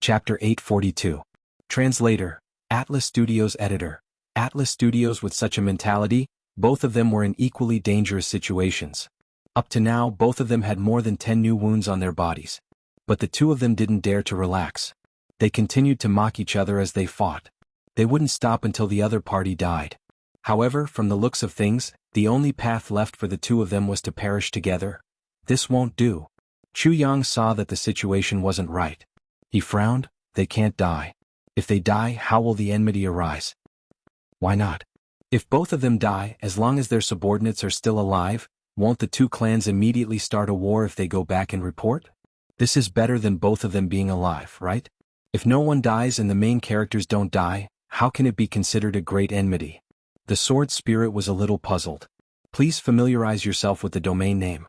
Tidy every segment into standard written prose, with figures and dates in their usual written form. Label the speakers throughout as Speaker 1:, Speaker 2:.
Speaker 1: Chapter 842. Translator, Atlas Studios Editor. Atlas Studios. With such a mentality, both of them were in equally dangerous situations. Up to now, both of them had more than 10 new wounds on their bodies. But the two of them didn't dare to relax. They continued to mock each other as they fought. They wouldn't stop until the other party died. However, from the looks of things, the only path left for the two of them was to perish together. This won't do. Chu Yang saw that the situation wasn't right. He frowned. They can't die. If they die, how will the enmity arise? Why not? If both of them die, as long as their subordinates are still alive, won't the two clans immediately start a war if they go back and report? This is better than both of them being alive, right? If no one dies and the main characters don't die, how can it be considered a great enmity? The sword spirit was a little puzzled. Please familiarize yourself with the domain name.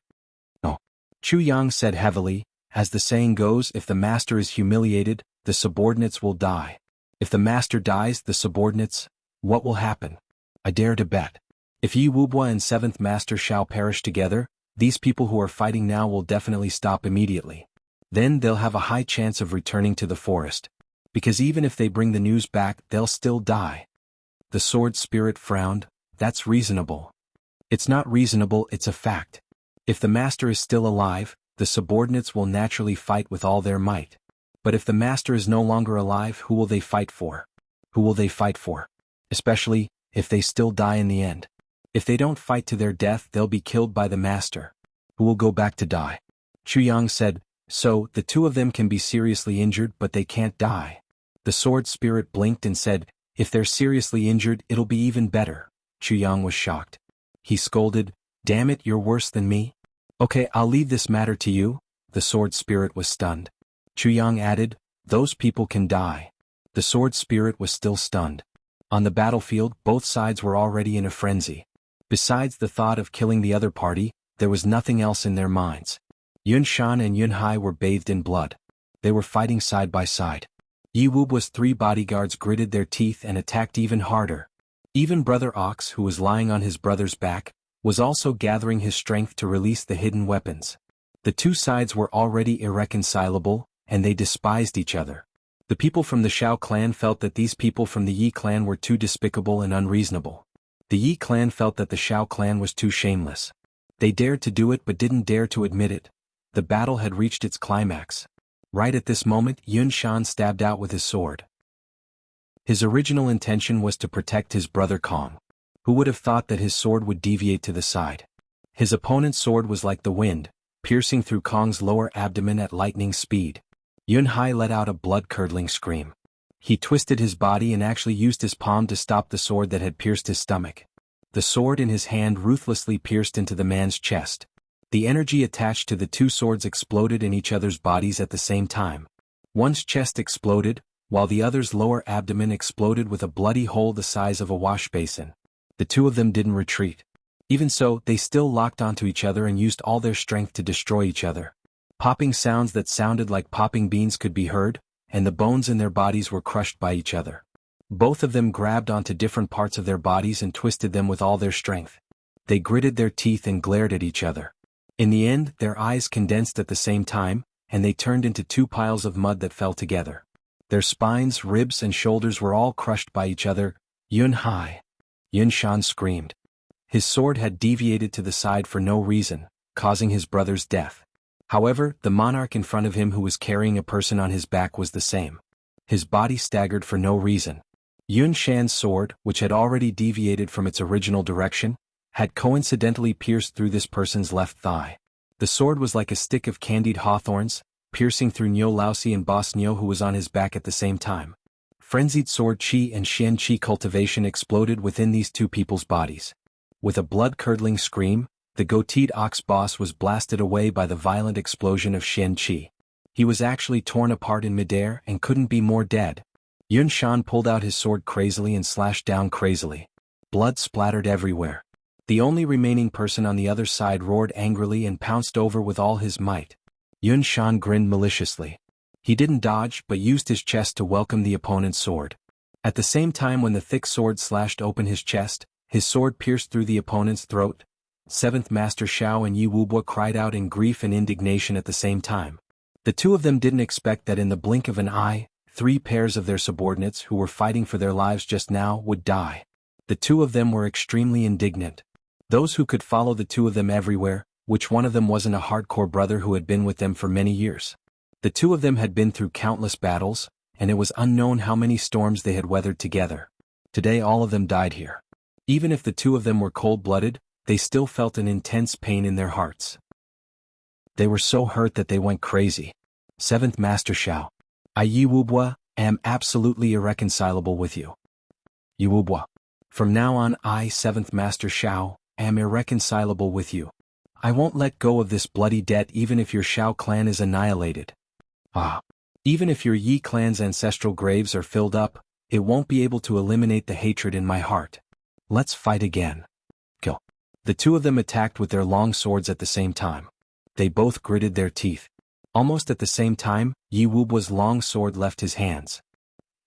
Speaker 1: No. Chu Yang said heavily, as the saying goes, if the master is humiliated, the subordinates will die. If the master dies, the subordinates, what will happen? I dare to bet. If Yi Wubwa and 7th Master shall perish together, these people who are fighting now will definitely stop immediately. Then they'll have a high chance of returning to the forest. Because even if they bring the news back, they'll still die. The sword spirit frowned. That's reasonable. It's not reasonable, it's a fact. If the master is still alive, the subordinates will naturally fight with all their might. But if the master is no longer alive, who will they fight for? Who will they fight for? Especially, if they still die in the end. If they don't fight to their death, they'll be killed by the master. Who will go back to die? Chu Yang said, so, the two of them can be seriously injured but they can't die. The sword spirit blinked and said, if they're seriously injured, it'll be even better. Chu Yang was shocked. He scolded, damn it, you're worse than me? Okay, I'll leave this matter to you. The sword spirit was stunned. Chu Yang added, those people can die. The sword spirit was still stunned. On the battlefield, both sides were already in a frenzy. Besides the thought of killing the other party, there was nothing else in their minds. Yun Shan and Yun Hai were bathed in blood. They were fighting side by side. Yi Wubwa's 3 bodyguards gritted their teeth and attacked even harder. Even Brother Ox, who was lying on his brother's back, was also gathering his strength to release the hidden weapons. The two sides were already irreconcilable, and they despised each other. The people from the Shao clan felt that these people from the Yi clan were too despicable and unreasonable. The Yi clan felt that the Shao clan was too shameless. They dared to do it but didn't dare to admit it. The battle had reached its climax. Right at this moment, Yun Shan stabbed out with his sword. His original intention was to protect his brother Kong. Who would have thought that his sword would deviate to the side? His opponent's sword was like the wind, piercing through Kong's lower abdomen at lightning speed. Yun Hai let out a blood-curdling scream. He twisted his body and actually used his palm to stop the sword that had pierced his stomach. The sword in his hand ruthlessly pierced into the man's chest. The energy attached to the two swords exploded in each other's bodies at the same time. One's chest exploded, while the other's lower abdomen exploded with a bloody hole the size of a wash basin. The two of them didn't retreat. Even so, they still locked onto each other and used all their strength to destroy each other. Popping sounds that sounded like popping beans could be heard, and the bones in their bodies were crushed by each other. Both of them grabbed onto different parts of their bodies and twisted them with all their strength. They gritted their teeth and glared at each other. In the end, their eyes condensed at the same time, and they turned into 2 piles of mud that fell together. Their spines, ribs, and shoulders were all crushed by each other. Yun Hai! Yun Shan screamed. His sword had deviated to the side for no reason, causing his brother's death. However, the monarch in front of him who was carrying a person on his back was the same. His body staggered for no reason. Yun Shan's sword, which had already deviated from its original direction, had coincidentally pierced through this person's left thigh. The sword was like a stick of candied hawthorns, piercing through Niu Laosi and Boss Niu who was on his back at the same time. Frenzied sword chi and Xian chi cultivation exploded within these two people's bodies. With a blood-curdling scream, the goateed ox boss was blasted away by the violent explosion of Xian chi. He was actually torn apart in midair and couldn't be more dead. Yun Shan pulled out his sword crazily and slashed down crazily. Blood splattered everywhere. The only remaining person on the other side roared angrily and pounced over with all his might. Yun Shan grinned maliciously. He didn't dodge but used his chest to welcome the opponent's sword. At the same time when the thick sword slashed open his chest, his sword pierced through the opponent's throat. 7th Master Shao and Yi Wubwa cried out in grief and indignation at the same time. The two of them didn't expect that in the blink of an eye, 3 pairs of their subordinates who were fighting for their lives just now would die. The two of them were extremely indignant. Those who could follow the two of them everywhere, which one of them wasn't a hardcore brother who had been with them for many years? The two of them had been through countless battles, and it was unknown how many storms they had weathered together. Today all of them died here. Even if the two of them were cold-blooded, they still felt an intense pain in their hearts. They were so hurt that they went crazy. 7th Master Xiao. I Yi Wubwa, am absolutely irreconcilable with you. Yi Wubwa. From now on I, 7th Master Xiao, am irreconcilable with you. I won't let go of this bloody debt even if your Xiao clan is annihilated. Even if your Yi clan's ancestral graves are filled up, it won't be able to eliminate the hatred in my heart. Let's fight again. Go. The two of them attacked with their long swords at the same time. They both gritted their teeth. Almost at the same time, Yi Wubwa's long sword left his hands.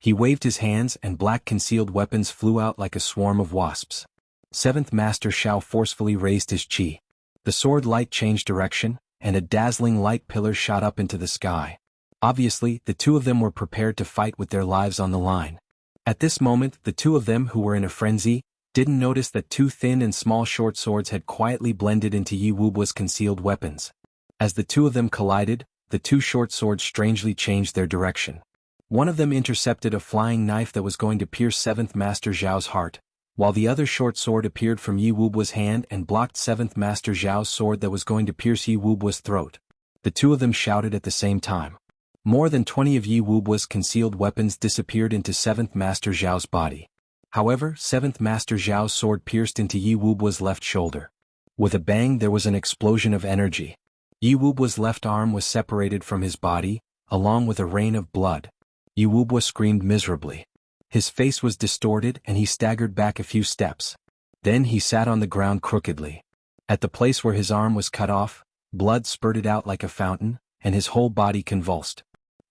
Speaker 1: He waved his hands and black concealed weapons flew out like a swarm of wasps. 7th Master Xiao forcefully raised his chi. The sword light changed direction, and a dazzling light pillar shot up into the sky. Obviously, the two of them were prepared to fight with their lives on the line. At this moment, the two of them who were in a frenzy, didn't notice that 2 thin and small short swords had quietly blended into Yi Wubwa's concealed weapons. As the two of them collided, the 2 short swords strangely changed their direction. One of them intercepted a flying knife that was going to pierce 7th Master Zhao's heart, while the other short sword appeared from Yi Wubwa's hand and blocked 7th Master Zhao's sword that was going to pierce Yi Wubwa's throat. The two of them shouted at the same time. More than 20 of Yi Wubwa's concealed weapons disappeared into 7th Master Zhao's body. However, 7th Master Zhao's sword pierced into Yi Wubwa's left shoulder. With a bang there was an explosion of energy. Yi Wubwa's left arm was separated from his body, along with a rain of blood. Yi Wubwa screamed miserably. His face was distorted and he staggered back a few steps. Then he sat on the ground crookedly. At the place where his arm was cut off, blood spurted out like a fountain, and his whole body convulsed.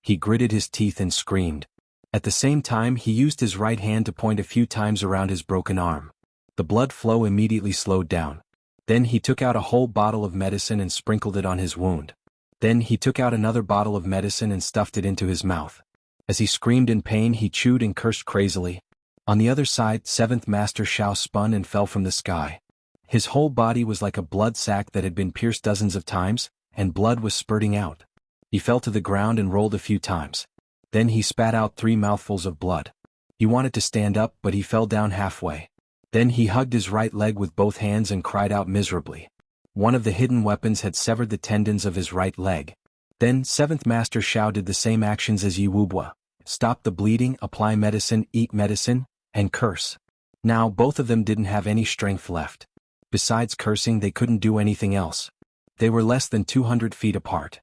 Speaker 1: He gritted his teeth and screamed. At the same time he used his right hand to point a few times around his broken arm. The blood flow immediately slowed down. Then he took out a whole bottle of medicine and sprinkled it on his wound. Then he took out another bottle of medicine and stuffed it into his mouth. As he screamed in pain he chewed and cursed crazily. On the other side 7th Master Xiao spun and fell from the sky. His whole body was like a blood sac that had been pierced dozens of times, and blood was spurting out. He fell to the ground and rolled a few times. Then he spat out 3 mouthfuls of blood. He wanted to stand up but he fell down halfway. Then he hugged his right leg with both hands and cried out miserably. One of the hidden weapons had severed the tendons of his right leg. Then 7th Master Xiao did the same actions as Yi Wubwa. Stop the bleeding, apply medicine, eat medicine, and curse. Now both of them didn't have any strength left. Besides cursing they couldn't do anything else. They were less than 200 feet apart.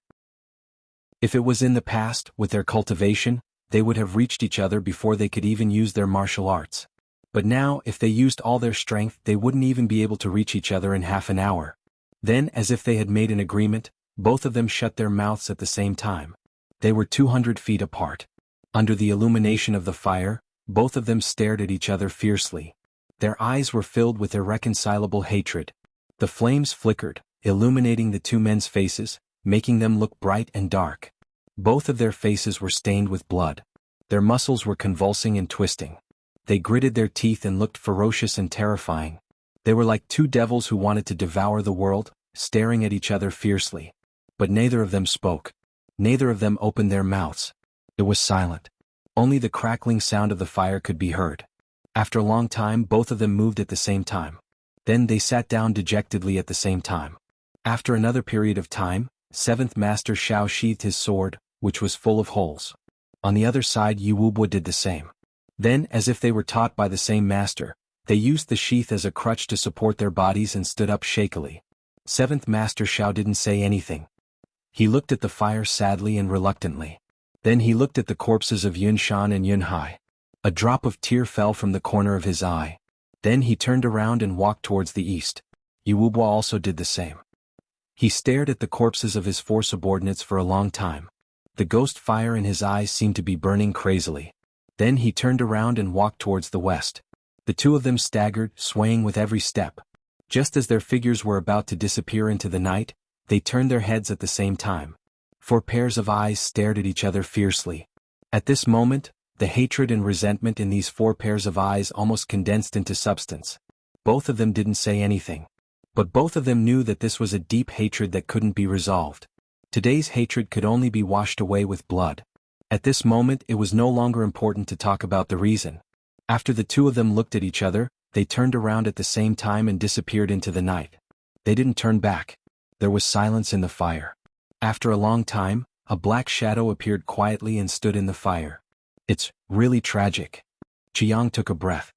Speaker 1: If it was in the past, with their cultivation, they would have reached each other before they could even use their martial arts. But now, if they used all their strength, they wouldn't even be able to reach each other in half an hour. Then, as if they had made an agreement, both of them shut their mouths at the same time. They were 200 feet apart. Under the illumination of the fire, both of them stared at each other fiercely. Their eyes were filled with irreconcilable hatred. The flames flickered, illuminating the two men's faces, making them look bright and dark. Both of their faces were stained with blood. Their muscles were convulsing and twisting. They gritted their teeth and looked ferocious and terrifying. They were like 2 devils who wanted to devour the world, staring at each other fiercely. But neither of them spoke. Neither of them opened their mouths. It was silent. Only the crackling sound of the fire could be heard. After a long time both of them moved at the same time. Then they sat down dejectedly at the same time. After another period of time, 7th Master Xiao sheathed his sword, which was full of holes. On the other side Yi Wubwa did the same. Then, as if they were taught by the same master, they used the sheath as a crutch to support their bodies and stood up shakily. 7th Master Xiao didn't say anything. He looked at the fire sadly and reluctantly. Then he looked at the corpses of Yun Shan and Yun Hai. A drop of tear fell from the corner of his eye. Then he turned around and walked towards the east. Yi Wubwa also did the same. He stared at the corpses of his 4 subordinates for a long time. The ghost fire in his eyes seemed to be burning crazily. Then he turned around and walked towards the west. The two of them staggered, swaying with every step. Just as their figures were about to disappear into the night, they turned their heads at the same time. 4 pairs of eyes stared at each other fiercely. At this moment, the hatred and resentment in these 4 pairs of eyes almost condensed into substance. Both of them didn't say anything. But both of them knew that this was a deep hatred that couldn't be resolved. Today's hatred could only be washed away with blood. At this moment it was no longer important to talk about the reason. After the two of them looked at each other, they turned around at the same time and disappeared into the night. They didn't turn back. There was silence in the fire. After a long time, a black shadow appeared quietly and stood in the fire. It's really tragic. Jianghu took a breath.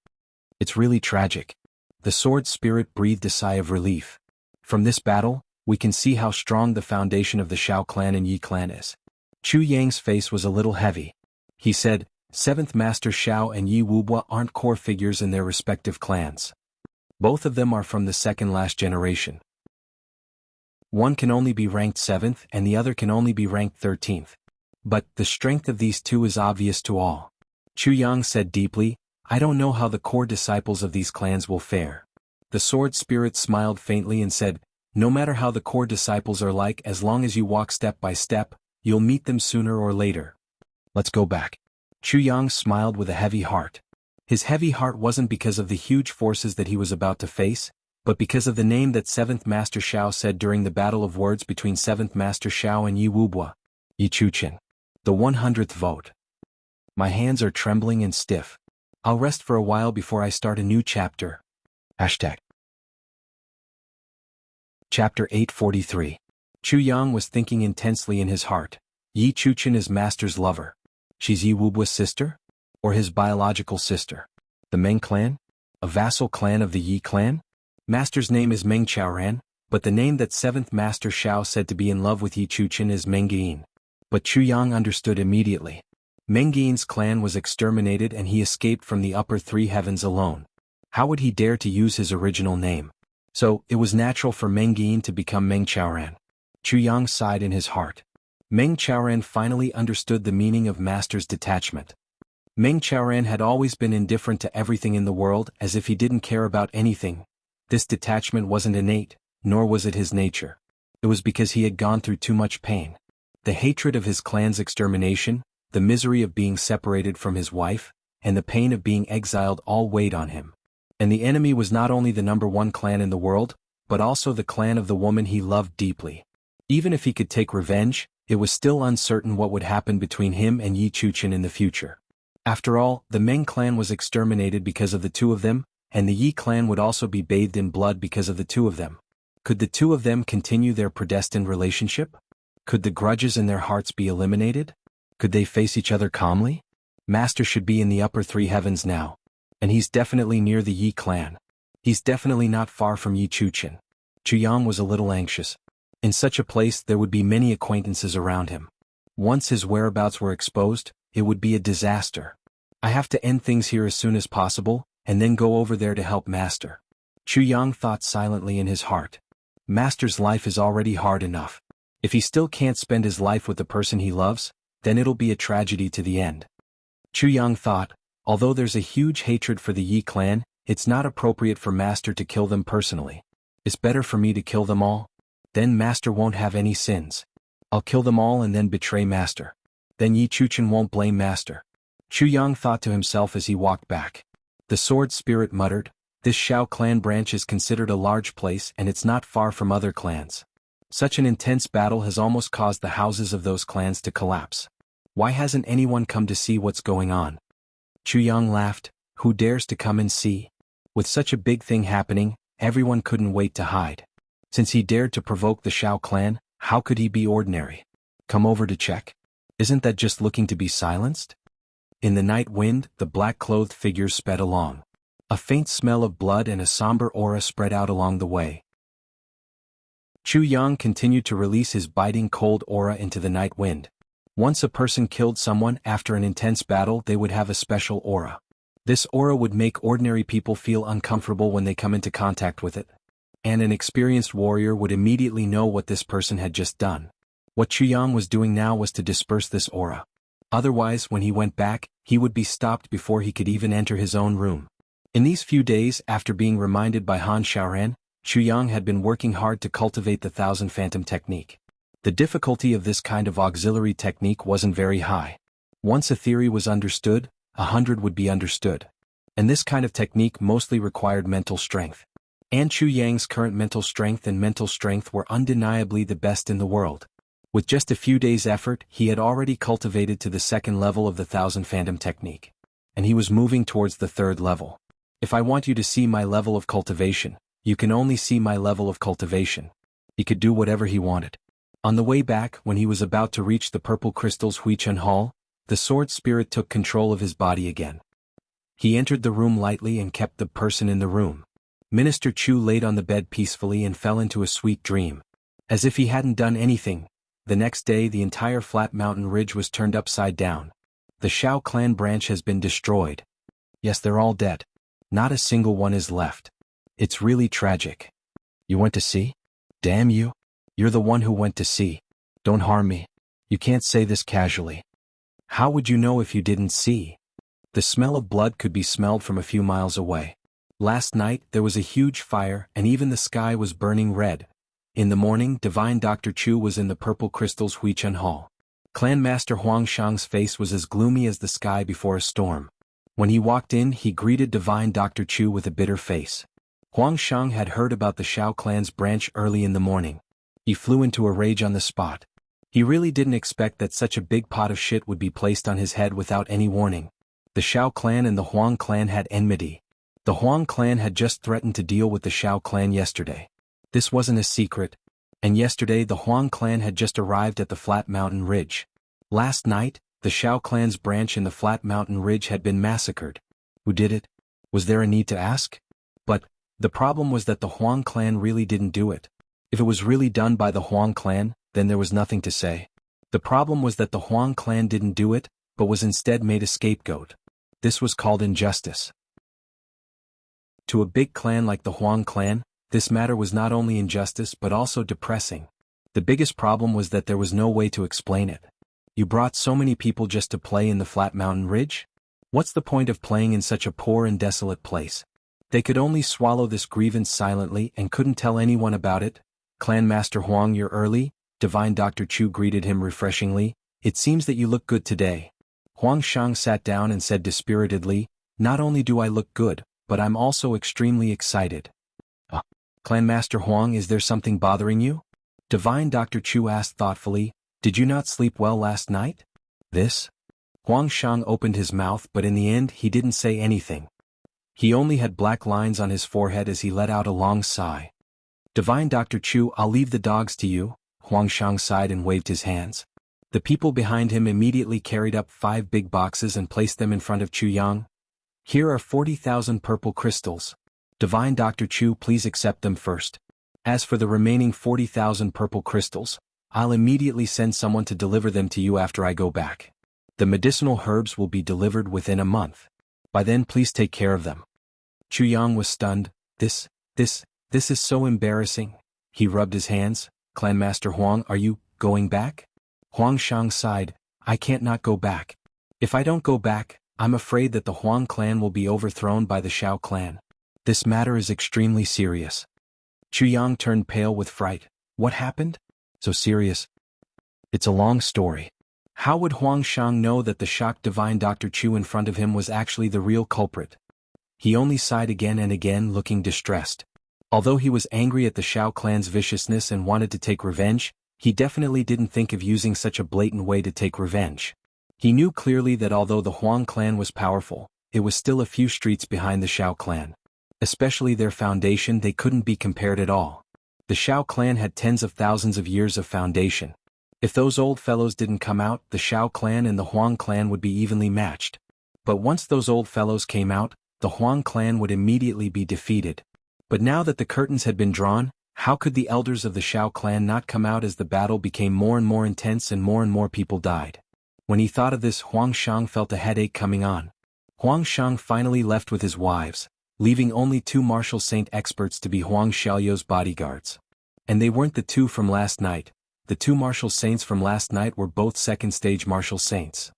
Speaker 1: It's really tragic. The sword spirit breathed a sigh of relief. From this battle, we can see how strong the foundation of the Shao clan and Yi clan is. Chu Yang's face was a little heavy. He said, 7th Master Shao and Yi Wubua aren't core figures in their respective clans. Both of them are from the second last generation. One can only be ranked 7th and the other can only be ranked 13th. But the strength of these two is obvious to all. Chu Yang said deeply, I don't know how the core disciples of these clans will fare. The sword spirit smiled faintly and said, no matter how the core disciples are like, as long as you walk step by step, you'll meet them sooner or later. Let's go back. Chu Yang smiled with a heavy heart. His heavy heart wasn't because of the huge forces that he was about to face, but because of the name that 7th Master Shao said during the battle of words between 7th Master Shao and Yi Wubua. Yi Chuchen. The 100th vote. My hands are trembling and stiff. I'll rest for a while before I start a new chapter. Hashtag. Chapter 843. Chu Yang was thinking intensely in his heart. Yi Chuchen is Master's lover. She's Yi Wubua's sister? Or his biological sister? The Meng clan? A vassal clan of the Yi clan? Master's name is Meng Chaoran, but the name that 7th Master Shao said to be in love with Yi Chuchen is Meng Gein. But Chu Yang understood immediately. Meng Gein's clan was exterminated and he escaped from the upper 3 heavens alone. How would he dare to use his original name? So, it was natural for Meng Gein to become Meng Chaoran. Chu Yang sighed in his heart. Meng Chaoran finally understood the meaning of Master's detachment. Meng Chaoran had always been indifferent to everything in the world, as if he didn't care about anything. This detachment wasn't innate, nor was it his nature. It was because he had gone through too much pain. The hatred of his clan's extermination, the misery of being separated from his wife, and the pain of being exiled all weighed on him. And the enemy was not only the #1 clan in the world, but also the clan of the woman he loved deeply. Even if he could take revenge, it was still uncertain what would happen between him and Yi Chuchen in the future. After all, the Meng clan was exterminated because of the two of them, and the Yi clan would also be bathed in blood because of the two of them. Could the two of them continue their predestined relationship? Could the grudges in their hearts be eliminated? Could they face each other calmly? Master should be in the upper 3 heavens now. And he's definitely near the Yi clan. He's definitely not far from Yi Chuchen. Chu Yang was a little anxious. In such a place there would be many acquaintances around him. Once his whereabouts were exposed, it would be a disaster. I have to end things here as soon as possible, and then go over there to help Master. Chu Yang thought silently in his heart. Master's life is already hard enough. If he still can't spend his life with the person he loves, then it'll be a tragedy to the end. Chu Yang thought, although there's a huge hatred for the Yi clan, it's not appropriate for Master to kill them personally. It's better for me to kill them all. Then Master won't have any sins. I'll kill them all and then betray Master. Then Yi Chuchen won't blame Master. Chu Yang thought to himself as he walked back. The sword spirit muttered, this Shao clan branch is considered a large place and it's not far from other clans. Such an intense battle has almost caused the houses of those clans to collapse. Why hasn't anyone come to see what's going on? Chu Yang laughed, who dares to come and see? With such a big thing happening, everyone couldn't wait to hide. Since he dared to provoke the Shao clan, how could he be ordinary? Come over to check? Isn't that just looking to be silenced? In the night wind, the black-clothed figures sped along. A faint smell of blood and a somber aura spread out along the way. Chu Yang continued to release his biting cold aura into the night wind. Once a person killed someone after an intense battle, they would have a special aura. This aura would make ordinary people feel uncomfortable when they come into contact with it. And an experienced warrior would immediately know what this person had just done. What Chu Yang was doing now was to disperse this aura. Otherwise, when he went back, he would be stopped before he could even enter his own room. In these few days after being reminded by Han Shaoran, Chu Yang had been working hard to cultivate the Thousand Phantom technique. The difficulty of this kind of auxiliary technique wasn't very high. Once a theory was understood, 100 would be understood. And this kind of technique mostly required mental strength. An Chu Yang's current mental strength were undeniably the best in the world. With just a few days' effort, he had already cultivated to the second level of the Thousand Phantom technique. And he was moving towards the third level. If I want you to see my level of cultivation, you can only see my level of cultivation. He could do whatever he wanted. On the way back, when he was about to reach the purple crystal's Huichun Hall, the sword spirit took control of his body again. He entered the room lightly and kept the person in the room. Minister Chu laid on the bed peacefully and fell into a sweet dream. As if he hadn't done anything, the next day the entire flat mountain ridge was turned upside down. The Shao clan branch has been destroyed. Yes, they're all dead. Not a single one is left. It's really tragic. You went to see? Damn you. You're the one who went to see. Don't harm me. You can't say this casually. How would you know if you didn't see? The smell of blood could be smelled from a few miles away. Last night there was a huge fire and even the sky was burning red. In the morning, Divine Dr. Chu was in the Purple Crystal's Huichun Hall. Clan Master Huang Shang's face was as gloomy as the sky before a storm. When he walked in, he greeted Divine Dr. Chu with a bitter face. Huang Shang had heard about the Shao clan's branch early in the morning. He flew into a rage on the spot. He really didn't expect that such a big pot of shit would be placed on his head without any warning. The Shao clan and the Huang clan had enmity. The Huang clan had just threatened to deal with the Shao clan yesterday. This wasn't a secret, and yesterday the Huang clan had just arrived at the Flat Mountain Ridge. Last night, the Shao clan's branch in the Flat Mountain Ridge had been massacred. Who did it? Was there a need to ask? But the problem was that the Huang clan really didn't do it. If it was really done by the Huang clan, then there was nothing to say. The problem was that the Huang clan didn't do it, but was instead made a scapegoat. This was called injustice. To a big clan like the Huang clan, this matter was not only injustice but also depressing. The biggest problem was that there was no way to explain it. You brought so many people just to play in the Flat Mountain Ridge? What's the point of playing in such a poor and desolate place? They could only swallow this grievance silently and couldn't tell anyone about it. Clan Master Huang, you're early? Divine Dr. Chu greeted him refreshingly. It seems that you look good today. Huang Shang sat down and said dispiritedly, not only do I look good, but I'm also extremely excited. Clan Master Huang, is there something bothering you? Divine Dr. Chu asked thoughtfully, did you not sleep well last night? This? Huang Shang opened his mouth but in the end he didn't say anything. He only had black lines on his forehead as he let out a long sigh. Divine Dr. Chu, I'll leave the dogs to you. Huang Shang sighed and waved his hands. The people behind him immediately carried up 5 big boxes and placed them in front of Chu Yang. Here are 40,000 purple crystals. Divine Dr. Chu, please accept them first. As for the remaining 40,000 purple crystals, I'll immediately send someone to deliver them to you after I go back. The medicinal herbs will be delivered within a month. By then please take care of them. Chu Yang was stunned. This is so embarrassing. He rubbed his hands. Clan Master Huang, are you going back? Huang Shang sighed. I can't not go back. If I don't go back, I'm afraid that the Huang clan will be overthrown by the Shao clan. This matter is extremely serious. Chu Yang turned pale with fright. What happened? So serious? It's a long story. How would Huang Shang know that the shocked Divine Dr. Chu in front of him was actually the real culprit? He only sighed again and again, looking distressed. Although he was angry at the Shao clan's viciousness and wanted to take revenge, he definitely didn't think of using such a blatant way to take revenge. He knew clearly that although the Huang clan was powerful, it was still a few streets behind the Shao clan. Especially their foundation, they couldn't be compared at all. The Shao clan had tens of thousands of years of foundation. If those old fellows didn't come out, the Shao clan and the Huang clan would be evenly matched. But once those old fellows came out, the Huang clan would immediately be defeated. But now that the curtains had been drawn, how could the elders of the Shao clan not come out as the battle became more and more intense and more people died? When he thought of this, Huang Shang felt a headache coming on. Huang Shang finally left with his wives, leaving only 2 martial saint experts to be Huang Xiaoyou's bodyguards. And they weren't the 2 from last night. The 2 martial saints from last night were both second-stage martial saints.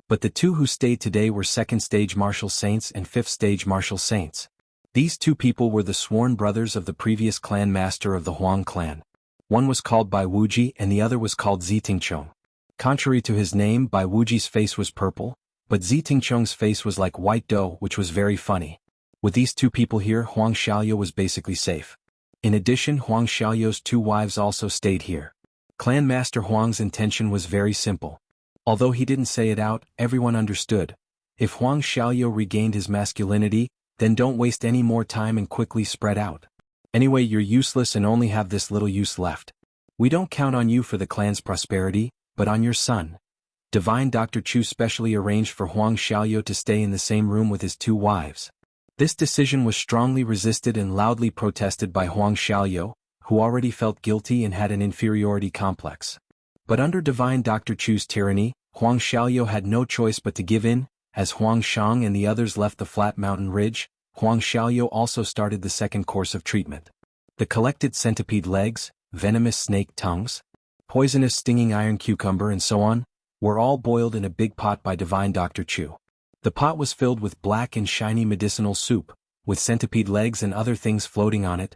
Speaker 1: But the 2 who stayed today were second-stage martial saints and fifth-stage martial saints. These 2 people were the sworn brothers of the previous clan master of the Huang clan. One was called Bai Wuji and the other was called Zitingchong. Contrary to his name, Bai Wuji's face was purple, but Zitingchong's face was like white dough, which was very funny. With these two people here, Huang Xiaoyou was basically safe. In addition, Huang Xiaoyou's two wives also stayed here. Clan Master Huang's intention was very simple. Although he didn't say it out, everyone understood. If Huang Xiaoyou regained his masculinity, then don't waste any more time and quickly spread out. Anyway, you're useless and only have this little use left. We don't count on you for the clan's prosperity, but on your son. Divine Dr. Chu specially arranged for Huang Xiaoyou to stay in the same room with his two wives. This decision was strongly resisted and loudly protested by Huang Xiaoyou, who already felt guilty and had an inferiority complex. But under Divine Dr. Chu's tyranny, Huang Xiaoyou had no choice but to give in. As Huang Shang and the others left the flat mountain ridge, Huang Xiaoyou also started the second course of treatment. The collected centipede legs, venomous snake tongues, poisonous stinging iron cucumber and so on, were all boiled in a big pot by Divine Dr. Chu. The pot was filled with black and shiny medicinal soup, with centipede legs and other things floating on it.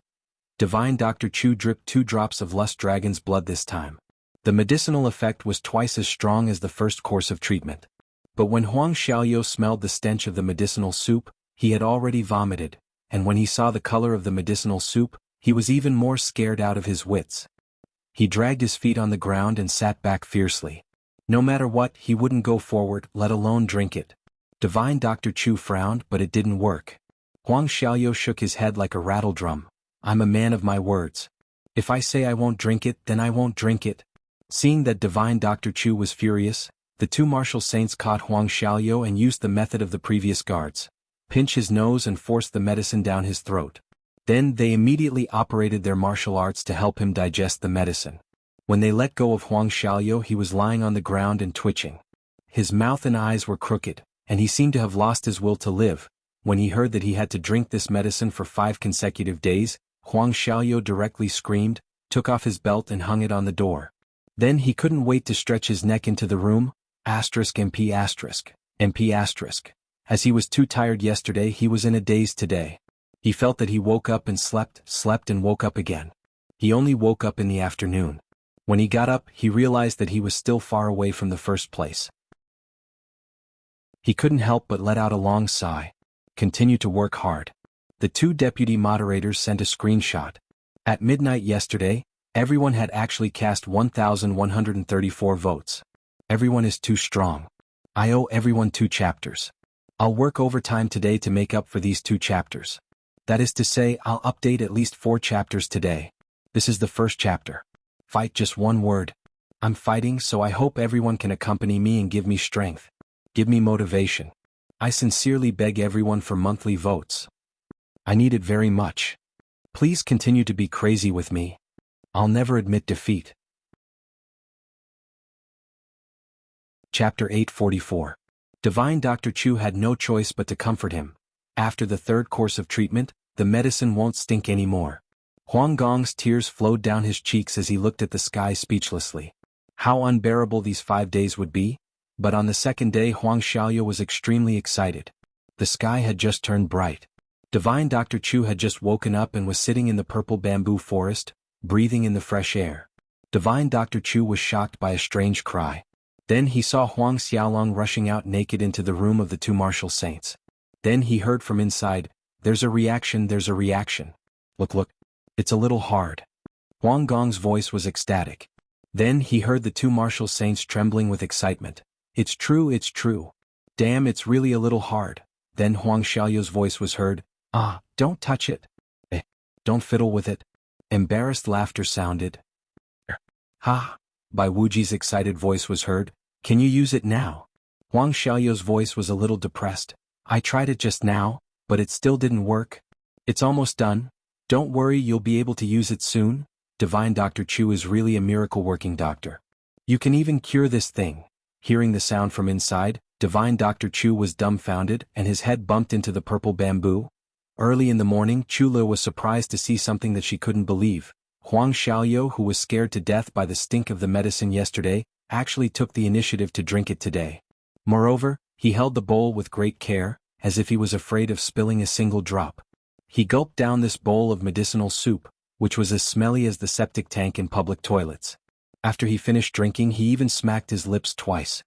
Speaker 1: Divine Dr. Chu dripped 2 drops of Lust Dragon's blood this time. The medicinal effect was twice as strong as the first course of treatment. But when Huang Xiaoyou smelled the stench of the medicinal soup, he had already vomited, and when he saw the color of the medicinal soup, he was even more scared out of his wits. He dragged his feet on the ground and sat back fiercely. No matter what, he wouldn't go forward, let alone drink it. Divine Dr. Chu frowned, but it didn't work. Huang Xiaoyou shook his head like a rattle drum. I'm a man of my words. If I say I won't drink it, then I won't drink it. Seeing that Divine Dr. Chu was furious, the 2 martial saints caught Huang Xiaoyou and used the method of the previous guards. Pinch his nose and force the medicine down his throat. Then they immediately operated their martial arts to help him digest the medicine. When they let go of Huang Xiaoyou, he was lying on the ground and twitching. His mouth and eyes were crooked, and he seemed to have lost his will to live. When he heard that he had to drink this medicine for 5 consecutive days, Huang Xiaoyou directly screamed, took off his belt and hung it on the door. Then he couldn't wait to stretch his neck into the room, *MP*, MP*. As he was too tired yesterday, he was in a daze today. He felt that he woke up and slept and woke up again. He only woke up in the afternoon. When he got up, he realized that he was still far away from the first place. He couldn't help but let out a long sigh. Continue to work hard. The 2 deputy moderators sent a screenshot. At midnight yesterday, everyone had actually cast 1,134 votes. Everyone is too strong. I owe everyone 2 chapters. I'll work overtime today to make up for these 2 chapters. That is to say, I'll update at least 4 chapters today. This is the first chapter. Fight, just one word. I'm fighting, so I hope everyone can accompany me and give me strength. Give me motivation. I sincerely beg everyone for monthly votes. I need it very much. Please continue to be crazy with me. I'll never admit defeat. Chapter 844. Divine Dr. Chu had no choice but to comfort him. After the 3rd course of treatment, the medicine won't stink anymore. Huang Gong's tears flowed down his cheeks as he looked at the sky speechlessly. How unbearable these 5 days would be. But on the 2nd day, Huang Xiaoyou was extremely excited. The sky had just turned bright. Divine Dr. Chu had just woken up and was sitting in the purple bamboo forest, breathing in the fresh air. Divine Dr. Chu was shocked by a strange cry. Then he saw Huang Xiaolong rushing out naked into the room of the 2 martial saints. Then he heard from inside, there's a reaction. Look, it's a little hard. Huang Gong's voice was ecstatic. Then he heard the 2 martial saints trembling with excitement. It's true. Damn, it's really a little hard. Then Huang Xiaoyou's voice was heard. Don't touch it. Don't fiddle with it. Embarrassed laughter sounded. Ha! Bai Wuji's excited voice was heard. Can you use it now? Huang Xiaoyou's voice was a little depressed. I tried it just now, but it still didn't work. It's almost done. Don't worry, you'll be able to use it soon. Divine Dr. Chu is really a miracle-working doctor. You can even cure this thing. Hearing the sound from inside, Divine Dr. Chu was dumbfounded and his head bumped into the purple bamboo. Early in the morning, Chula was surprised to see something that she couldn't believe. Huang Xiaoyou, who was scared to death by the stink of the medicine yesterday, actually took the initiative to drink it today. Moreover, he held the bowl with great care, as if he was afraid of spilling a single drop. He gulped down this bowl of medicinal soup, which was as smelly as the septic tank in public toilets. After he finished drinking, he even smacked his lips twice.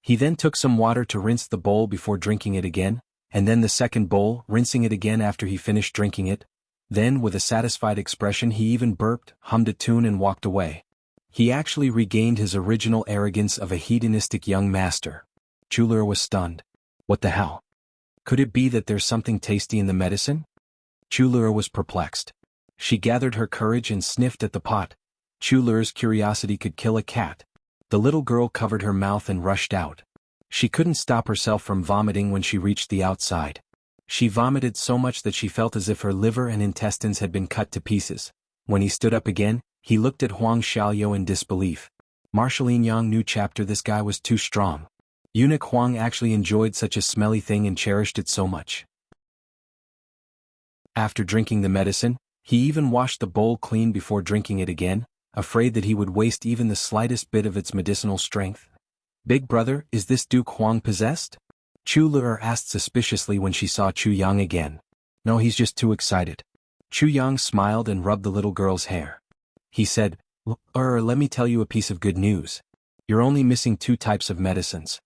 Speaker 1: He then took some water to rinse the bowl before drinking it again, and then the second bowl, rinsing it again after he finished drinking it. Then, with a satisfied expression, he even burped, hummed a tune and walked away. He actually regained his original arrogance of a hedonistic young master. Chulur was stunned. What the hell? Could it be that there's something tasty in the medicine? Chulur was perplexed. She gathered her courage and sniffed at the pot. Chulur's curiosity could kill a cat. The little girl covered her mouth and rushed out. She couldn't stop herself from vomiting when she reached the outside. She vomited so much that she felt as if her liver and intestines had been cut to pieces. When he stood up again, he looked at Huang Xiaoyou in disbelief. Marshal Yang new chapter. This guy was too strong. Eunuch Huang actually enjoyed such a smelly thing and cherished it so much. After drinking the medicine, he even washed the bowl clean before drinking it again, afraid that he would waste even the slightest bit of its medicinal strength. Big brother, is this Duke Huang possessed? Chu Lu'er asked suspiciously when she saw Chu Yang again. No, he's just too excited. Chu Yang smiled and rubbed the little girl's hair. He said, let me tell you a piece of good news. You're only missing 2 types of medicines.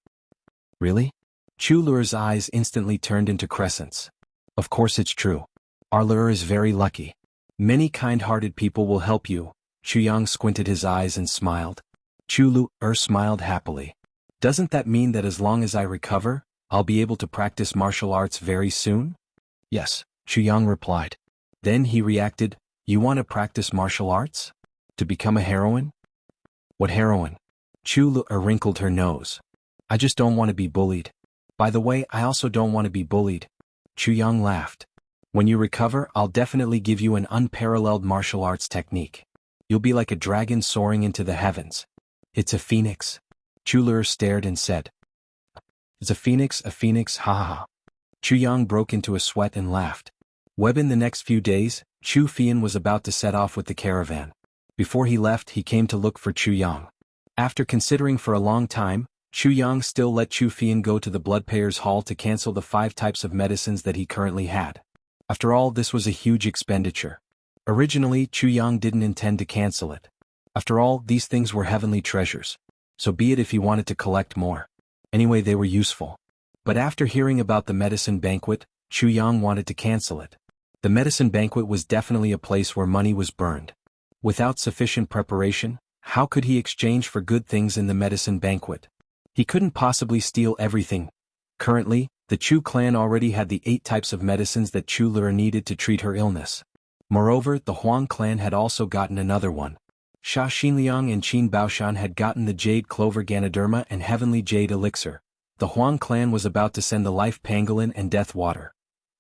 Speaker 1: Really? Chu Lu'er's eyes instantly turned into crescents. Of course it's true. Our Lu'er is very lucky. Many kind-hearted people will help you. Chu Yang squinted his eyes and smiled. Chu Lu'er smiled happily. Doesn't that mean that as long as I recover, I'll be able to practice martial arts very soon? Yes, Chu Yang replied. Then he reacted, you want to practice martial arts? To become a heroine? What heroine? Chu Lu'er wrinkled her nose. I just don't want to be bullied. By the way, I also don't want to be bullied. Chu Yang laughed. When you recover, I'll definitely give you an unparalleled martial arts technique. You'll be like a dragon soaring into the heavens. It's a phoenix. Chu Lu'er stared and said. It's a phoenix, ha ha ha. Chu Yang broke into a sweat and laughed. Within the next few days, Chu Fian was about to set off with the caravan. Before he left, he came to look for Chu Yang. After considering for a long time, Chu Yang still let Chu Fian go to the Bloodpayers Hall to cancel the 5 types of medicines that he currently had. After all, this was a huge expenditure. Originally, Chu Yang didn't intend to cancel it. After all, these things were heavenly treasures. So be it if he wanted to collect more. Anyway, they were useful. But after hearing about the medicine banquet, Chu Yang wanted to cancel it. The medicine banquet was definitely a place where money was burned. Without sufficient preparation, how could he exchange for good things in the medicine banquet? He couldn't possibly steal everything. Currently, the Chu clan already had the 8 types of medicines that Chu Lu'er needed to treat her illness. Moreover, the Huang clan had also gotten another one. Sha Xinliang and Qin Baoshan had gotten the Jade Clover Ganoderma and Heavenly Jade Elixir. The Huang clan was about to send the Life Pangolin and Death Water.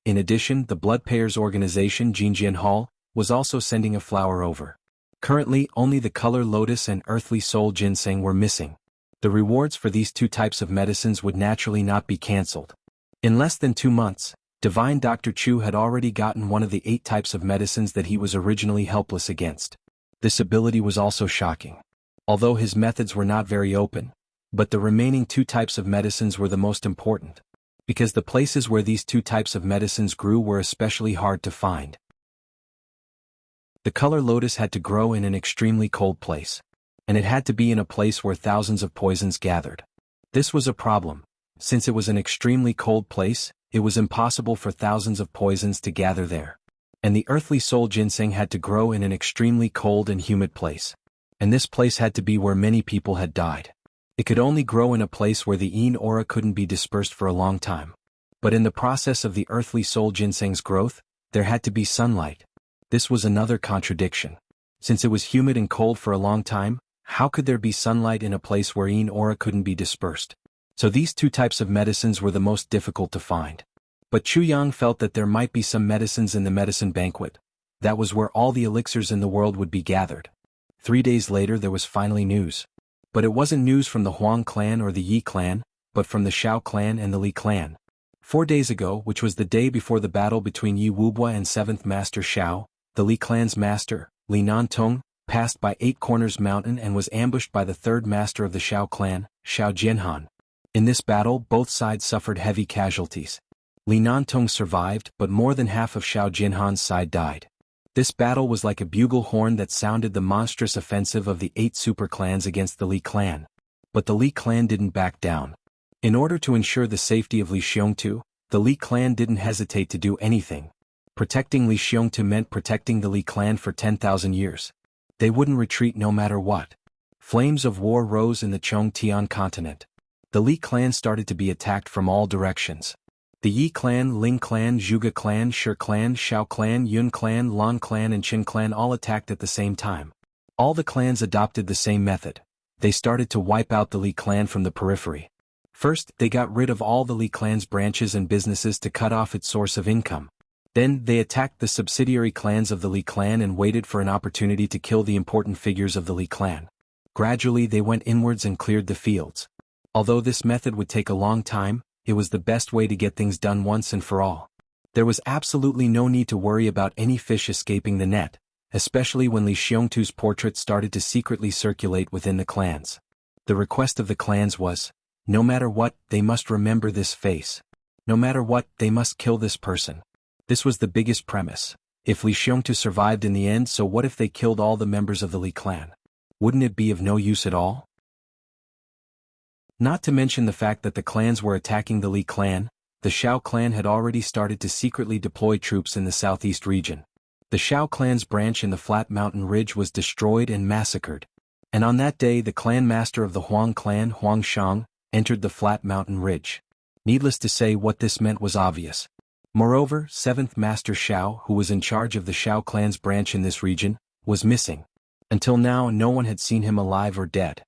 Speaker 1: In addition, the Bloodpayers organization Jinjian Hall was also sending a flower over. Currently, only the Color Lotus and Earthly Soul Ginseng were missing. The rewards for these 2 types of medicines would naturally not be cancelled. In less than 2 months, Divine Dr. Chu had already gotten one of the 8 types of medicines that he was originally helpless against. This ability was also shocking. Although his methods were not very open, but the remaining 2 types of medicines were the most important. Because the places where these 2 types of medicines grew were especially hard to find. The Color Lotus had to grow in an extremely cold place. And it had to be in a place where thousands of poisons gathered. This was a problem. Since it was an extremely cold place, it was impossible for thousands of poisons to gather there. And the Earthly Soul Ginseng had to grow in an extremely cold and humid place. And this place had to be where many people had died. It could only grow in a place where the Yin aura couldn't be dispersed for a long time. But in the process of the Earthly Soul Ginseng's growth, there had to be sunlight. This was another contradiction. Since it was humid and cold for a long time, how could there be sunlight in a place where Yin aura couldn't be dispersed? So these 2 types of medicines were the most difficult to find. But Chu Yang felt that there might be some medicines in the medicine banquet. That was where all the elixirs in the world would be gathered. 3 days later there was finally news. But it wasn't news from the Huang clan or the Yi clan, but from the Shao clan and the Li clan. 4 days ago, which was the day before the battle between Yi Wubua and 7th Master Shao, the Li clan's master, Li Nantong, passed by 8 Corners Mountain and was ambushed by the 3rd master of the Shao clan, Shao Jianhan. In this battle, both sides suffered heavy casualties. Li Nantong survived, but more than half of Shao Jianhan's side died. This battle was like a bugle horn that sounded the monstrous offensive of the 8 super clans against the Li clan. But the Li clan didn't back down. In order to ensure the safety of Li Xiongtu, the Li clan didn't hesitate to do anything. Protecting Li Xiongtu meant protecting the Li clan for 10,000 years. They wouldn't retreat no matter what. Flames of war rose in the Chongtian continent. The Li clan started to be attacked from all directions. The Yi clan, Ling clan, Zhuge clan, Shi clan, Shao clan, Yun clan, Lan clan and Qin clan all attacked at the same time. All the clans adopted the same method. They started to wipe out the Li clan from the periphery. First, they got rid of all the Li clan's branches and businesses to cut off its source of income. Then, they attacked the subsidiary clans of the Li clan and waited for an opportunity to kill the important figures of the Li clan. Gradually they went inwards and cleared the fields. Although this method would take a long time, it was the best way to get things done once and for all. There was absolutely no need to worry about any fish escaping the net, especially when Li Xiongtu's portrait started to secretly circulate within the clans. The request of the clans was, no matter what, they must remember this face. No matter what, they must kill this person. This was the biggest premise. If Li Xiongtu survived in the end, so what if they killed all the members of the Li clan? Wouldn't it be of no use at all? Not to mention the fact that the clans were attacking the Li clan, the Shao clan had already started to secretly deploy troops in the southeast region. The Shao clan's branch in the flat mountain ridge was destroyed and massacred. And on that day the clan master of the Huang clan, Huang Shang, entered the flat mountain ridge. Needless to say, what this meant was obvious. Moreover, 7th Master Shao, who was in charge of the Shao clan's branch in this region, was missing. Until now no one had seen him alive or dead.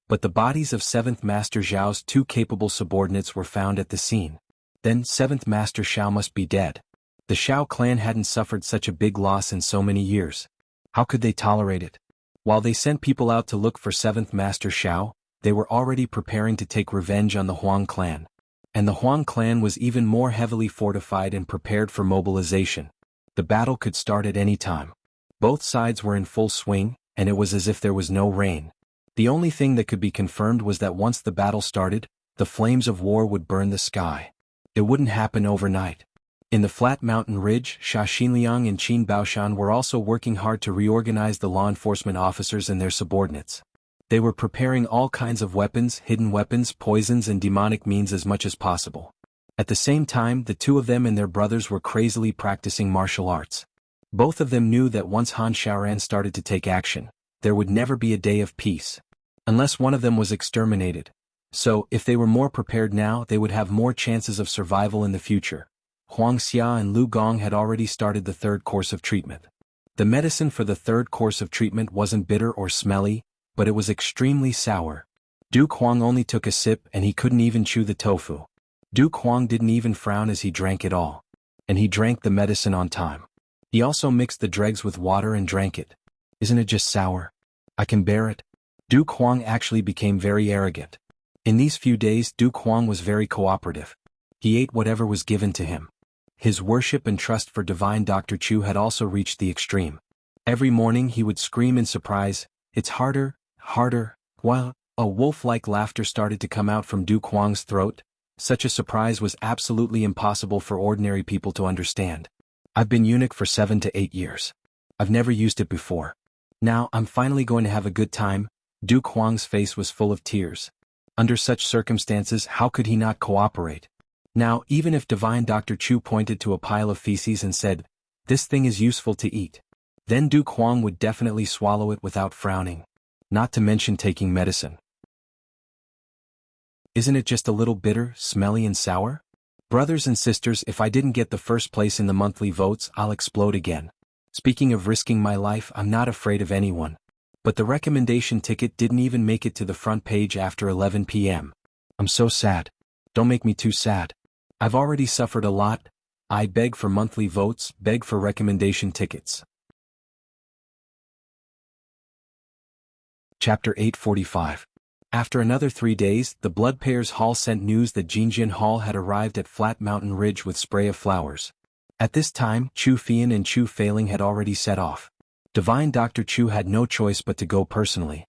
Speaker 1: But the bodies of 7th Master Zhao's 2 capable subordinates were found at the scene. Then 7th Master Shao must be dead. The Shao clan hadn't suffered such a big loss in so many years. How could they tolerate it? While they sent people out to look for 7th Master Shao, they were already preparing to take revenge on the Huang clan. And the Huang clan was even more heavily fortified and prepared for mobilization. The battle could start at any time. Both sides were in full swing, and it was as if there was no rain. The only thing that could be confirmed was that once the battle started, the flames of war would burn the sky. It wouldn't happen overnight. In the flat mountain ridge, Sha Xinliang and Qin Baoshan were also working hard to reorganize the law enforcement officers and their subordinates. They were preparing all kinds of weapons, hidden weapons, poisons and demonic means as much as possible. At the same time, the 2 of them and their brothers were crazily practicing martial arts. Both of them knew that once Han Shaoran started to take action, there would never be a day of peace. Unless one of them was exterminated. So, if they were more prepared now, they would have more chances of survival in the future. Huang Xia and Lu Gong had already started the 3rd course of treatment. The medicine for the 3rd course of treatment wasn't bitter or smelly, but it was extremely sour. Duke Huang only took a sip and he couldn't even chew the tofu. Duke Huang didn't even frown as he drank it all. And he drank the medicine on time. He also mixed the dregs with water and drank it. Isn't it just sour? I can bear it. Duke Huang actually became very arrogant. In these few days Duke Huang was very cooperative. He ate whatever was given to him. His worship and trust for divine Dr. Chu had also reached the extreme. Every morning he would scream in surprise, "It's harder, harder," while a wolf-like laughter started to come out from Duke Huang's throat. Such a surprise was absolutely impossible for ordinary people to understand. I've been eunuch for 7 to 8 years. I've never used it before. Now I'm finally going to have a good time. Duke Huang's face was full of tears. Under such circumstances, how could he not cooperate? Now, even if divine Dr. Chu pointed to a pile of feces and said, "This thing is useful to eat," then Duke Huang would definitely swallow it without frowning. Not to mention taking medicine. Isn't it just a little bitter, smelly and sour? Brothers and sisters, if I didn't get the 1st place in the monthly votes, I'll explode again. Speaking of risking my life, I'm not afraid of anyone. But the recommendation ticket didn't even make it to the front page after 11 p.m. I'm so sad. Don't make me too sad. I've already suffered a lot. I beg for monthly votes, beg for recommendation tickets. Chapter 845. After another 3 days, the Bloodpayers Hall sent news that Jinjian Hall had arrived at Flat Mountain Ridge with spray of flowers. At this time, Chu Fian and Chu Feiling had already set off. Divine Dr. Chu had no choice but to go personally.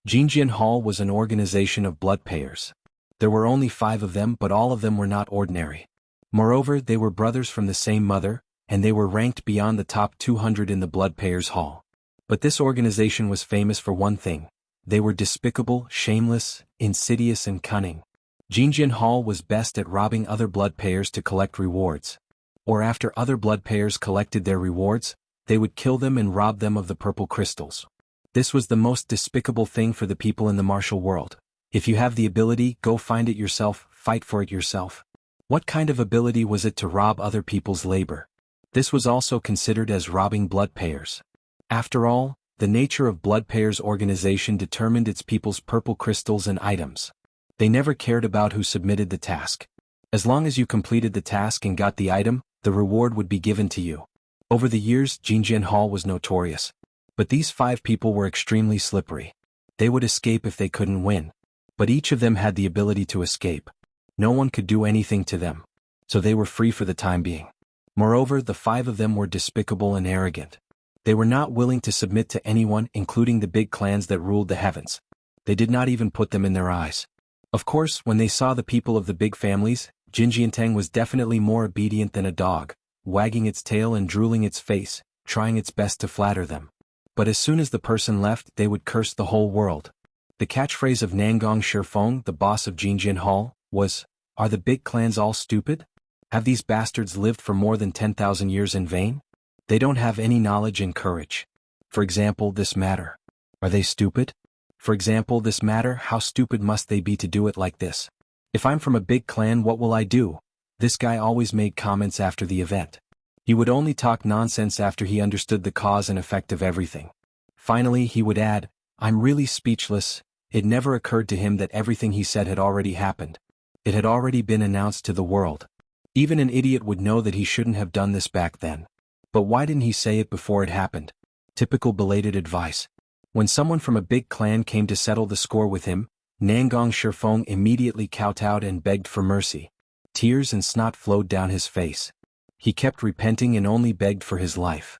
Speaker 1: Jinjian Hall was an organization of bloodpayers. There were only 5 of them, but all of them were not ordinary. Moreover, they were brothers from the same mother, and they were ranked beyond the top 200 in the Blood Payers Hall. But this organization was famous for one thing. They were despicable, shameless, insidious and cunning. Jinjian Hall was best at robbing other blood payers to collect rewards. Or after other blood payers collected their rewards, they would kill them and rob them of the purple crystals. This was the most despicable thing for the people in the martial world. If you have the ability, go find it yourself, fight for it yourself. What kind of ability was it to rob other people's labor? This was also considered as robbing blood payers. After all, the nature of blood payers' organization determined its people's purple crystals and items. They never cared about who submitted the task. As long as you completed the task and got the item, the reward would be given to you. Over the years, Jinjian Hall was notorious. But these 5 people were extremely slippery. They would escape if they couldn't win. But each of them had the ability to escape. No one could do anything to them. So they were free for the time being. Moreover, the 5 of them were despicable and arrogant. They were not willing to submit to anyone, including the big clans that ruled the heavens. They did not even put them in their eyes. Of course, when they saw the people of the big families, Jinjiantang was definitely more obedient than a dog, wagging its tail and drooling its face, trying its best to flatter them. But as soon as the person left, they would curse the whole world. The catchphrase of Nangong Shifeng, the boss of Jinjian Hall, was, "Are the big clans all stupid? Have these bastards lived for more than 10,000 years in vain? They don't have any knowledge and courage. For example, this matter. Are they stupid? For example, this matter, how stupid must they be to do it like this? If I'm from a big clan, what will I do?" This guy always made comments after the event. He would only talk nonsense after he understood the cause and effect of everything. Finally, he would add, "I'm really speechless." It never occurred to him that everything he said had already happened. It had already been announced to the world. Even an idiot would know that he shouldn't have done this back then. But why didn't he say it before it happened? Typical belated advice. When someone from a big clan came to settle the score with him, Nangong Shifeng immediately kowtowed and begged for mercy. Tears and snot flowed down his face. He kept repenting and only begged for his life.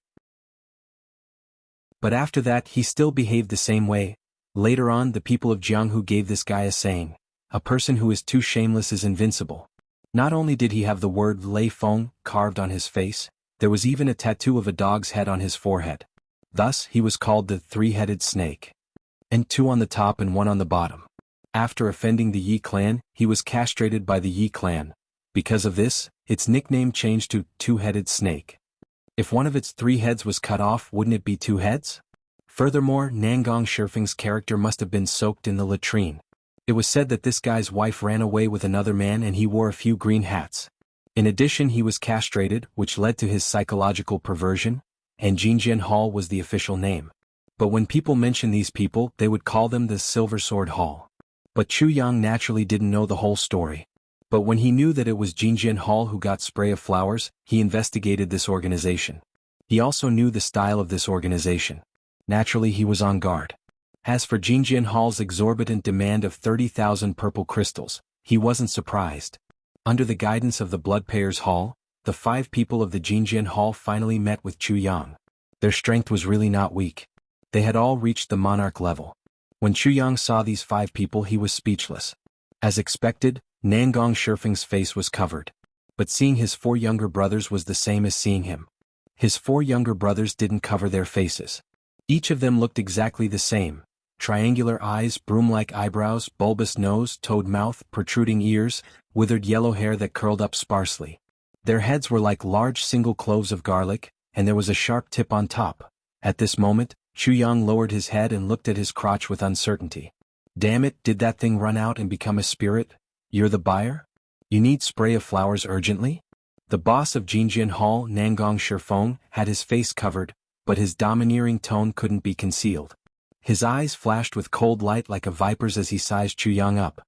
Speaker 1: But after that, he still behaved the same way. Later on, the people of Jianghu gave this guy a saying: "A person who is too shameless is invincible." Not only did he have the word Lei Feng carved on his face, there was even a tattoo of a dog's head on his forehead. Thus, he was called the three-headed snake. And 2 on the top and 1 on the bottom. After offending the Yi clan, he was castrated by the Yi clan. Because of this, its nickname changed to Two-Headed Snake. If one of its 3 heads was cut off, wouldn't it be 2 heads? Furthermore, Nangong Shifeng's character must have been soaked in the latrine. It was said that this guy's wife ran away with another man and he wore a few green hats. In addition, he was castrated, which led to his psychological perversion, and Jinjian Hall was the official name. But when people mention these people, they would call them the Silver Sword Hall. But Chu Yang naturally didn't know the whole story. But when he knew that it was Jinjian Hall who got spray of flowers, he investigated this organization. He also knew the style of this organization. Naturally, he was on guard. As for Jinjian Hall's exorbitant demand of 30,000 purple crystals, he wasn't surprised. Under the guidance of the Blood Payers Hall, the 5 people of the Jinjian Hall finally met with Chu Yang. Their strength was really not weak. They had all reached the monarch level. When Chu Yang saw these 5 people, he was speechless. As expected, Nangong Shifeng's face was covered. But seeing his 4 younger brothers was the same as seeing him. His 4 younger brothers didn't cover their faces. Each of them looked exactly the same. Triangular eyes, broom-like eyebrows, bulbous nose, toad mouth, protruding ears, withered yellow hair that curled up sparsely. Their heads were like large single cloves of garlic, and there was a sharp tip on top. At this moment, Chu Yang lowered his head and looked at his crotch with uncertainty. "Damn it, did that thing run out and become a spirit? You're the buyer? You need spray of flowers urgently?" The boss of Jinjian Hall, Nangong Shifeng, had his face covered, but his domineering tone couldn't be concealed. His eyes flashed with cold light like a viper's as he sized Chu Yang up.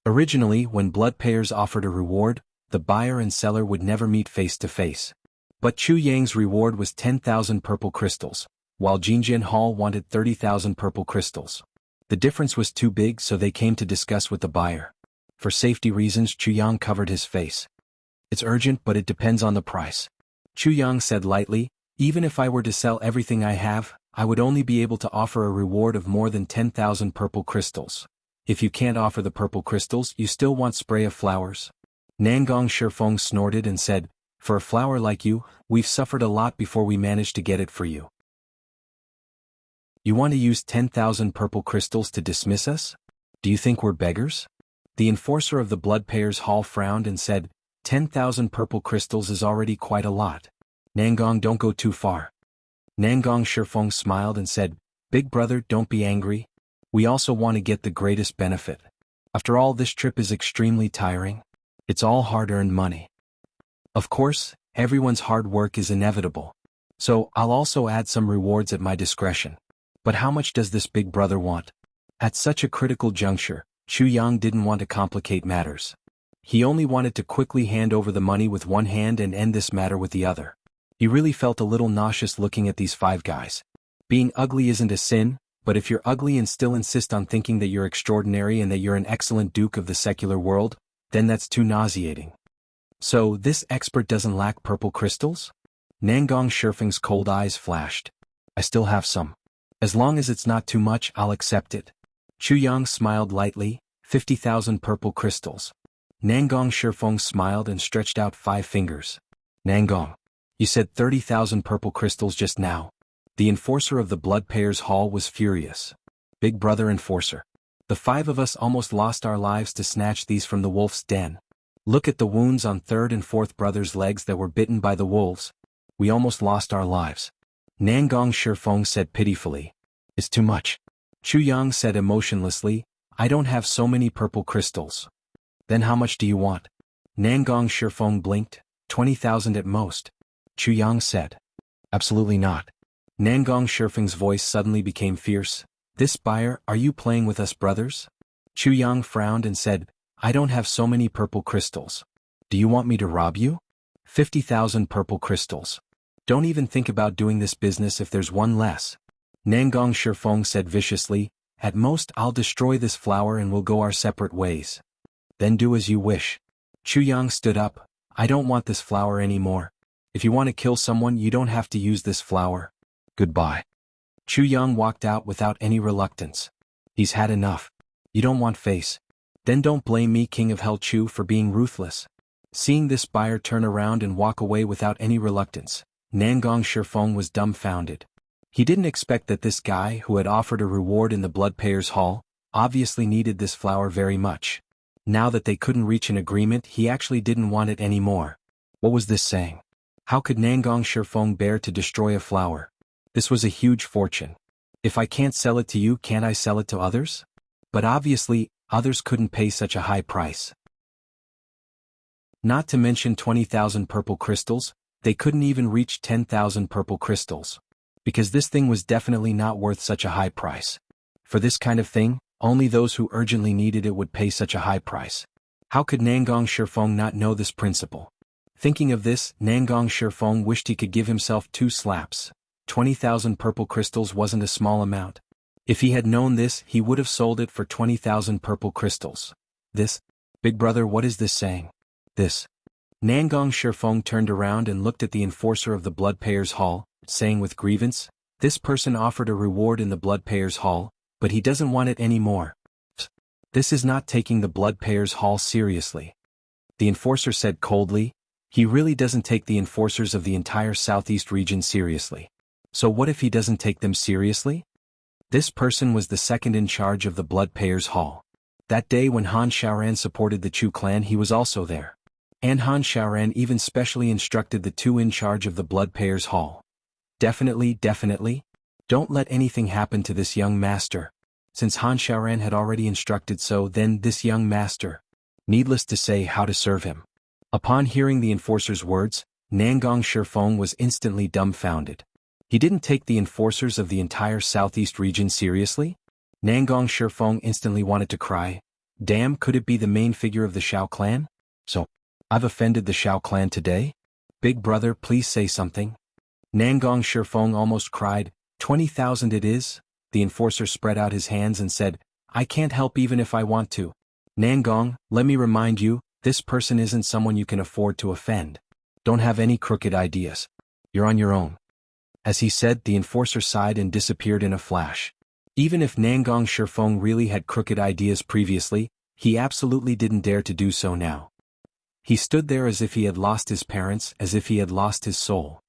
Speaker 1: Originally, when blood payers offered a reward, the buyer and seller would never meet face to face. But Chu Yang's reward was 10,000 purple crystals, while Jinjian Hall wanted 30,000 purple crystals. The difference was too big, so they came to discuss with the buyer. For safety reasons, Chu Yang covered his face. "It's urgent, but it depends on the price." Chu Yang said lightly, "Even if I were to sell everything I have, I would only be able to offer a reward of more than 10,000 purple crystals. If you can't offer the purple crystals, you still want spray of flowers?" Nangong Shifeng snorted and said, For a flower like you, we've suffered a lot before we managed to get it for you. You want to use 10,000 purple crystals to dismiss us? Do you think we're beggars? The enforcer of the Blood Payers Hall frowned and said, 10,000 purple crystals is already quite a lot. Nangong, don't go too far. Nangong Shifeng smiled and said, Big brother, don't be angry. We also want to get the greatest benefit. After all, this trip is extremely tiring. It's all hard-earned money. Of course, everyone's hard work is inevitable. So, I'll also add some rewards at my discretion. But how much does this big brother want? At such a critical juncture, Chu Yang didn't want to complicate matters. He only wanted to quickly hand over the money with one hand and end this matter with the other. He really felt a little nauseous looking at these 5 guys. Being ugly isn't a sin, but if you're ugly and still insist on thinking that you're extraordinary and that you're an excellent duke of the secular world, then that's too nauseating. So, this expert doesn't lack purple crystals? Nangong Shifeng's cold eyes flashed. I still have some. As long as it's not too much, I'll accept it. Chu Yang smiled lightly, 50,000 purple crystals. Nangong Shifeng smiled and stretched out 5 fingers. Nangong. You said 30,000 purple crystals just now. The enforcer of the Blood Payers Hall was furious. Big brother enforcer. The 5 of us almost lost our lives to snatch these from the wolf's den. Look at the wounds on 3rd and 4th brother's legs that were bitten by the wolves. We almost lost our lives. Nangong Shifeng said pitifully. It's too much. Chu Yang said emotionlessly, I don't have so many purple crystals. Then how much do you want? Nangong Shifeng blinked, 20,000 at most. Chu Yang said. Absolutely not. Nangong Shifeng's voice suddenly became fierce. This buyer, are you playing with us brothers? Chu Yang frowned and said, I don't have so many purple crystals. Do you want me to rob you? 50,000 purple crystals. Don't even think about doing this business if there's one less. Nangong Shifeng said viciously, at most I'll destroy this flower and we'll go our separate ways. Then do as you wish. Chu Yang stood up. I don't want this flower anymore. If you want to kill someone, you don't have to use this flower. Goodbye. Chu Yang walked out without any reluctance. He's had enough. You don't want face. Then don't blame me, King of Hell Chu, for being ruthless. Seeing this buyer turn around and walk away without any reluctance, Nangong Shifeng was dumbfounded. He didn't expect that this guy who had offered a reward in the Blood Payers Hall obviously needed this flower very much. Now that they couldn't reach an agreement, he actually didn't want it anymore. What was this saying? How could Nangong Shifeng bear to destroy a flower? This was a huge fortune. If I can't sell it to you, can't I sell it to others? But obviously, others couldn't pay such a high price. Not to mention 20,000 purple crystals, they couldn't even reach 10,000 purple crystals. Because this thing was definitely not worth such a high price. For this kind of thing, only those who urgently needed it would pay such a high price. How could Nangong Shifeng not know this principle? Thinking of this, Nangong Shifeng wished he could give himself 2 slaps. 20,000 purple crystals wasn't a small amount. If he had known this, he would have sold it for 20,000 purple crystals. This? Big brother, what is this saying? This. Nangong Shifeng turned around and looked at the enforcer of the Blood Payers Hall, saying with grievance, this person offered a reward in the Blood Payers Hall, but he doesn't want it anymore. This is not taking the Blood Payers Hall seriously. The enforcer said coldly, he really doesn't take the enforcers of the entire southeast region seriously. So what if he doesn't take them seriously? This person was the second in charge of the Blood Payers Hall. That day when Han Xiaoran supported the Chu clan, he was also there. And Han Xiaoran even specially instructed the 2 in charge of the Blood Payers Hall. Definitely, don't let anything happen to this young master. Since Han Xiaoran had already instructed so, then this young master. Needless to say, how to serve him. Upon hearing the enforcer's words, Nangong Shifeng was instantly dumbfounded. He didn't take the enforcers of the entire southeast region seriously? Nangong Shifeng instantly wanted to cry. Damn, could it be the main figure of the Shao clan? So, I've offended the Shao clan today? Big brother, please say something. Nangong Shifeng almost cried. 20,000 it is? The enforcer spread out his hands and said, I can't help even if I want to. Nangong, let me remind you, this person isn't someone you can afford to offend. Don't have any crooked ideas. You're on your own. As he said, the enforcer sighed and disappeared in a flash. Even if Nangong Shifeng really had crooked ideas previously, he absolutely didn't dare to do so now. He stood there as if he had lost his parents, as if he had lost his soul.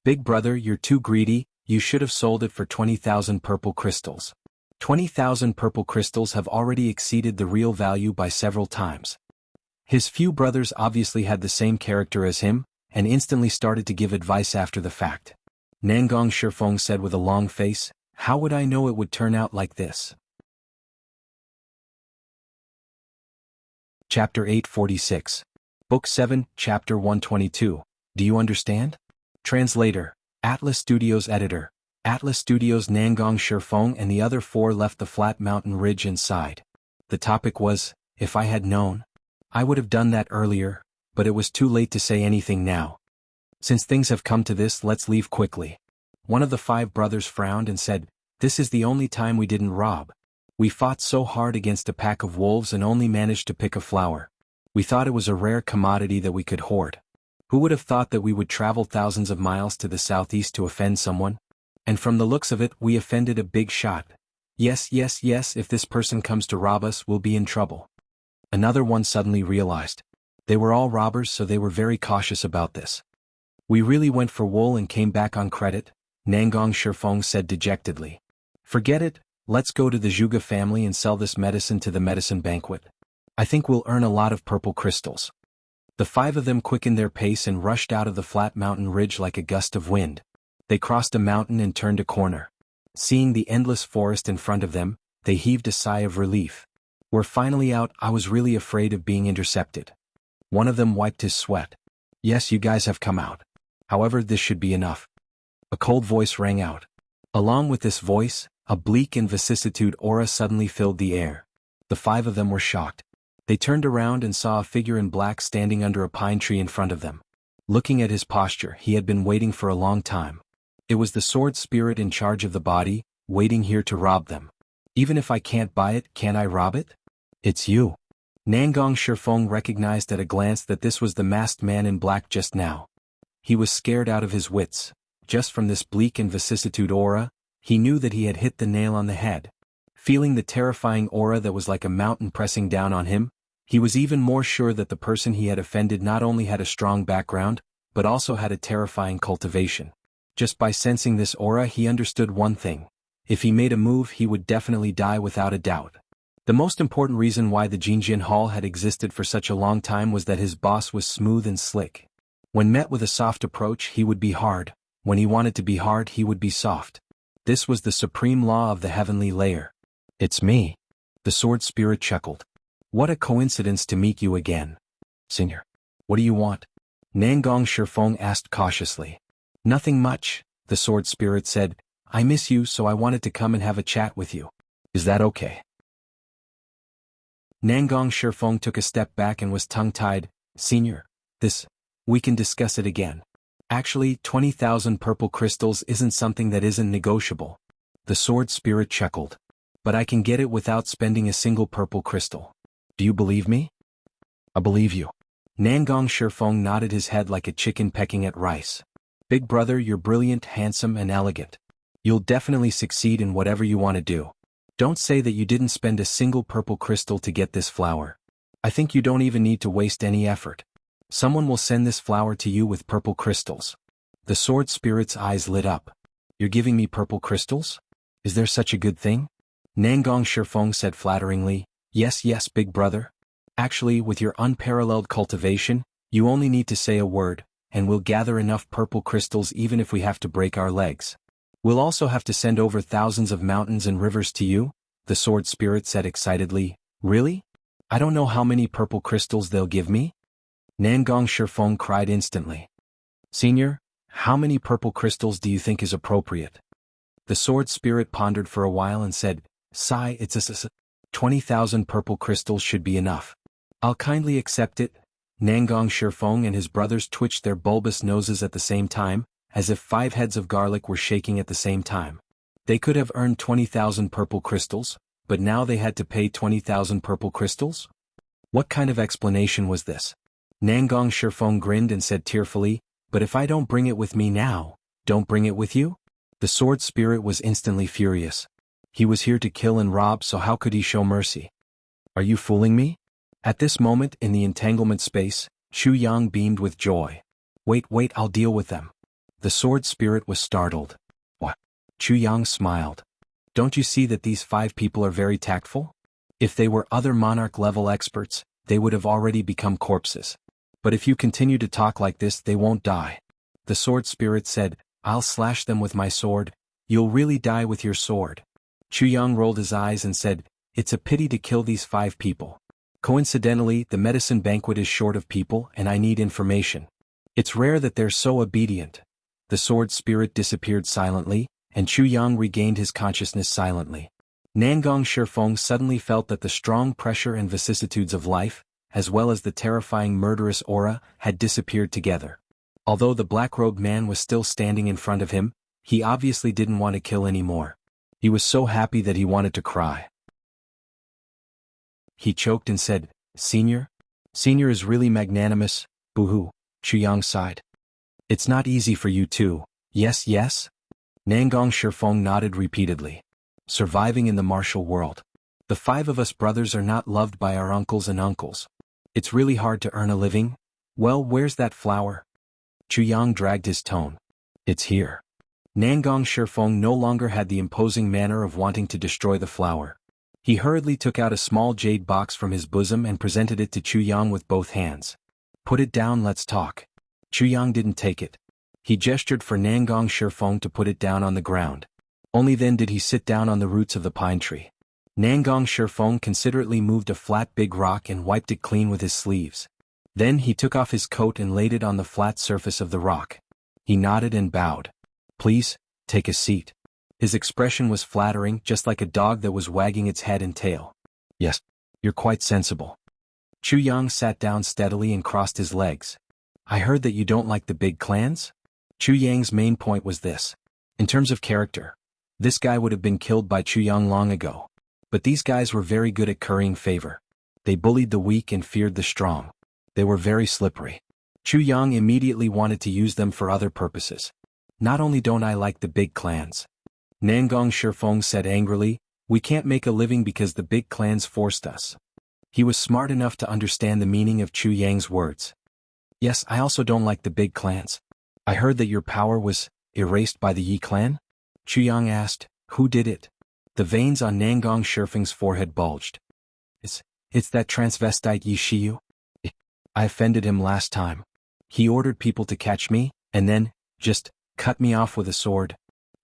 Speaker 1: Big brother, you're too greedy, you should have sold it for 20,000 purple crystals. 20,000 purple crystals have already exceeded the real value by several times. His few brothers obviously had the same character as him, and instantly started to give advice after the fact. Nangong Shifeng said with a long face, "How would I know it would turn out like this?" Chapter 846. Book 7, Chapter 122. Do you understand? Translator, Atlas Studios Editor. Atlas Studios. Nangong Shifeng and the other four left the flat mountain ridge and sighed. The topic was, if I had known. I would have done that earlier, but it was too late to say anything now. Since things have come to this, let's leave quickly. One of the five brothers frowned and said, "This is the only time we didn't rob. We fought so hard against a pack of wolves and only managed to pick a flower. We thought it was a rare commodity that we could hoard. Who would have thought that we would travel thousands of miles to the southeast to offend someone? And from the looks of it, we offended a big shot. Yes, if this person comes to rob us, we'll be in trouble." Another one suddenly realized. They were all robbers, so they were very cautious about this. "We really went for wool and came back on credit," Nangong Shifeng said dejectedly. "Forget it, let's go to the Zhuge family and sell this medicine to the medicine banquet. I think we'll earn a lot of purple crystals." The five of them quickened their pace and rushed out of the flat mountain ridge like a gust of wind. They crossed a mountain and turned a corner. Seeing the endless forest in front of them, they heaved a sigh of relief. "We're finally out. I was really afraid of being intercepted." One of them wiped his sweat. "Yes, you guys have come out. However, this should be enough." A cold voice rang out. Along with this voice, a bleak and vicissitude aura suddenly filled the air. The five of them were shocked. They turned around and saw a figure in black standing under a pine tree in front of them. Looking at his posture, he had been waiting for a long time. It was the sword spirit in charge of the body, waiting here to rob them. "Even if I can't buy it, can't I rob it?" "It's you." Nangong Shifeng recognized at a glance that this was the masked man in black just now. He was scared out of his wits. Just from this bleak and vicissitude aura, he knew that he had hit the nail on the head. Feeling the terrifying aura that was like a mountain pressing down on him, he was even more sure that the person he had offended not only had a strong background, but also had a terrifying cultivation. Just by sensing this aura, he understood one thing. If he made a move, he would definitely die without a doubt. The most important reason why the Jinjin Hall had existed for such a long time was that his boss was smooth and slick. When met with a soft approach, he would be hard. When he wanted to be hard, he would be soft. This was the supreme law of the heavenly layer. "It's me." The sword spirit chuckled. "What a coincidence to meet you again. Senior, what do you want?" Nangong Shifeng asked cautiously. "Nothing much," the sword spirit said. "I miss you, so I wanted to come and have a chat with you. Is that okay?" Nangong Shifeng took a step back and was tongue-tied. "Senior, we can discuss it again. Actually, 20,000 purple crystals isn't something that isn't negotiable." The sword spirit chuckled. "But I can get it without spending a single purple crystal. Do you believe me?" "I believe you." Nangong Shifeng nodded his head like a chicken pecking at rice. "Big brother, you're brilliant, handsome, and elegant. You'll definitely succeed in whatever you want to do. Don't say that you didn't spend a single purple crystal to get this flower. I think you don't even need to waste any effort. Someone will send this flower to you with purple crystals." The sword spirit's eyes lit up. "You're giving me purple crystals? Is there such a good thing?" Nangong Shifeng said flatteringly, Yes, big brother. Actually, with your unparalleled cultivation, you only need to say a word, and we'll gather enough purple crystals even if we have to break our legs. We'll also have to send over thousands of mountains and rivers to you," the sword spirit said excitedly. "Really? I don't know how many purple crystals they'll give me." Nangong Shifeng cried instantly. "Senior, how many purple crystals do you think is appropriate?" The sword spirit pondered for a while and said, "Sigh, it's 20,000 purple crystals should be enough. I'll kindly accept it." Nangong Shifeng and his brothers twitched their bulbous noses at the same time, as if 5 heads of garlic were shaking at the same time. They could have earned 20,000 purple crystals, but now they had to pay 20,000 purple crystals? What kind of explanation was this? Nangong Shifeng grinned and said tearfully, "But if I don't bring it with me now, don't bring it with you?" The sword spirit was instantly furious. He was here to kill and rob, so how could he show mercy? "Are you fooling me?" At this moment in the entanglement space, Chu Yang beamed with joy. Wait, I'll deal with them. The sword spirit was startled. What? Chu Yang smiled. Don't you see that these 5 people are very tactful? If they were other monarch-level experts, they would have already become corpses. But if you continue to talk like this, they won't die. The sword spirit said, I'll slash them with my sword. You'll really die with your sword. Chu Yang rolled his eyes and said, it's a pity to kill these 5 people. Coincidentally, the medicine banquet is short of people and I need information. It's rare that they're so obedient. The sword spirit disappeared silently, and Chu Yang regained his consciousness silently. Nangong Shifeng suddenly felt that the strong pressure and vicissitudes of life, as well as the terrifying murderous aura, had disappeared together. Although the black-robed man was still standing in front of him, he obviously didn't want to kill anymore. He was so happy that he wanted to cry. He choked and said, Senior? Senior is really magnanimous, boo-hoo, Chu Yang sighed. It's not easy for you too, yes? Nangong Shifeng nodded repeatedly. Surviving in the martial world. The 5 of us brothers are not loved by our uncles and uncles. It's really hard to earn a living. Well, where's that flower? Chu Yang dragged his tone. It's here. Nangong Shifeng no longer had the imposing manner of wanting to destroy the flower. He hurriedly took out a small jade box from his bosom and presented it to Chu Yang with both hands. Put it down, let's talk. Chu Yang didn't take it. He gestured for Nangong Shifeng to put it down on the ground. Only then did he sit down on the roots of the pine tree. Nangong Shifeng considerately moved a flat big rock and wiped it clean with his sleeves. Then he took off his coat and laid it on the flat surface of the rock. He nodded and bowed. Please, take a seat. His expression was flattering, just like a dog that was wagging its head and tail. Yes, you're quite sensible. Chu Yang sat down steadily and crossed his legs. I heard that you don't like the big clans? Chu Yang's main point was this. In terms of character, this guy would have been killed by Chu Yang long ago. But these guys were very good at currying favor. They bullied the weak and feared the strong. They were very slippery. Chu Yang immediately wanted to use them for other purposes. Not only don't I like the big clans. Nangong Shifeng said angrily, we can't make a living because the big clans forced us. He was smart enough to understand the meaning of Chu Yang's words. Yes, I also don't like the big clans. I heard that your power was erased by the Yi clan? Chu Yang asked, who did it? The veins on Nangong Shifeng's forehead bulged. It's that transvestite Yi Shiyu? I offended him last time. He ordered people to catch me, and then, just, cut me off with a sword.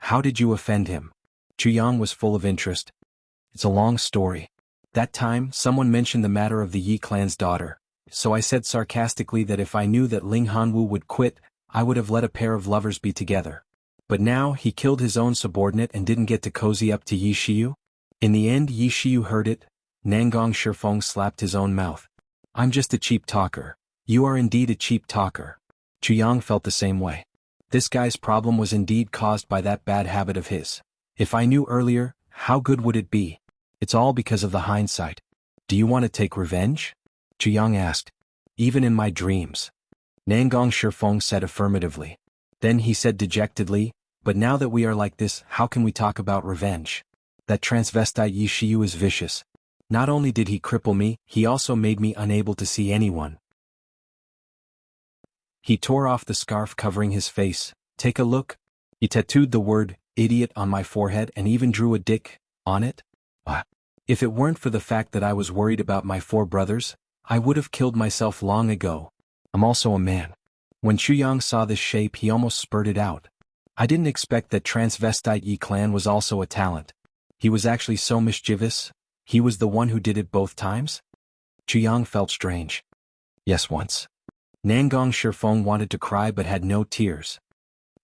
Speaker 1: How did you offend him? Chu Yang was full of interest. It's a long story. That time, someone mentioned the matter of the Yi clan's daughter, so I said sarcastically that if I knew that Ling Hanwu would quit, I would have let a pair of lovers be together. But now, he killed his own subordinate and didn't get to cozy up to Yi Shiyu? In the end, Yi Shiyu heard it. Nangong Shifeng slapped his own mouth. I'm just a cheap talker. You are indeed a cheap talker. Chu Yang felt the same way. This guy's problem was indeed caused by that bad habit of his. If I knew earlier, how good would it be? It's all because of the hindsight. Do you want to take revenge? Chu Yang asked. Even in my dreams. Nangong Shifeng said affirmatively. Then he said dejectedly, but now that we are like this, how can we talk about revenge? That transvestite Yi Shiyu is vicious. Not only did he cripple me, he also made me unable to see anyone. He tore off the scarf covering his face. Take a look. He tattooed the word, idiot, on my forehead and even drew a dick on it. If it weren't for the fact that I was worried about my 4 brothers, I would have killed myself long ago. I'm also a man. When Chu Yang saw this shape, he almost spurted out. I didn't expect that transvestite Yi clan was also a talent. He was actually so mischievous. He was the one who did it both times? Chu Yang felt strange. Yes, once. Nangong Shifeng wanted to cry but had no tears.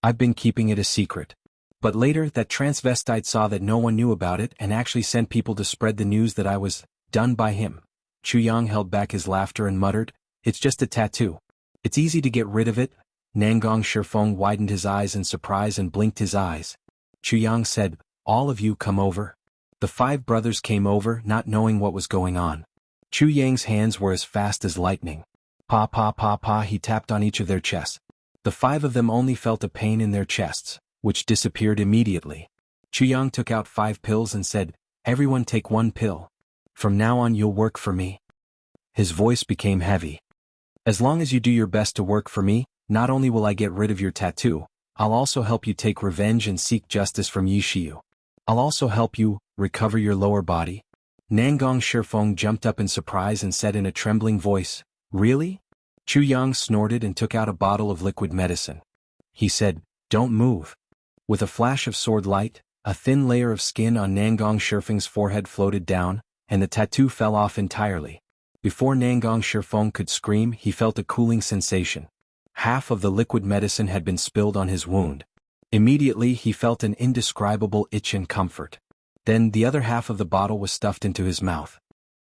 Speaker 1: I've been keeping it a secret. But later, that transvestite saw that no one knew about it and actually sent people to spread the news that I was done by him. Chu Yang held back his laughter and muttered, it's just a tattoo. It's easy to get rid of it. Nangong Shifeng widened his eyes in surprise and blinked his eyes. Chu Yang said, all of you come over. The 5 brothers came over, not knowing what was going on. Chu Yang's hands were as fast as lightning. Pa pa pa pa, he tapped on each of their chests. The 5 of them only felt a pain in their chests, which disappeared immediately. Chu Yang took out 5 pills and said, everyone take 1 pill. From now on you'll work for me. His voice became heavy. As long as you do your best to work for me, not only will I get rid of your tattoo, I'll also help you take revenge and seek justice from Yishiyu. I'll also help you recover your lower body. Nangong Shifeng jumped up in surprise and said in a trembling voice, "Really?" Chu Yang snorted and took out a bottle of liquid medicine. He said, "Don't move." With a flash of sword light, a thin layer of skin on Nangong Shifeng's forehead floated down, and the tattoo fell off entirely. Before Nangong Shifeng could scream, he felt a cooling sensation. Half of the liquid medicine had been spilled on his wound. Immediately he felt an indescribable itch and comfort. Then the other half of the bottle was stuffed into his mouth.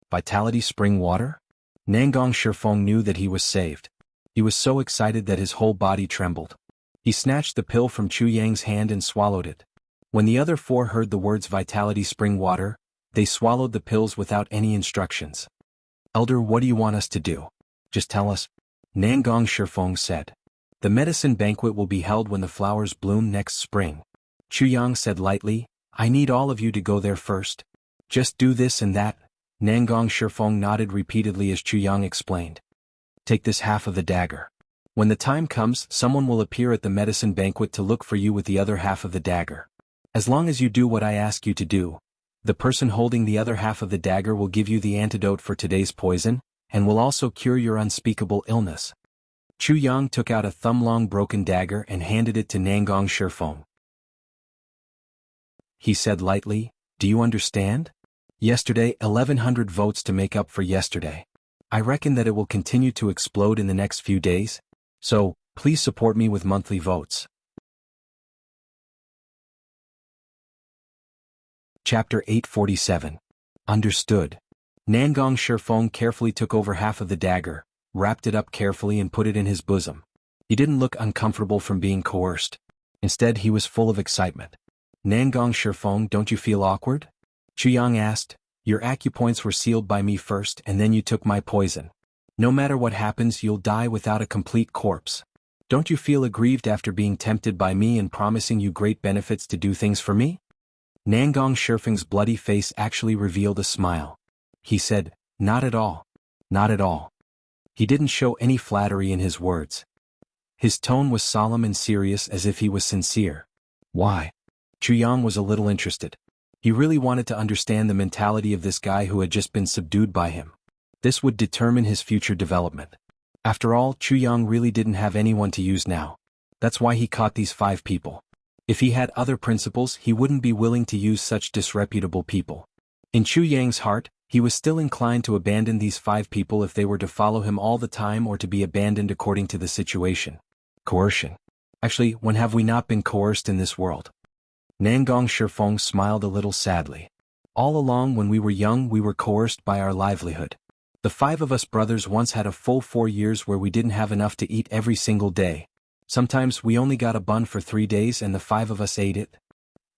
Speaker 1: Vitality spring water? Nangong Shifeng knew that he was saved. He was so excited that his whole body trembled. He snatched the pill from Chu Yang's hand and swallowed it. When the other four heard the words Vitality spring water, they swallowed the pills without any instructions. "Elder, what do you want us to do? Just tell us," Nangong Shifeng said. "The medicine banquet will be held when the flowers bloom next spring." Chu Yang said lightly, "I need all of you to go there first. Just do this and that." Nangong Shifeng nodded repeatedly as Chu Yang explained. "Take this half of the dagger. When the time comes, someone will appear at the medicine banquet to look for you with the other half of the dagger. As long as you do what I ask you to do, the person holding the other half of the dagger will give you the antidote for today's poison, and will also cure your unspeakable illness." Chu Yang took out a thumb-long broken dagger and handed it to Nangong Shifeng. He said lightly, "Do you understand? Yesterday, 1100 votes to make up for yesterday. I reckon that it will continue to explode in the next few days, so please support me with monthly votes." Chapter 847. Understood. Nangong Shifeng carefully took over half of the dagger, wrapped it up carefully and put it in his bosom. He didn't look uncomfortable from being coerced. Instead, he was full of excitement. "Nangong Shifeng, don't you feel awkward?" Chu Yang asked. "Your acupoints were sealed by me first and then you took my poison. No matter what happens, you'll die without a complete corpse. Don't you feel aggrieved after being tempted by me and promising you great benefits to do things for me?" Nangong Shifeng's bloody face actually revealed a smile. He said, "Not at all. Not at all." He didn't show any flattery in his words. His tone was solemn and serious as if he was sincere. Why? Chu Yang was a little interested. He really wanted to understand the mentality of this guy who had just been subdued by him. This would determine his future development. After all, Chu Yang really didn't have anyone to use now. That's why he caught these 5 people. If he had other principles, he wouldn't be willing to use such disreputable people. In Chu Yang's heart, he was still inclined to abandon these 5 people if they were to follow him all the time or to be abandoned according to the situation. Coercion. Actually, when have we not been coerced in this world? Nangong Shifeng smiled a little sadly. All along when we were young we were coerced by our livelihood. The 5 of us brothers once had a full 4 years where we didn't have enough to eat every single day. Sometimes we only got a bun for 3 days and the 5 of us ate it.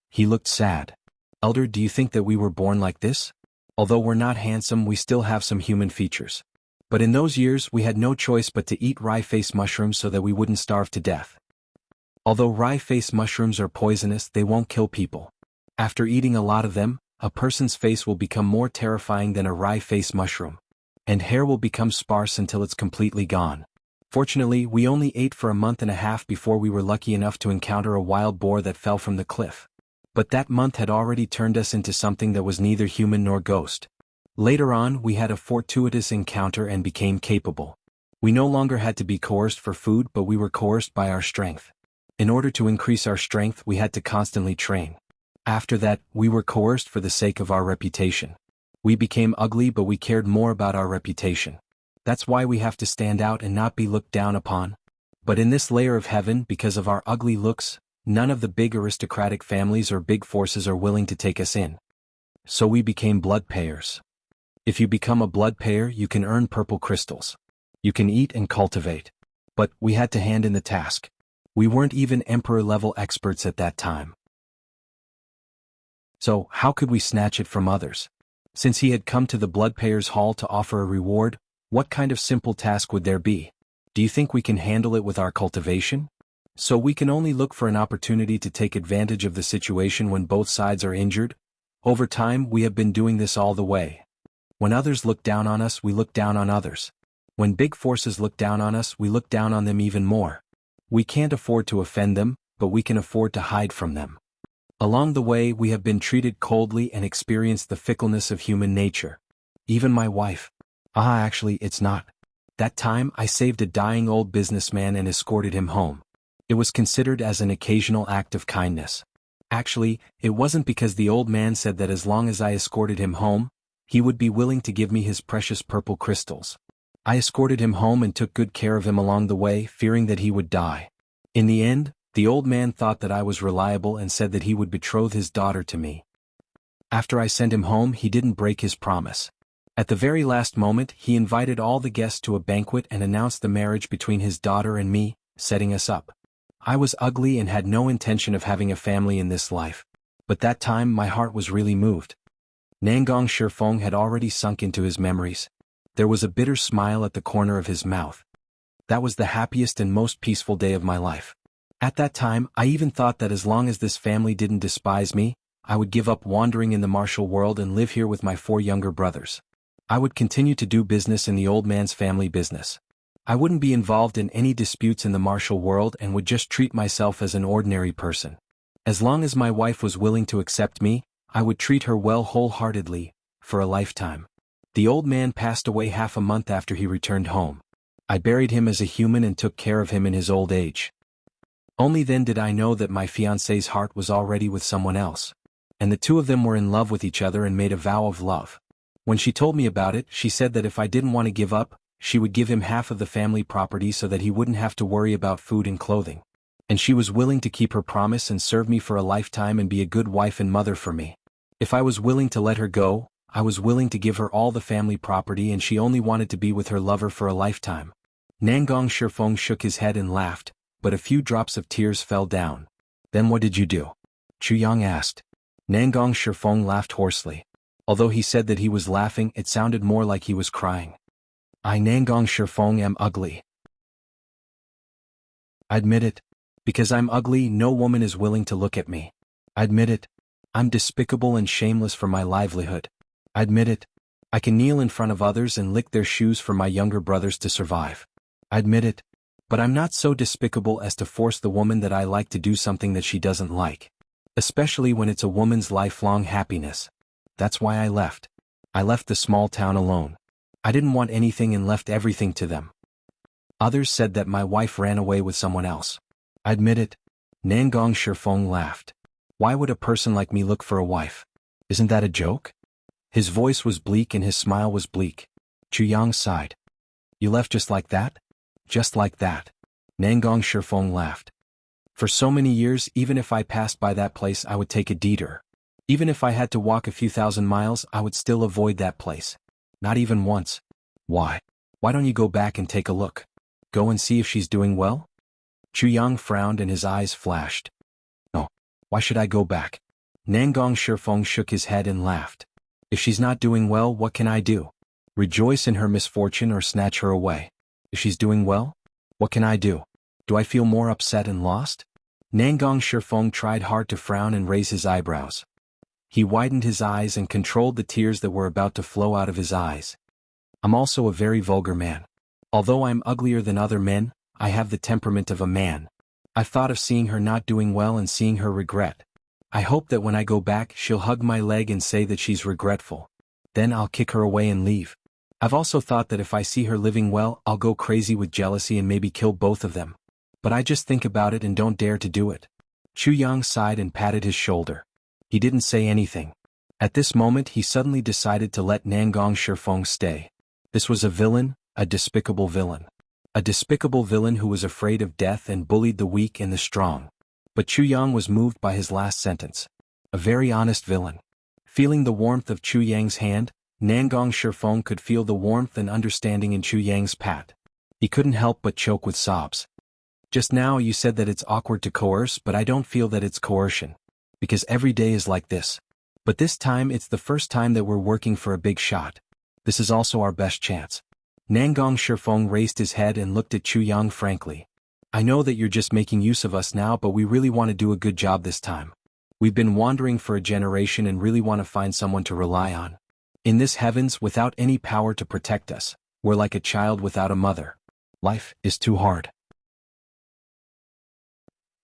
Speaker 1: He looked sad. "Elder, do you think that we were born like this? Although we're not handsome, we still have some human features. But in those years we had no choice but to eat rye-face mushrooms so that we wouldn't starve to death. Although rye-face mushrooms are poisonous, they won't kill people. After eating a lot of them, a person's face will become more terrifying than a rye-face mushroom. And hair will become sparse until it's completely gone. Fortunately, we only ate for a month and a half before we were lucky enough to encounter a wild boar that fell from the cliff. But that month had already turned us into something that was neither human nor ghost. Later on, we had a fortuitous encounter and became capable. We no longer had to be coerced for food, but we were coerced by our strength. In order to increase our strength, we had to constantly train. After that, we were coerced for the sake of our reputation. We became ugly, but we cared more about our reputation. That's why we have to stand out and not be looked down upon. But in this layer of heaven, because of our ugly looks, none of the big aristocratic families or big forces are willing to take us in. So we became blood payers. If you become a blood payer, you can earn purple crystals. You can eat and cultivate. But we had to hand in the task. We weren't even emperor-level experts at that time. So how could we snatch it from others? Since he had come to the blood payers' hall to offer a reward, what kind of simple task would there be? Do you think we can handle it with our cultivation? So we can only look for an opportunity to take advantage of the situation when both sides are injured? Over time, we have been doing this all the way. When others look down on us, we look down on others. When big forces look down on us, we look down on them even more. We can't afford to offend them, but we can afford to hide from them. Along the way, we have been treated coldly and experienced the fickleness of human nature. Even my wife. Actually, it's not. That time, I saved a dying old businessman and escorted him home. It was considered as an occasional act of kindness. Actually, it wasn't because the old man said that as long as I escorted him home, he would be willing to give me his precious purple crystals. I escorted him home and took good care of him along the way, fearing that he would die. In the end, the old man thought that I was reliable and said that he would betroth his daughter to me. After I sent him home, he didn't break his promise. At the very last moment, he invited all the guests to a banquet and announced the marriage between his daughter and me, setting us up. I was ugly and had no intention of having a family in this life. But that time my heart was really moved. Nangong Shifeng had already sunk into his memories. There was a bitter smile at the corner of his mouth. That was the happiest and most peaceful day of my life. At that time, I even thought that as long as this family didn't despise me, I would give up wandering in the martial world and live here with my 4 younger brothers. I would continue to do business in the old man's family business. I wouldn't be involved in any disputes in the martial world and would just treat myself as an ordinary person. As long as my wife was willing to accept me, I would treat her well wholeheartedly, for a lifetime. The old man passed away half a month after he returned home. I buried him as a human and took care of him in his old age. Only then did I know that my fiancée's heart was already with someone else. And the two of them were in love with each other and made a vow of love. When she told me about it, she said that if I didn't want to give up, she would give him half of the family property so that he wouldn't have to worry about food and clothing. And she was willing to keep her promise and serve me for a lifetime and be a good wife and mother for me. If I was willing to let her go, I was willing to give her all the family property, and she only wanted to be with her lover for a lifetime. Nangong Shifeng shook his head and laughed, but a few drops of tears fell down. Then what did you do? Chu Yang asked. Nangong Shifeng laughed hoarsely. Although he said that he was laughing, it sounded more like he was crying. I Nangong Shifeng am ugly. I admit it. Because I'm ugly, no woman is willing to look at me. I admit it. I'm despicable and shameless for my livelihood. I admit it. I can kneel in front of others and lick their shoes for my younger brothers to survive. I admit it. But I'm not so despicable as to force the woman that I like to do something that she doesn't like. Especially when it's a woman's lifelong happiness. That's why I left. I left the small town alone. I didn't want anything and left everything to them. Others said that my wife ran away with someone else. I admit it. Nangong Shifeng laughed. Why would a person like me look for a wife? Isn't that a joke? His voice was bleak and his smile was bleak. Chu Yang sighed. You left just like that? Just like that. Nangong Shifeng laughed. For so many years, even if I passed by that place, I would take a detour. Even if I had to walk a few thousand miles, I would still avoid that place. Not even once. Why? Why don't you go back and take a look? Go and see if she's doing well? Chu Yang frowned and his eyes flashed. No. Why should I go back? Nangong Shifeng shook his head and laughed. If she's not doing well, what can I do? Rejoice in her misfortune or snatch her away. If she's doing well, what can I do? Do I feel more upset and lost? Nangong Shifeng tried hard to frown and raise his eyebrows. He widened his eyes and controlled the tears that were about to flow out of his eyes. I'm also a very vulgar man. Although I'm uglier than other men, I have the temperament of a man. I've thought of seeing her not doing well and seeing her regret. I hope that when I go back, she'll hug my leg and say that she's regretful. Then I'll kick her away and leave. I've also thought that if I see her living well, I'll go crazy with jealousy and maybe kill both of them. But I just think about it and don't dare to do it. Chu Yang sighed and patted his shoulder. He didn't say anything. At this moment he suddenly decided to let Nangong Shifeng stay. This was a villain, a despicable villain. A despicable villain who was afraid of death and bullied the weak and the strong. But Chu Yang was moved by his last sentence. A very honest villain. Feeling the warmth of Chu Yang's hand, Nangong Shifeng could feel the warmth and understanding in Chu Yang's pat. He couldn't help but choke with sobs. Just now you said that it's awkward to coerce, but I don't feel that it's coercion. Because every day is like this. But this time it's the first time that we're working for a big shot. This is also our best chance. Nangong Shifeng raised his head and looked at Chu Yang frankly. I know that you're just making use of us now, but we really want to do a good job this time. We've been wandering for a generation and really want to find someone to rely on. In this heavens without any power to protect us, We're like a child without a mother. Life is too hard.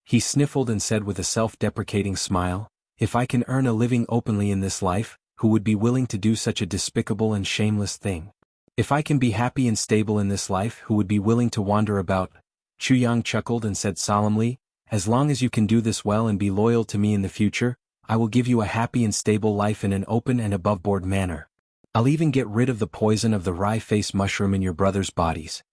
Speaker 1: He sniffled and said with a self-deprecating smile, if I can earn a living openly in this life, who would be willing to do such a despicable and shameless thing? If I can be happy and stable in this life, who would be willing to wander about? Chu Yang chuckled and said solemnly, as long as you can do this well and be loyal to me in the future, I will give you a happy and stable life in an open and above-board manner. I'll even get rid of the poison of the wry-face mushroom in your brothers' bodies.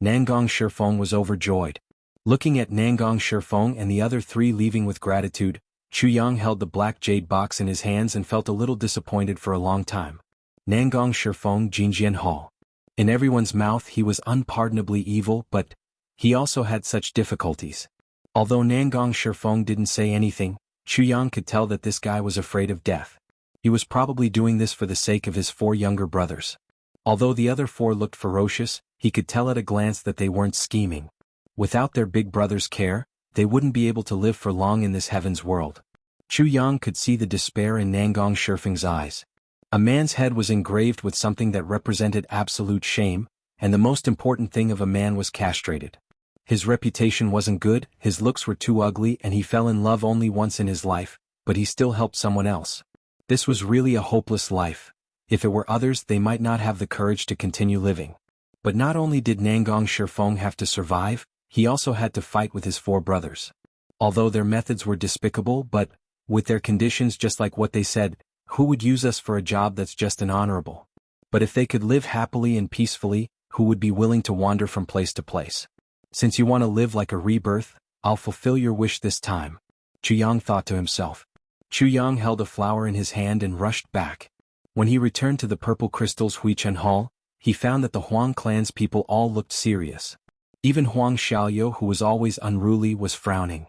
Speaker 1: Nangong Shifeng was overjoyed. Looking at Nangong Shifeng and the other three leaving with gratitude, Chu Yang held the black jade box in his hands and felt a little disappointed for a long time. Nangong Shifeng Jinjian Hall. In everyone's mouth he was unpardonably evil, but he also had such difficulties. Although Nangong Shifeng didn't say anything, Chu Yang could tell that this guy was afraid of death. He was probably doing this for the sake of his 4 younger brothers. Although the other 4 looked ferocious, he could tell at a glance that they weren't scheming. Without their big brother's care, they wouldn't be able to live for long in this heaven's world. Chu Yang could see the despair in Nangong Shifeng's eyes. A man's head was engraved with something that represented absolute shame, and the most important thing of a man was castrated. His reputation wasn't good, his looks were too ugly, and he fell in love only once in his life, but he still helped someone else. This was really a hopeless life. If it were others, they might not have the courage to continue living. But not only did Nangong Shifeng have to survive, he also had to fight with his 4 brothers. Although their methods were despicable, but, with their conditions just like what they said, who would use us for a job that's just and honorable? But if they could live happily and peacefully, who would be willing to wander from place to place? Since you want to live like a rebirth, I'll fulfill your wish this time. Chu Yang thought to himself. Chu Yang held a flower in his hand and rushed back. When he returned to the Purple Crystal's Huichen Hall, he found that the Huang clan's people all looked serious. Even Huang Xiaoyou, who was always unruly, was frowning.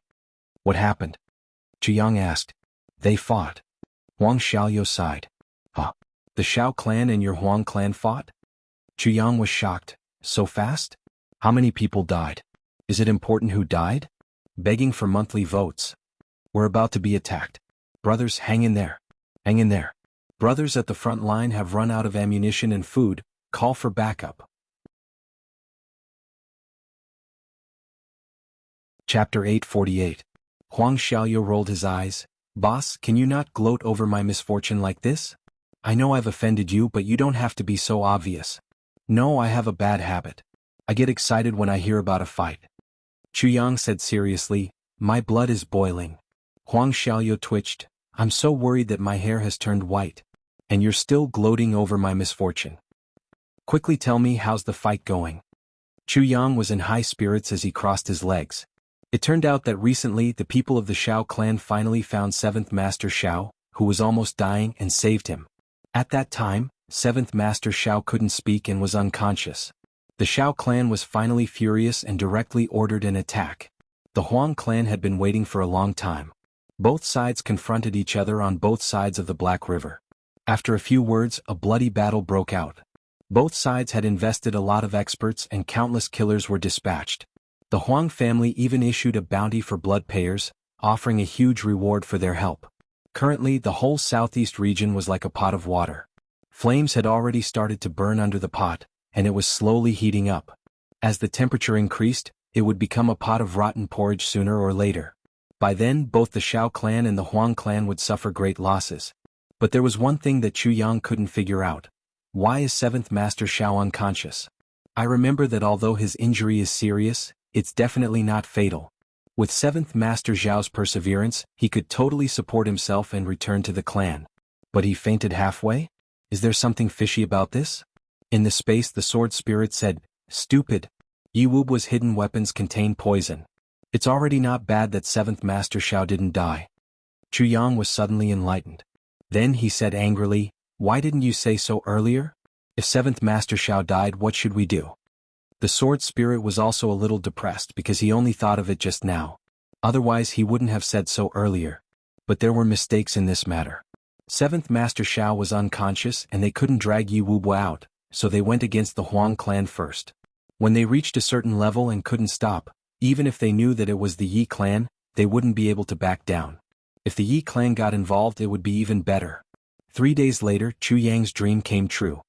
Speaker 1: What happened? Chu Yang asked. They fought. Huang Xiaoyou sighed. Huh? The Xiao clan and your Huang clan fought? Chu Yang was shocked. So fast? How many people died? Is it important who died? Begging for monthly votes. We're about to be attacked. Brothers, hang in there. Hang in there. Brothers at the front line have run out of ammunition and food, call for backup. Chapter 848. Huang Xiaoyou rolled his eyes. Boss, can you not gloat over my misfortune like this? I know I've offended you, but you don't have to be so obvious. No, I have a bad habit. I get excited when I hear about a fight. Chu Yang said seriously, my blood is boiling. Huang Xiaoyou twitched. I'm so worried that my hair has turned white. And you're still gloating over my misfortune. Quickly tell me, how's the fight going? Chu Yang was in high spirits as he crossed his legs. It turned out that recently the people of the Xiao clan finally found 7th Master Xiao, who was almost dying, and saved him. At that time, 7th Master Xiao couldn't speak and was unconscious. The Xiao clan was finally furious and directly ordered an attack. The Huang clan had been waiting for a long time. Both sides confronted each other on both sides of the Black River. After a few words, a bloody battle broke out. Both sides had invested a lot of experts and countless killers were dispatched. The Huang family even issued a bounty for blood payers, offering a huge reward for their help. Currently, the whole southeast region was like a pot of water. Flames had already started to burn under the pot, and it was slowly heating up. As the temperature increased, it would become a pot of rotten porridge sooner or later. By then, both the Xiao clan and the Huang clan would suffer great losses. But there was one thing that Chu Yang couldn't figure out. Why is 7th Master Xiao unconscious? I remember that although his injury is serious, it's definitely not fatal. With 7th Master Xiao's perseverance, he could totally support himself and return to the clan. But he fainted halfway? Is there something fishy about this? In the space, the sword spirit said, stupid. Yi Wubu's hidden weapons contain poison. It's already not bad that 7th Master Xiao didn't die. Chu Yang was suddenly enlightened. Then he said angrily, why didn't you say so earlier? If 7th Master Xiao died, what should we do? The sword spirit was also a little depressed because he only thought of it just now. Otherwise he wouldn't have said so earlier. But there were mistakes in this matter. 7th Master Xiao was unconscious and they couldn't drag Yi Wubu out, so they went against the Huang clan first. When they reached a certain level and couldn't stop, even if they knew that it was the Yi clan, they wouldn't be able to back down. If the Yi clan got involved, it would be even better. 3 days later, Chu Yang's dream came true.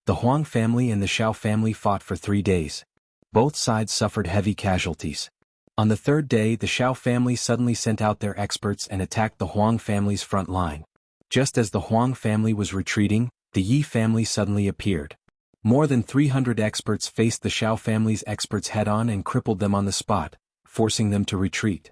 Speaker 1: The Huang family and the Xiao family fought for 3 days. Both sides suffered heavy casualties. On the third day, the Xiao family suddenly sent out their experts and attacked the Huang family's front line. Just as the Huang family was retreating, the Yi family suddenly appeared. More than 300 experts faced the Xiao family's experts head-on and crippled them on the spot, forcing them to retreat.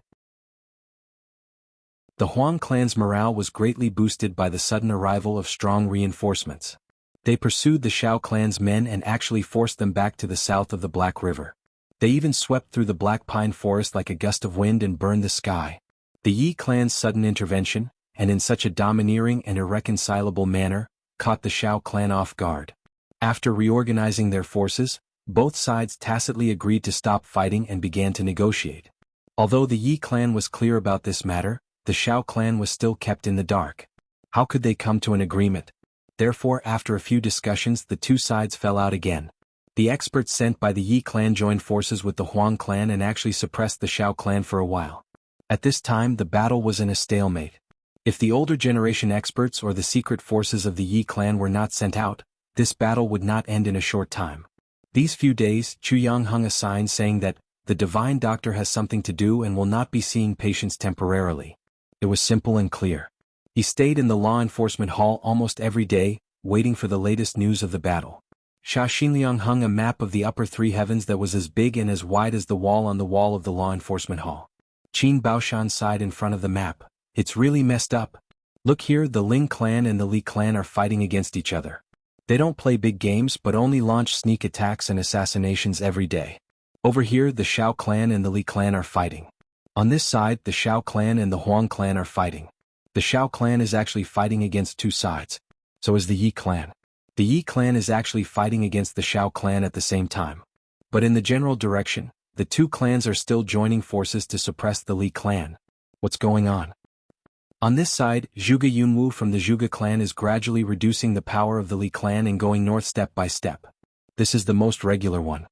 Speaker 1: The Huang clan's morale was greatly boosted by the sudden arrival of strong reinforcements. They pursued the Xiao clan's men and actually forced them back to the south of the Black River. They even swept through the Black Pine Forest like a gust of wind and burned the sky. The Yi clan's sudden intervention, and in such a domineering and irreconcilable manner, caught the Xiao clan off guard. After reorganizing their forces, both sides tacitly agreed to stop fighting and began to negotiate. Although the Yi clan was clear about this matter, the Xiao clan was still kept in the dark. How could they come to an agreement? Therefore, after a few discussions, the two sides fell out again. The experts sent by the Yi clan joined forces with the Huang clan and actually suppressed the Xiao clan for a while. At this time, the battle was in a stalemate. If the older generation experts or the secret forces of the Yi clan were not sent out, this battle would not end in a short time. These few days, Chu Yang hung a sign saying that the divine doctor has something to do and will not be seeing patients temporarily. It was simple and clear. He stayed in the law enforcement hall almost every day, waiting for the latest news of the battle. Xia Xinliang hung a map of the upper three heavens that was as big and as wide as the wall on the wall of the law enforcement hall. Qin Baoshan sighed in front of the map. It's really messed up. Look here, the Ling clan and the Li clan are fighting against each other. They don't play big games but only launch sneak attacks and assassinations every day. Over here, the Xiao clan and the Li clan are fighting. On this side, the Xiao clan and the Huang clan are fighting. The Xiao clan is actually fighting against two sides. So is the Yi clan. The Yi clan is actually fighting against the Xiao clan at the same time. But in the general direction, the two clans are still joining forces to suppress the Li clan. What's going on? On this side, Zhuge Yunwu from the Zhuge clan is gradually reducing the power of the Li clan and going north step by step. This is the most regular one.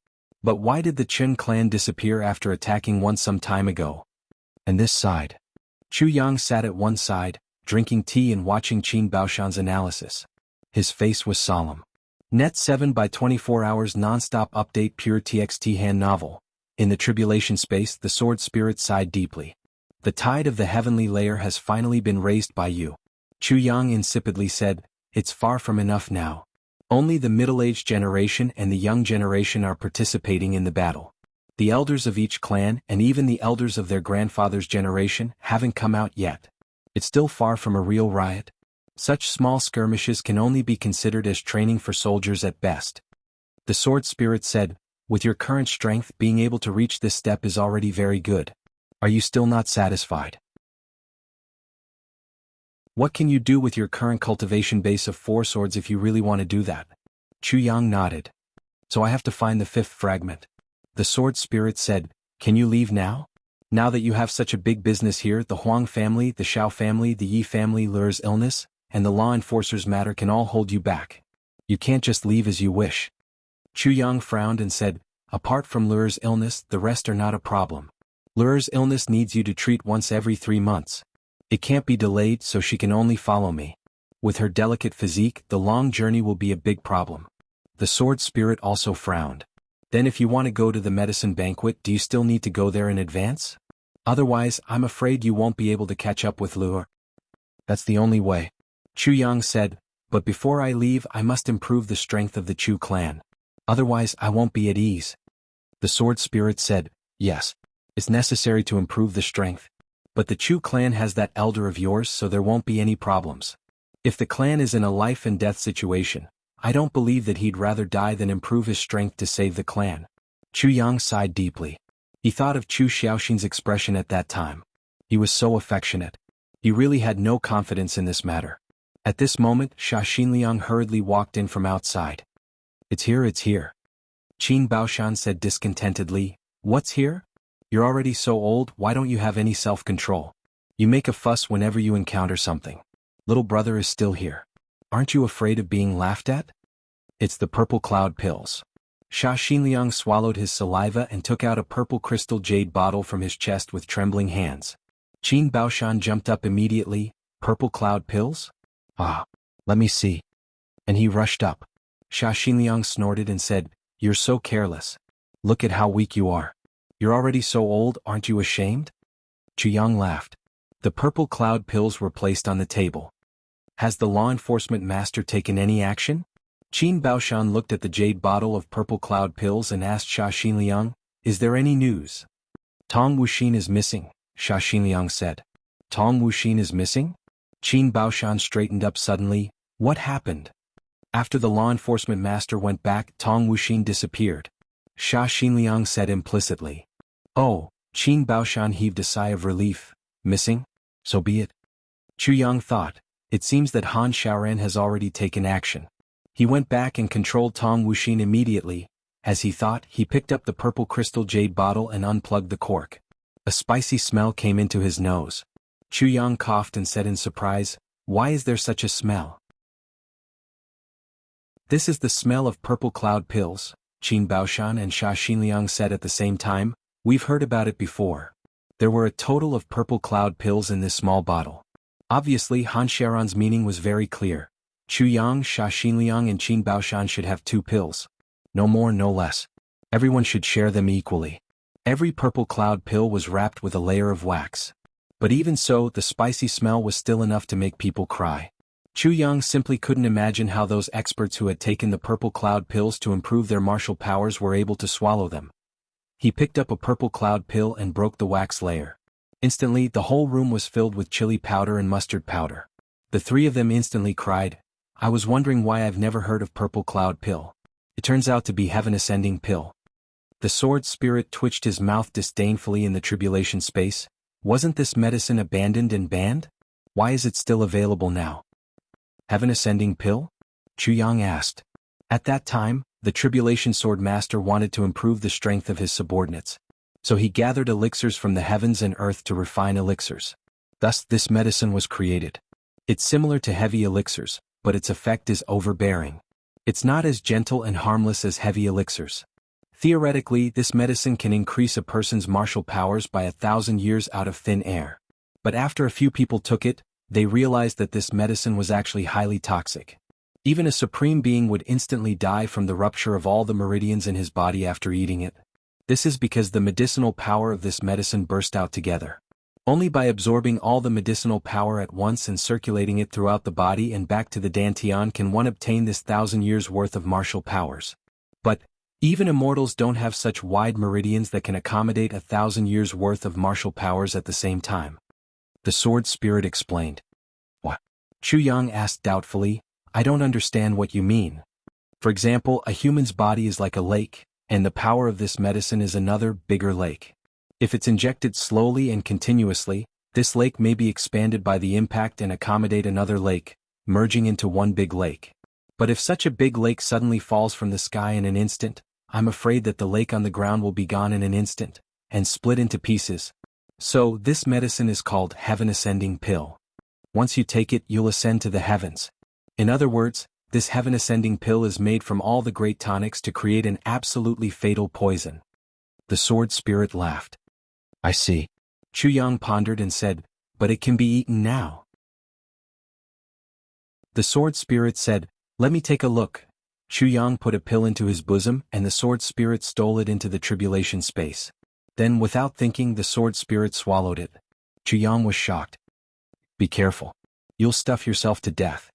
Speaker 1: But why did the Chen clan disappear after attacking once some time ago? And this side. Chu Yang sat at one side, drinking tea and watching Qin Baoshan's analysis. His face was solemn. Net 7 by 24 hours non-stop update pure TXT hand novel. In the tribulation space, the sword spirit sighed deeply. The tide of the heavenly layer has finally been raised by you. Chu Yang insipidly said, it's far from enough now. Only the middle-aged generation and the young generation are participating in the battle. The elders of each clan and even the elders of their grandfather's generation haven't come out yet. It's still far from a real riot. Such small skirmishes can only be considered as training for soldiers at best. The sword spirit said, with your current strength, being able to reach this step is already very good. Are you still not satisfied? What can you do with your current cultivation base of 4 swords if you really want to do that? Chu Yang nodded. So I have to find the 5th fragment. The sword spirit said, can you leave now? Now that you have such a big business here, the Huang family, the Xiao family, the Yi family, Lure's illness, and the law enforcer's matter can all hold you back. You can't just leave as you wish. Chu Yang frowned and said, apart from Lure's illness, the rest are not a problem. Lure's illness needs you to treat once every 3 months. It can't be delayed, so she can only follow me. With her delicate physique, the long journey will be a big problem. The sword spirit also frowned. Then if you want to go to the medicine banquet, do you still need to go there in advance? Otherwise, I'm afraid you won't be able to catch up with Lure. That's the only way. Chu Yang said, but before I leave, I must improve the strength of the Chu clan. Otherwise, I won't be at ease. The sword spirit said, yes. It's necessary to improve the strength. But the Chu clan has that elder of yours, so there won't be any problems. If the clan is in a life and death situation, I don't believe that he'd rather die than improve his strength to save the clan. Chu Yang sighed deeply. He thought of Chu Xiaoxin's expression at that time. He was so affectionate. He really had no confidence in this matter. At this moment, Xia Xinliang hurriedly walked in from outside. It's here, it's here. Qin Baoshan said discontentedly, what's here? You're already so old, why don't you have any self-control? You make a fuss whenever you encounter something. Little brother is still here. Aren't you afraid of being laughed at? It's the purple cloud pills. Xia Xinliang swallowed his saliva and took out a purple crystal jade bottle from his chest with trembling hands. Qin Baoshan jumped up immediately. Purple cloud pills? Ah, let me see. And he rushed up. Sha Xinliang snorted and said, "You're so careless. Look at how weak you are. You're already so old, aren't you ashamed?" Chu Yang laughed. The purple cloud pills were placed on the table. "Has the law enforcement master taken any action?" Qin Baoshan looked at the jade bottle of purple cloud pills and asked Sha Xinliang, "Is there any news?" "Tong Wuxin is missing," Sha Xinliang said. "Tong Wuxin is missing?" Qin Baoshan straightened up suddenly. "What happened?" "After the law enforcement master went back, Tong Wuxin disappeared," Sha Xinliang said implicitly. "Oh," Qin Baoshan heaved a sigh of relief. "Missing? So be it." Chu Yang thought, "It seems that Han Xiaoran has already taken action." He went back and controlled Tong Wuxin immediately. As he thought, he picked up the purple crystal jade bottle and unplugged the cork. A spicy smell came into his nose. Chu Yang coughed and said in surprise, "Why is there such a smell?" "This is the smell of purple cloud pills," Qin Baoshan and Sha Xinliang said at the same time. "We've heard about it before." There were a total of purple cloud pills in this small bottle. Obviously Han Xiaoran's meaning was very clear. Chu Yang, Sha Xinliang and Qin Baoshan should have 2 pills. No more, no less. Everyone should share them equally. Every purple cloud pill was wrapped with a layer of wax. But even so, the spicy smell was still enough to make people cry. Chu Yang simply couldn't imagine how those experts who had taken the purple cloud pills to improve their martial powers were able to swallow them. He picked up a purple cloud pill and broke the wax layer. Instantly, the whole room was filled with chili powder and mustard powder. The 3 of them instantly cried, "I was wondering why I've never heard of purple cloud pill. It turns out to be heaven ascending pill." The sword spirit twitched his mouth disdainfully in the tribulation space. Wasn't this medicine abandoned and banned? Why is it still available now? "Heaven ascending pill?" Chu Yang asked. At that time, the tribulation sword master wanted to improve the strength of his subordinates. So he gathered elixirs from the heavens and earth to refine elixirs. Thus this medicine was created. It's similar to heavy elixirs, but its effect is overbearing. It's not as gentle and harmless as heavy elixirs. Theoretically, this medicine can increase a person's martial powers by 1,000 years out of thin air. But after a few people took it, they realized that this medicine was actually highly toxic. Even a supreme being would instantly die from the rupture of all the meridians in his body after eating it. This is because the medicinal power of this medicine burst out together. Only by absorbing all the medicinal power at once and circulating it throughout the body and back to the dantian can one obtain this 1,000 years worth of martial powers. But even immortals don't have such wide meridians that can accommodate 1,000 years worth of martial powers at the same time. The sword spirit explained. What? Chu Yang asked doubtfully. I don't understand what you mean. For example, a human's body is like a lake, and the power of this medicine is another, bigger lake. If it's injected slowly and continuously, this lake may be expanded by the impact and accommodate another lake, merging into one big lake. But if such a big lake suddenly falls from the sky in an instant, I'm afraid that the lake on the ground will be gone in an instant, and split into pieces. So, this medicine is called Heaven Ascending Pill. Once you take it, you'll ascend to the heavens. In other words, this Heaven Ascending Pill is made from all the great tonics to create an absolutely fatal poison. The sword spirit laughed. I see. Chu Yang pondered and said, but it can be eaten now. The sword spirit said, let me take a look. Chu Yang put a pill into his bosom and the sword spirit stole it into the tribulation space. Then without thinking the sword spirit swallowed it. Chu Yang was shocked. Be careful. You'll stuff yourself to death.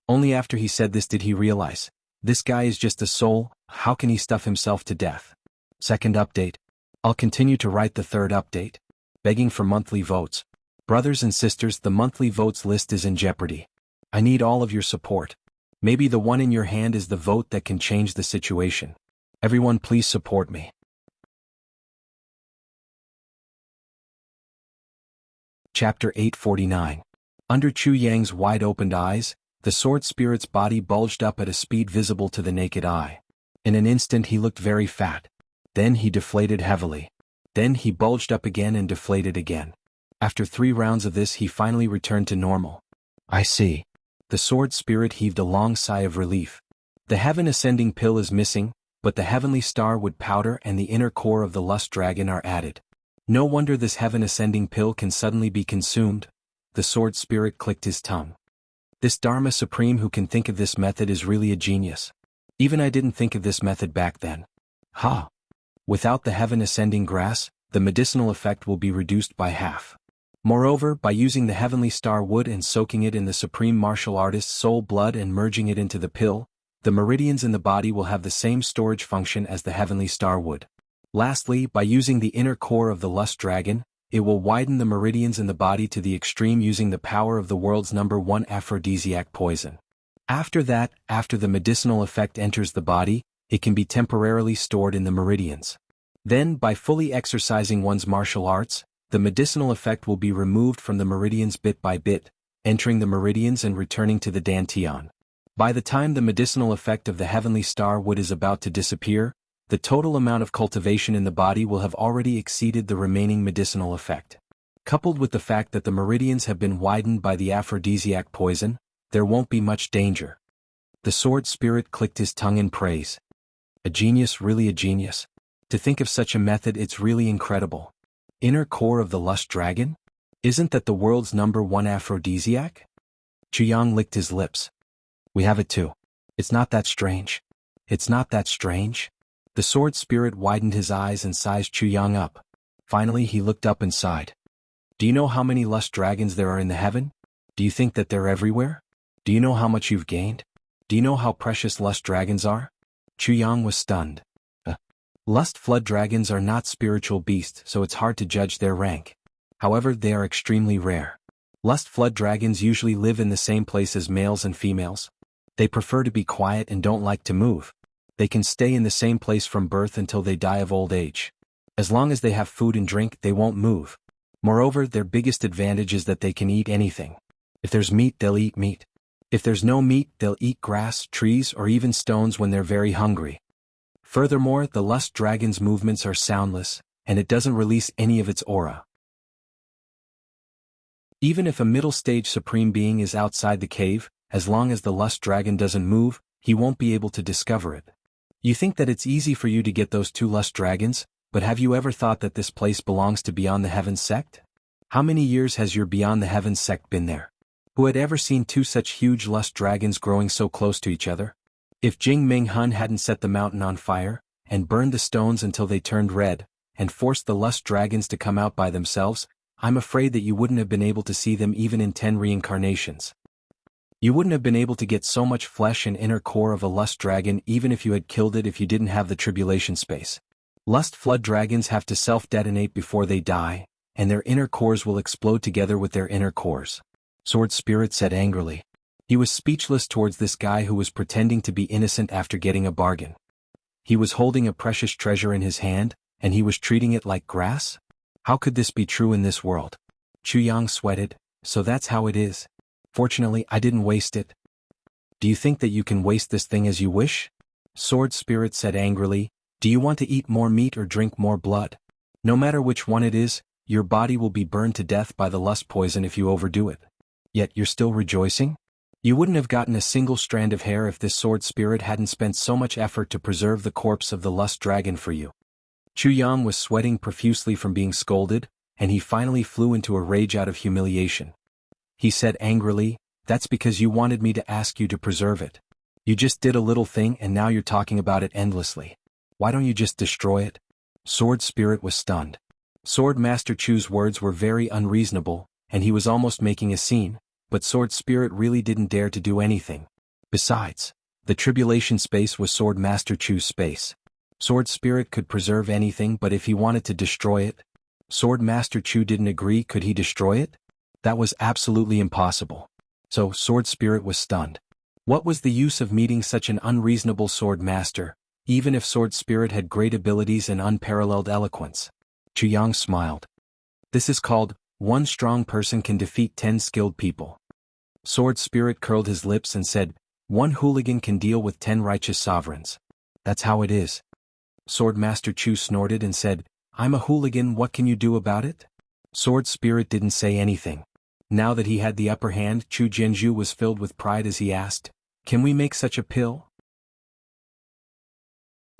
Speaker 1: Only after he said this did he realize, this guy is just a soul, how can he stuff himself to death? Second update. I'll continue to write the third update. Begging for monthly votes. Brothers and sisters, the monthly votes list is in jeopardy. I need all of your support. Maybe the one in your hand is the vote that can change the situation. Everyone please support me. Chapter 849. Under Chu Yang's wide-opened eyes, the sword spirit's body bulged up at a speed visible to the naked eye. In an instant he looked very fat. Then he deflated heavily. Then he bulged up again and deflated again. After 3 rounds of this he finally returned to normal. I see. The sword spirit heaved a long sigh of relief. The heaven ascending pill is missing, but the heavenly star wood powder and the inner core of the lust dragon are added. No wonder this heaven ascending pill can suddenly be consumed. The sword spirit clicked his tongue. This Dharma Supreme who can think of this method is really a genius. Even I didn't think of this method back then. Ha! Without the heaven ascending grass, the medicinal effect will be reduced by half. Moreover, by using the heavenly star wood and soaking it in the supreme martial artist's soul blood and merging it into the pill, the meridians in the body will have the same storage function as the heavenly star wood. Lastly, by using the inner core of the lust dragon, it will widen the meridians in the body to the extreme using the power of the world's #1 aphrodisiac poison. After that, after the medicinal effect enters the body, it can be temporarily stored in the meridians. Then, by fully exercising one's martial arts, the medicinal effect will be removed from the meridians bit by bit, entering the meridians and returning to the dantian. By the time the medicinal effect of the heavenly star wood is about to disappear, the total amount of cultivation in the body will have already exceeded the remaining medicinal effect. Coupled with the fact that the meridians have been widened by the aphrodisiac poison, there won't be much danger. The sword spirit clicked his tongue in praise. A genius, really a genius. To think of such a method, it's really incredible. Inner core of the lust dragon? Isn't that the world's #1 aphrodisiac? Jianghu licked his lips. We have it too. It's not that strange. It's not that strange. The sword spirit widened his eyes and sized Jianghu up. Finally he looked up and sighed. Do you know how many lust dragons there are in the heaven? Do you think that they're everywhere? Do you know how much you've gained? Do you know how precious lust dragons are? Jianghu was stunned. Lust flood dragons are not spiritual beasts, so it's hard to judge their rank. However, they are extremely rare. Lust flood dragons usually live in the same place as males and females. They prefer to be quiet and don't like to move. They can stay in the same place from birth until they die of old age. As long as they have food and drink, they won't move. Moreover, their biggest advantage is that they can eat anything. If there's meat, they'll eat meat. If there's no meat, they'll eat grass, trees, or even stones when they're very hungry. Furthermore, the lust dragon's movements are soundless, and it doesn't release any of its aura. Even if a middle-stage supreme being is outside the cave, as long as the lust dragon doesn't move, he won't be able to discover it. You think that it's easy for you to get those 2 lust dragons, but have you ever thought that this place belongs to Beyond the Heavens sect? How many years has your Beyond the Heavens sect been there? Who had ever seen 2 such huge lust dragons growing so close to each other? If Jing Ming Hun hadn't set the mountain on fire, and burned the stones until they turned red, and forced the lust dragons to come out by themselves, I'm afraid that you wouldn't have been able to see them even in 10 reincarnations. You wouldn't have been able to get so much flesh and inner core of a lust dragon even if you had killed it if you didn't have the tribulation space. Lust flood dragons have to self-detonate before they die, and their inner cores will explode together with their inner cores. Sword Spirit said angrily. He was speechless towards this guy who was pretending to be innocent after getting a bargain. He was holding a precious treasure in his hand, and he was treating it like grass? How could this be true in this world? Jianghu sweated. So that's how it is. Fortunately, I didn't waste it. Do you think that you can waste this thing as you wish? Sword Spirit said angrily. Do you want to eat more meat or drink more blood? No matter which one it is, your body will be burned to death by the lust poison if you overdo it. Yet you're still rejoicing? You wouldn't have gotten a single strand of hair if this sword spirit hadn't spent so much effort to preserve the corpse of the lust dragon for you. Jianghu was sweating profusely from being scolded, and he finally flew into a rage out of humiliation. He said angrily, that's because you wanted me to ask you to preserve it. You just did a little thing and now you're talking about it endlessly. Why don't you just destroy it? Sword Spirit was stunned. Sword Master Chu's words were very unreasonable, and he was almost making a scene, but Sword Spirit really didn't dare to do anything. Besides, the tribulation space was Sword Master Chu's space. Sword Spirit could preserve anything, but if he wanted to destroy it, Sword Master Chu didn't agree. Could he destroy it? That was absolutely impossible. So Sword Spirit was stunned. What was the use of meeting such an unreasonable Sword Master, even if Sword Spirit had great abilities and unparalleled eloquence? Jianghu smiled. This is called, one strong person can defeat 10 skilled people. Sword Spirit curled his lips and said, one hooligan can deal with 10 righteous sovereigns. That's how it is. Sword Master Chu snorted and said, I'm a hooligan, what can you do about it? Sword Spirit didn't say anything. Now that he had the upper hand, Chu Jianzhu was filled with pride as he asked, can we make such a pill?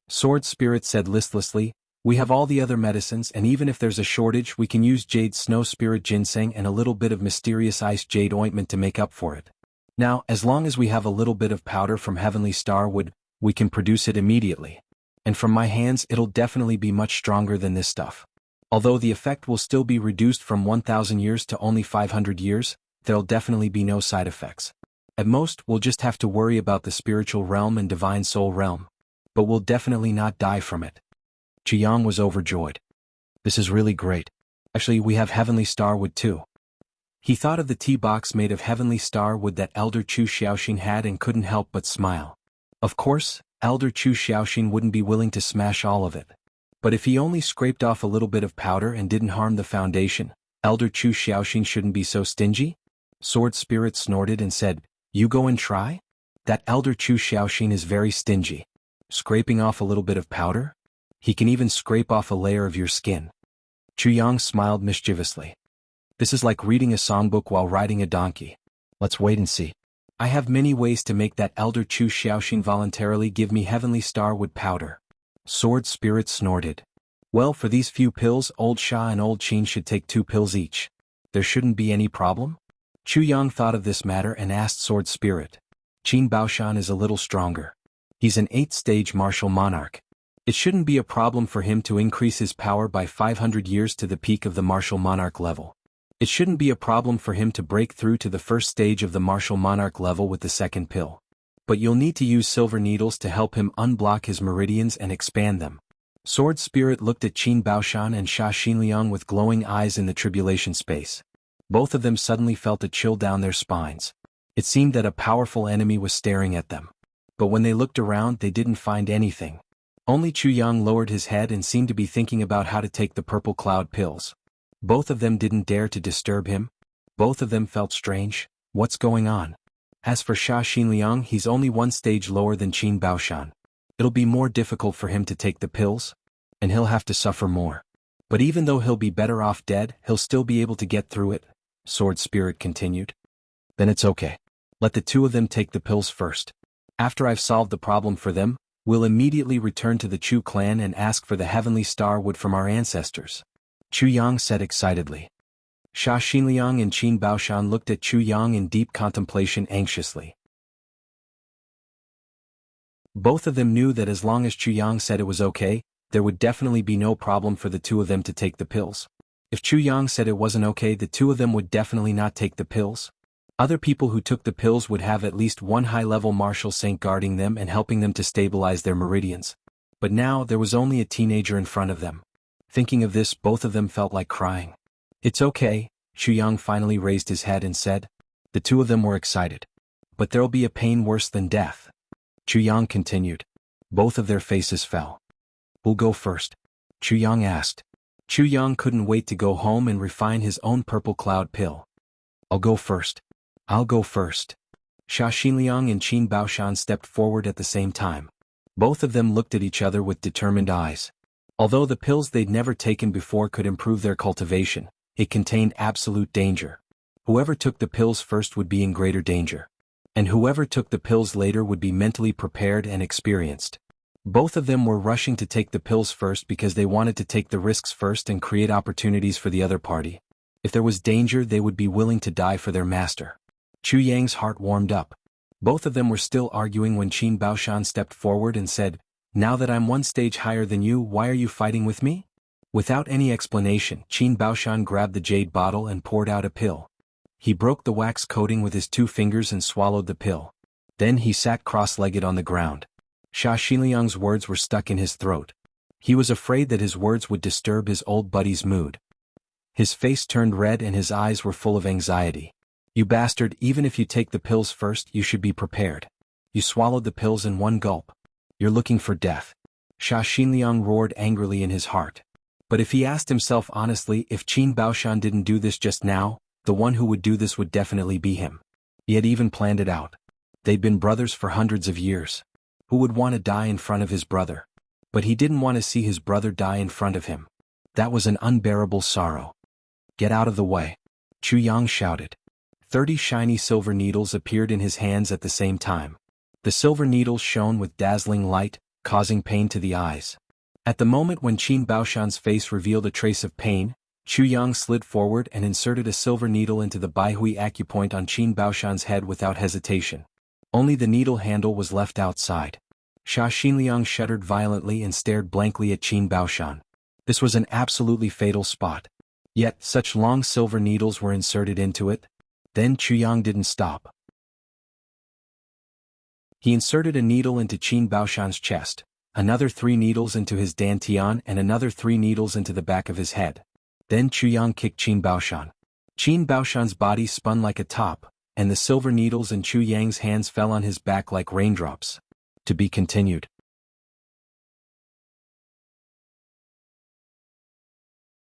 Speaker 1: Sword Spirit said listlessly, we have all the other medicines, and even if there's a shortage we can use Jade Snow Spirit Ginseng and a little bit of mysterious ice jade ointment to make up for it. Now, as long as we have a little bit of powder from Heavenly Star Wood, We can produce it immediately. And from my hands it'll definitely be much stronger than this stuff. Although the effect will still be reduced from 1,000 years to only 500 years, there'll definitely be no side effects. At most, we'll just have to worry about the spiritual realm and divine soul realm. But we'll definitely not die from it. Jianghu was overjoyed. This is really great. Actually, we have heavenly star wood too. He thought of the tea box made of heavenly star wood that Elder Chu Xiaoxin had and couldn't help but smile. Of course, Elder Chu Xiaoxin wouldn't be willing to smash all of it. But if he only scraped off a little bit of powder and didn't harm the foundation, Elder Chu Xiaoxin shouldn't be so stingy? Sword Spirit snorted and said, "You go and try?" That Elder Chu Xiaoxin is very stingy. Scraping off a little bit of powder? He can even scrape off a layer of your skin. Chuyang smiled mischievously. This is like reading a songbook while riding a donkey. Let's wait and see. I have many ways to make that Elder Chu Xiaoxin voluntarily give me heavenly star wood powder. Sword Spirit snorted. Well, for these few pills, Old Sha and Old Qin should take 2 pills each. There shouldn't be any problem? Chuyang thought of this matter and asked Sword Spirit. Qin Baoshan is a little stronger. He's an 8th-stage martial monarch. It shouldn't be a problem for him to increase his power by 500 years to the peak of the martial monarch level. It shouldn't be a problem for him to break through to the 1st stage of the martial monarch level with the 2nd pill. But you'll need to use silver needles to help him unblock his meridians and expand them. Sword Spirit looked at Qin Baoshan and Sha Xinliang with glowing eyes in the tribulation space. Both of them suddenly felt a chill down their spines. It seemed that a powerful enemy was staring at them. But when they looked around, they didn't find anything. Only Chuyang lowered his head and seemed to be thinking about how to take the purple cloud pills. Both of them didn't dare to disturb him. Both of them felt strange. What's going on? As for Sha Xinliang, he's only 1 stage lower than Qin Baoshan. It'll be more difficult for him to take the pills, and he'll have to suffer more. But even though he'll be better off dead, he'll still be able to get through it, Sword Spirit continued. Then it's okay. Let the 2 of them take the pills first. After I've solved the problem for them, we'll immediately return to the Chu clan and ask for the heavenly star wood from our ancestors. Chuyang said excitedly. Sha Xinliang and Qin Baoshan looked at Chuyang in deep contemplation anxiously. Both of them knew that as long as Chuyang said it was okay, there would definitely be no problem for the 2 of them to take the pills. If Chuyang said it wasn't okay, the 2 of them would definitely not take the pills. Other people who took the pills would have at least 1 high-level martial saint guarding them and helping them to stabilize their meridians. But now there was only a teenager in front of them. Thinking of this, both of them felt like crying. It's okay, Chuyang finally raised his head and said. The 2 of them were excited. But there'll be a pain worse than death. Chuyang continued. Both of their faces fell. Who'll go first? Chuyang asked. Chuyang couldn't wait to go home and refine his own purple cloud pill. I'll go first. I'll go first. Sha Xinliang and Qin Baoshan stepped forward at the same time. Both of them looked at each other with determined eyes. Although the pills they'd never taken before could improve their cultivation, it contained absolute danger. Whoever took the pills first would be in greater danger. And whoever took the pills later would be mentally prepared and experienced. Both of them were rushing to take the pills first because they wanted to take the risks first and create opportunities for the other party. If there was danger, they would be willing to die for their master. Chuyang's heart warmed up. Both of them were still arguing when Qin Baoshan stepped forward and said, "Now that I'm 1 stage higher than you, why are you fighting with me?" Without any explanation, Qin Baoshan grabbed the jade bottle and poured out a pill. He broke the wax coating with his 2 fingers and swallowed the pill. Then he sat cross-legged on the ground. Sha Xinliang's words were stuck in his throat. He was afraid that his words would disturb his old buddy's mood. His face turned red and his eyes were full of anxiety. "You bastard, even if you take the pills first, you should be prepared. You swallowed the pills in 1 gulp. You're looking for death." Sha Xinliang roared angrily in his heart. But if he asked himself honestly, if Qin Baoshan didn't do this just now, the one who would do this would definitely be him. He had even planned it out. They'd been brothers for hundreds of years. Who would want to die in front of his brother? But he didn't want to see his brother die in front of him. That was an unbearable sorrow. "Get out of the way!" Chuyang shouted. 30 shiny silver needles appeared in his hands at the same time. The silver needles shone with dazzling light, causing pain to the eyes. At the moment when Qin Baoshan's face revealed a trace of pain, Chuyang slid forward and inserted a silver needle into the Baihui acupoint on Qin Baoshan's head without hesitation. Only the needle handle was left outside. Xia Xinliang shuddered violently and stared blankly at Qin Baoshan. This was an absolutely fatal spot. Yet, such long silver needles were inserted into it. Then Chuyang didn't stop. He inserted a needle into Qin Baoshan's chest, another 3 needles into his dantian and another 3 needles into the back of his head. Then Chuyang kicked Qin Baoshan. Qin Baoshan's body spun like a top, and the silver needles in Chu Yang's hands fell on his back like raindrops. To be continued.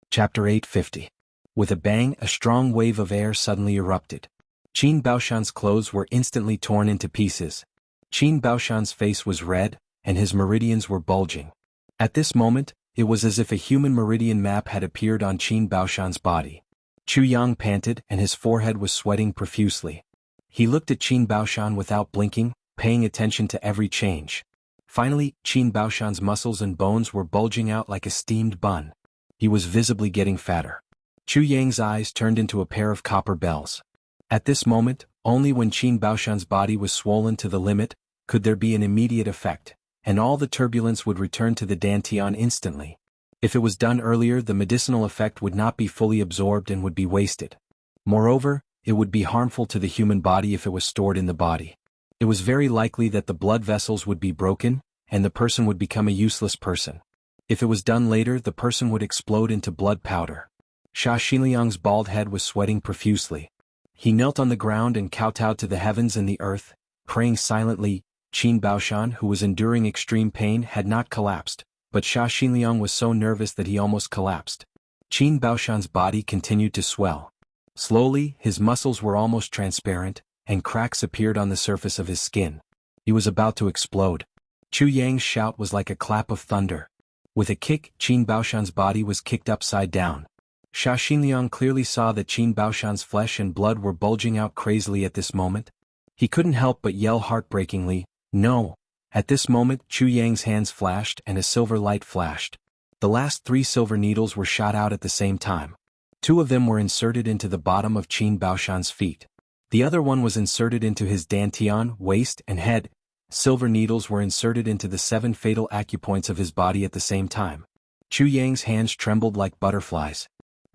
Speaker 1: Chapter 850. With a bang, a strong wave of air suddenly erupted. Qin Baoshan's clothes were instantly torn into pieces. Qin Baoshan's face was red, and his meridians were bulging. At this moment, it was as if a human meridian map had appeared on Qin Baoshan's body. Chu Yang panted and his forehead was sweating profusely. He looked at Qin Baoshan without blinking, paying attention to every change. Finally, Qin Baoshan's muscles and bones were bulging out like a steamed bun. He was visibly getting fatter. Chu Yang's eyes turned into a pair of copper bells. At this moment, only when Qin Baoshan's body was swollen to the limit, could there be an immediate effect, and all the turbulence would return to the dantian instantly. If it was done earlier, the medicinal effect would not be fully absorbed and would be wasted. Moreover, it would be harmful to the human body if it was stored in the body. It was very likely that the blood vessels would be broken, and the person would become a useless person. If it was done later, the person would explode into blood powder. Xia Xinliang's bald head was sweating profusely. He knelt on the ground and kowtowed to the heavens and the earth, praying silently. Qin Baoshan, who was enduring extreme pain, had not collapsed, but Xia Xinliang was so nervous that he almost collapsed. Qin Baoshan's body continued to swell. Slowly, his muscles were almost transparent, and cracks appeared on the surface of his skin. He was about to explode. Chu Yang's shout was like a clap of thunder. With a kick, Qin Baoshan's body was kicked upside down. Xia Xinliang clearly saw that Qin Baoshan's flesh and blood were bulging out crazily at this moment. He couldn't help but yell heartbreakingly, "No!" At this moment, Chu Yang's hands flashed and a silver light flashed. The last 3 silver needles were shot out at the same time. 2 of them were inserted into the bottom of Qin Baoshan's feet. The other one was inserted into his dantian, waist, and head. Silver needles were inserted into the 7 fatal acupoints of his body at the same time. Chu Yang's hands trembled like butterflies.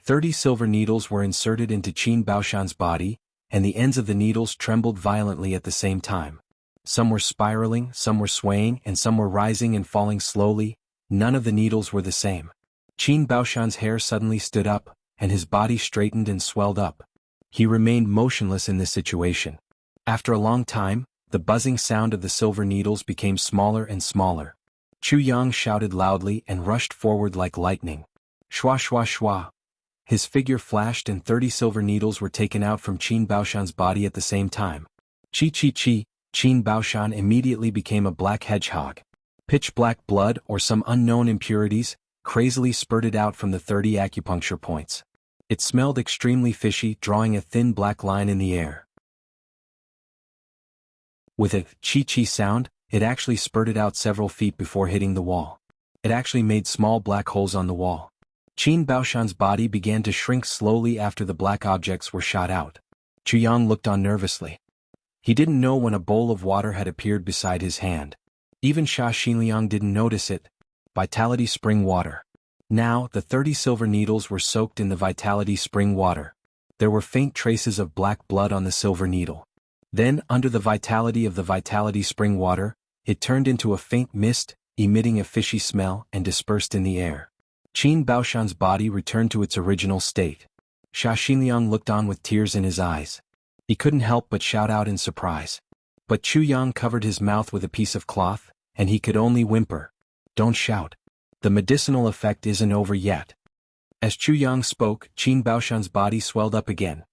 Speaker 1: 30 silver needles were inserted into Qin Baoshan's body, and the ends of the needles trembled violently at the same time. Some were spiraling, some were swaying, and some were rising and falling slowly. None of the needles were the same. Qin Baoshan's hair suddenly stood up, and his body straightened and swelled up. He remained motionless in this situation. After a long time, the buzzing sound of the silver needles became smaller and smaller. Chu Yang shouted loudly and rushed forward like lightning. Shwa shwa shwa. His figure flashed and 30 silver needles were taken out from Qin Baoshan's body at the same time. Chi chi chi. Qin Baoshan immediately became a black hedgehog. Pitch black blood or some unknown impurities crazily spurted out from the 30 acupuncture points. It smelled extremely fishy, drawing a thin black line in the air. With a chi-chi sound, it actually spurted out several feet before hitting the wall. It actually made small black holes on the wall. Qin Baoshan's body began to shrink slowly after the black objects were shot out. Chu Yang looked on nervously. He didn't know when a bowl of water had appeared beside his hand. Even Xia Xinliang didn't notice it. Vitality spring water. Now, the 30 silver needles were soaked in the Vitality spring water. There were faint traces of black blood on the silver needle. Then, under the vitality of the Vitality spring water, it turned into a faint mist, emitting a fishy smell, and dispersed in the air. Qin Baoshan's body returned to its original state. Xia Xinliang looked on with tears in his eyes. He couldn't help but shout out in surprise. But Chu Yang covered his mouth with a piece of cloth, and he could only whimper. "Don't shout. The medicinal effect isn't over yet." As Chu Yang spoke, Qin Baoshan's body swelled up again.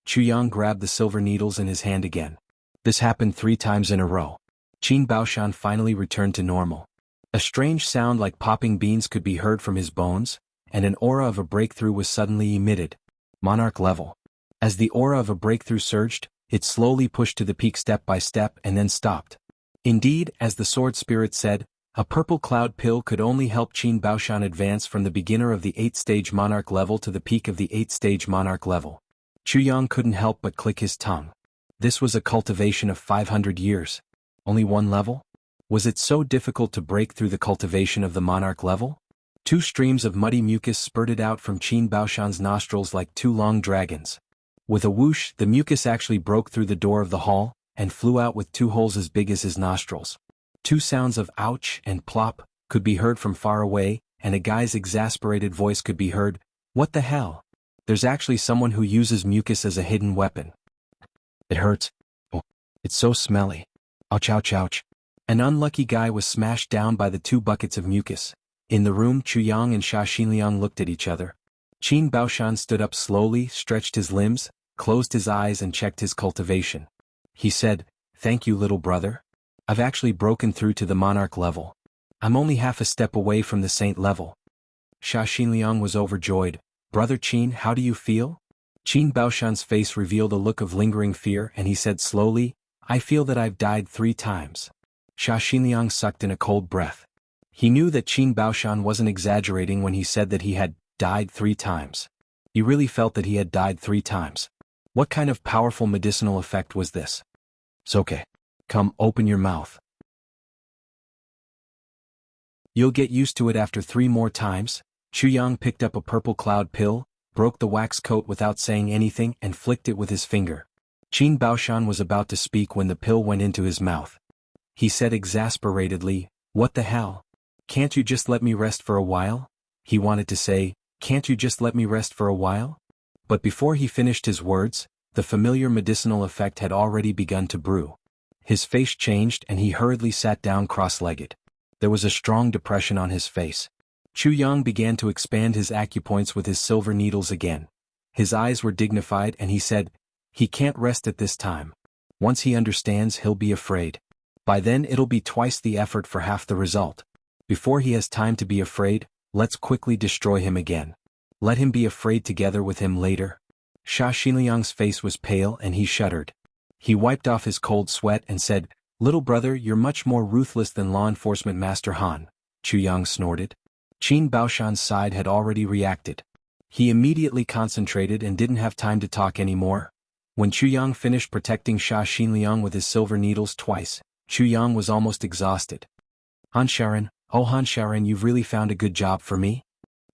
Speaker 1: Chu Yang grabbed the silver needles in his hand again. This happened 3 times in a row. Qin Baoshan finally returned to normal. A strange sound like popping beans could be heard from his bones, and an aura of a breakthrough was suddenly emitted. Monarch level. As the aura of a breakthrough surged, it slowly pushed to the peak step by step and then stopped. Indeed, as the sword spirit said, a purple cloud pill could only help Qin Baoshan advance from the beginner of the 8th-stage monarch level to the peak of the 8th-stage monarch level. Chu Yang couldn't help but click his tongue. This was a cultivation of 500 years. Only 1 level? Was it so difficult to break through the cultivation of the monarch level? Two streams of muddy mucus spurted out from Qin Baoshan's nostrils like two long dragons. With a whoosh, the mucus actually broke through the door of the hall, and flew out with two holes as big as his nostrils. Two sounds of ouch and plop could be heard from far away, and a guy's exasperated voice could be heard, "What the hell? There's actually someone who uses mucus as a hidden weapon. It hurts. Oh, it's so smelly. Ouch ouch ouch." An unlucky guy was smashed down by the two buckets of mucus. In the room, Chuyang and Xia Xinliang looked at each other. Qin Baoshan stood up slowly, stretched his limbs, closed his eyes and checked his cultivation. He said, "Thank you, little brother. I've actually broken through to the monarch level. I'm only half a step away from the saint level." Xia Xinliang was overjoyed. "Brother Qin, how do you feel?" Qin Baoshan's face revealed a look of lingering fear and he said slowly, "I feel that I've died 3 times. Xia Xinliang sucked in a cold breath. He knew that Qin Baoshan wasn't exaggerating when he said that he had died 3 times. He really felt that he had died 3 times. What kind of powerful medicinal effect was this? "It's okay. Come, open your mouth. You'll get used to it after 3 more times." Chuyang picked up a purple cloud pill, broke the wax coat without saying anything and flicked it with his finger. Qin Baoshan was about to speak when the pill went into his mouth. He said exasperatedly, "What the hell? Can't you just let me rest for a while?" He wanted to say, "Can't you just let me rest for a while?" But before he finished his words, the familiar medicinal effect had already begun to brew. His face changed and he hurriedly sat down cross-legged. There was a strong depression on his face. Chuyang began to expand his acupoints with his silver needles again. His eyes were dignified and he said, "He can't rest at this time. Once he understands, he'll be afraid. By then it'll be twice the effort for half the result. Before he has time to be afraid, let's quickly destroy him again. Let him be afraid together with him later." Xia Xinliang's face was pale and he shuddered. He wiped off his cold sweat and said, "Little brother, you're much more ruthless than Law Enforcement Master Han." Chuyang snorted. Qin Baoshan's side had already reacted. He immediately concentrated and didn't have time to talk anymore. When Chuyang finished protecting Xia Xinliang with his silver needles twice, Chuyang was almost exhausted. Han Sharon, you've really found a good job for me?"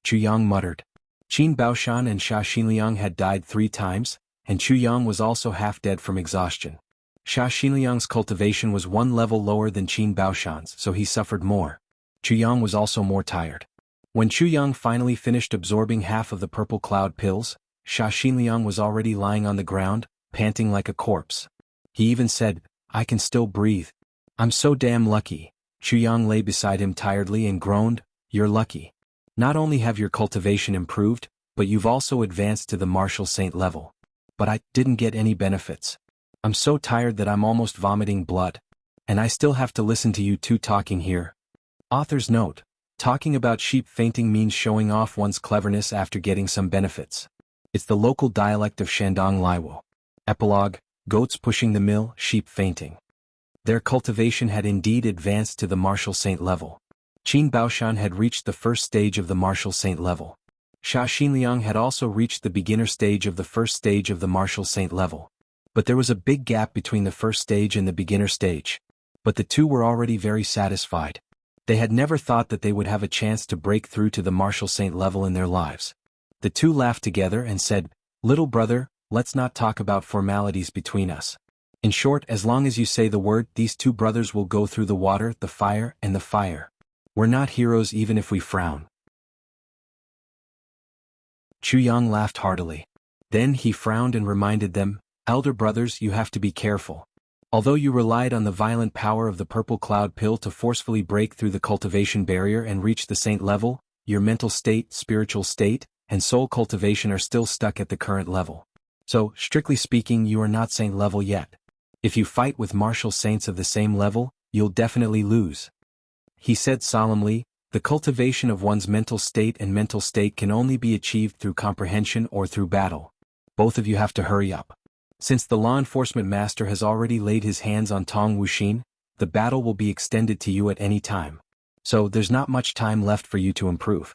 Speaker 1: Chuyang muttered. Qin Baoshan and Xia Xinliang had died 3 times, and Chuyang was also half dead from exhaustion. Xia Xinliang's cultivation was 1 level lower than Qin Baoshan's, so he suffered more. Chuyang was also more tired. When Chuyang finally finished absorbing half of the purple cloud pills, Xia Xinliang was already lying on the ground, panting like a corpse. He even said, "I can still breathe. I'm so damn lucky." Chuyang lay beside him tiredly and groaned, "You're lucky. Not only have your cultivation improved, but you've also advanced to the martial saint level. But I didn't get any benefits. I'm so tired that I'm almost vomiting blood. And I still have to listen to you two talking here." Author's note: talking about sheep fainting means showing off one's cleverness after getting some benefits. It's the local dialect of Shandong Laiwo. Epilogue: goats pushing the mill, sheep fainting. Their cultivation had indeed advanced to the martial saint level. Qin Baoshan had reached the first stage of the martial saint level. Xia Xinliang had also reached the beginner stage of the first stage of the martial saint level. But there was a big gap between the first stage and the beginner stage. But the two were already very satisfied. They had never thought that they would have a chance to break through to the martial saint level in their lives. The two laughed together and said, "Little brother, let's not talk about formalities between us. In short, as long as you say the word, these two brothers will go through the water, the fire, and the fire. We're not heroes even if we frown." Chuyang laughed heartily. Then he frowned and reminded them, "Elder brothers, you have to be careful. Although you relied on the violent power of the purple cloud pill to forcefully break through the cultivation barrier and reach the saint level, your mental state, spiritual state, and soul cultivation are still stuck at the current level. So, strictly speaking, you are not saint level yet. If you fight with martial saints of the same level, you'll definitely lose." He said solemnly, "The cultivation of one's mental state and mental state can only be achieved through comprehension or through battle. Both of you have to hurry up. Since the law enforcement master has already laid his hands on Tong Wuxin, the battle will be extended to you at any time. So there's not much time left for you to improve."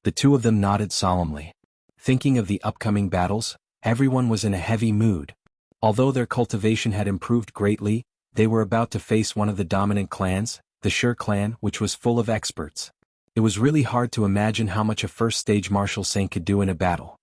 Speaker 1: The two of them nodded solemnly. Thinking of the upcoming battles, everyone was in a heavy mood. Although their cultivation had improved greatly, they were about to face one of the dominant clans, the Shi clan, which was full of experts. It was really hard to imagine how much a first-stage martial saint could do in a battle.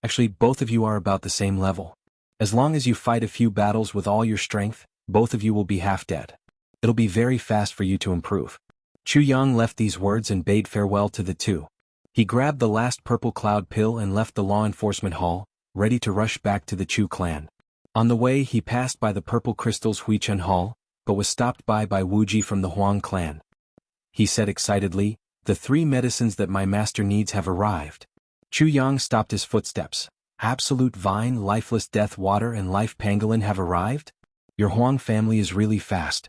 Speaker 1: Actually, both of you are about the same level. As long as you fight a few battles with all your strength, both of you will be half dead. It'll be very fast for you to improve. Chu Yang left these words and bade farewell to the two. He grabbed the last purple cloud pill and left the law enforcement hall, ready to rush back to the Chu clan. On the way he passed by the purple crystals Huichen Hall, but was stopped by Wuji from the Huang clan. He said excitedly, "The 3 medicines that my master needs have arrived." Chu Yang stopped his footsteps. "Absolute Vine, Lifeless Death Water and Life Pangolin have arrived? Your Huang family is really fast."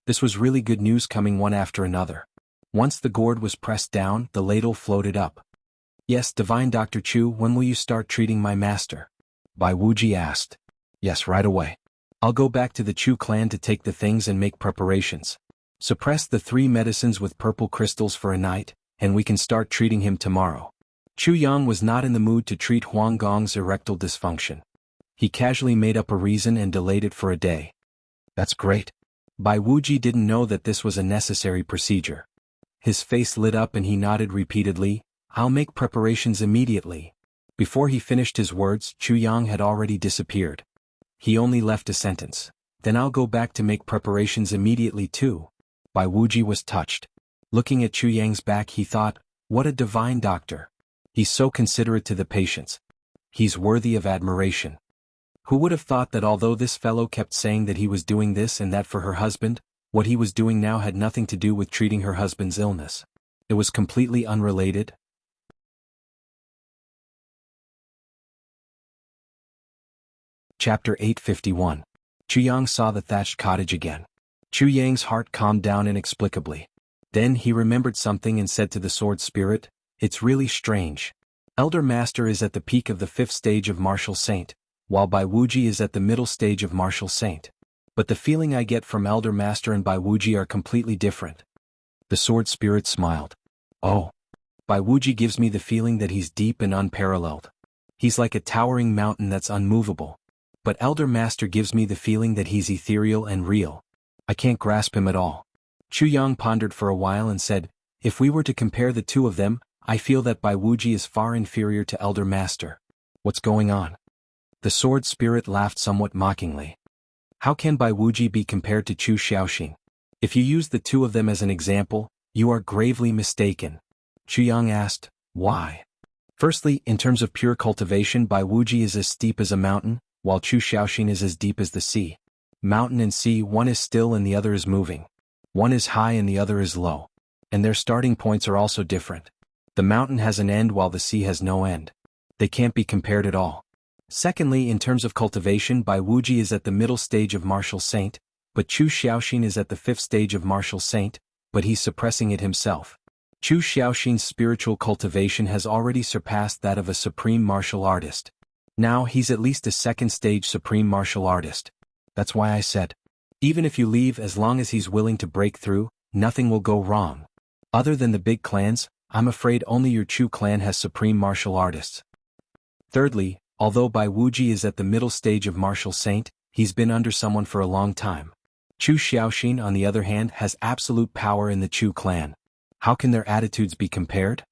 Speaker 1: This was really good news coming one after another. Once the gourd was pressed down, the ladle floated up. "Yes, Divine Dr. Chu, when will you start treating my master?" Bai Wuji asked. "Yes, right away. I'll go back to the Chu clan to take the things and make preparations. Suppress the 3 medicines with purple crystals for a night, and we can start treating him tomorrow." Chu Yang was not in the mood to treat Huang Gong's erectile dysfunction. He casually made up a reason and delayed it for a day. "That's great." Bai Wuji didn't know that this was a necessary procedure. His face lit up and he nodded repeatedly, "I'll make preparations immediately." Before he finished his words, Chu Yang had already disappeared. He only left a sentence. "Then I'll go back to make preparations immediately too." Bai Wuji was touched. Looking at Chu Yang's back he thought, what a divine doctor. He's so considerate to the patients. He's worthy of admiration. Who would have thought that although this fellow kept saying that he was doing this and that for her husband, what he was doing now had nothing to do with treating her husband's illness. It was completely unrelated. Chapter 851. Chu Yang saw the thatched cottage again. Chu Yang's heart calmed down inexplicably. Then he remembered something and said to the sword spirit, "It's really strange. Elder Master is at the peak of the 5th stage of Martial Saint, while Bai Wuji is at the middle stage of Martial Saint. But the feeling I get from Elder Master and Bai Wuji are completely different." The sword spirit smiled. "Oh. Bai Wuji gives me the feeling that he's deep and unparalleled. He's like a towering mountain that's unmovable. But Elder Master gives me the feeling that he's ethereal and real. I can't grasp him at all." Chu Yang pondered for a while and said, "If we were to compare the two of them, I feel that Bai Wuji is far inferior to Elder Master. What's going on?" The sword spirit laughed somewhat mockingly. "How can Bai Wuji be compared to Chu Xiaoxin? If you use the two of them as an example, you are gravely mistaken." Chu Yang asked, "Why?" "Firstly, in terms of pure cultivation, Bai Wuji is as steep as a mountain, while Chu Xiaoxin is as deep as the sea. Mountain and sea, one is still and the other is moving. One is high and the other is low. And their starting points are also different. The mountain has an end while the sea has no end. They can't be compared at all. Secondly, in terms of cultivation, Bai Wuji is at the middle stage of Martial Saint, but Chu Xiaoxin is at the 5th stage of Martial Saint, but he's suppressing it himself. Chu Xiaoxin's spiritual cultivation has already surpassed that of a supreme martial artist. Now he's at least a 2nd stage supreme martial artist. That's why I said, even if you leave, as long as he's willing to break through, nothing will go wrong. Other than the big clans, I'm afraid only your Chu clan has supreme martial artists. Thirdly, although Bai Wuji is at the middle stage of Martial Saint, he's been under someone for a long time. Chu Xiaoxin, on the other hand, has absolute power in the Chu clan. How can their attitudes be compared?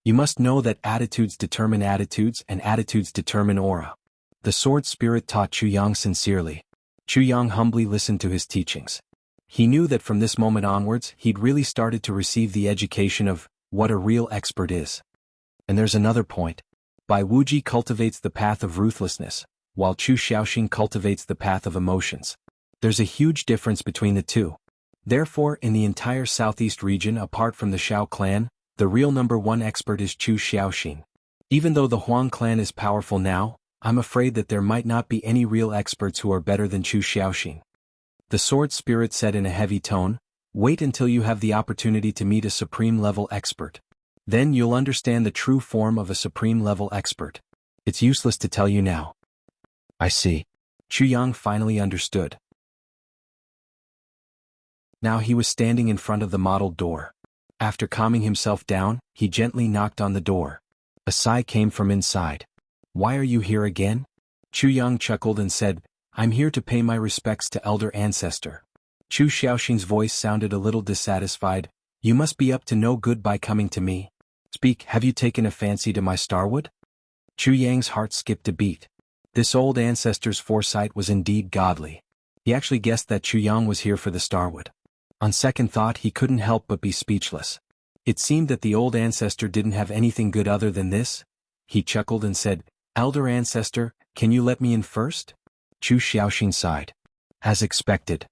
Speaker 1: You must know that attitudes determine attitudes and attitudes determine aura. The sword spirit taught Chu Yang sincerely. Chu Yang humbly listened to his teachings. He knew that from this moment onwards he'd really started to receive the education of what a real expert is. And there's another point. Bai Wuji cultivates the path of ruthlessness, while Chu Xiaoxin cultivates the path of emotions. There's a huge difference between the two. Therefore, in the entire southeast region apart from the Shao clan, the real #1 expert is Chu Xiaoxin. Even though the Huang clan is powerful now, I'm afraid that there might not be any real experts who are better than Chu Xiaoxin. The sword spirit said in a heavy tone, "Wait until you have the opportunity to meet a supreme-level expert. Then you'll understand the true form of a supreme-level expert. It's useless to tell you now." "I see." Chu Yang finally understood. Now he was standing in front of the mottled door. After calming himself down, he gently knocked on the door. A sigh came from inside. "Why are you here again?" Chu Yang chuckled and said, "I'm here to pay my respects to Elder Ancestor." Chu Xiaoxing's voice sounded a little dissatisfied. You must be up to no good by coming to me. Speak, have you taken a fancy to my starwood? Chu Yang's heart skipped a beat. This old ancestor's foresight was indeed godly. He actually guessed that Chu Yang was here for the starwood. On second thought, he couldn't help but be speechless. It seemed that the old ancestor didn't have anything good other than this. He chuckled and said, Elder ancestor, can you let me in first? Chu Xiaoxing sighed. As expected.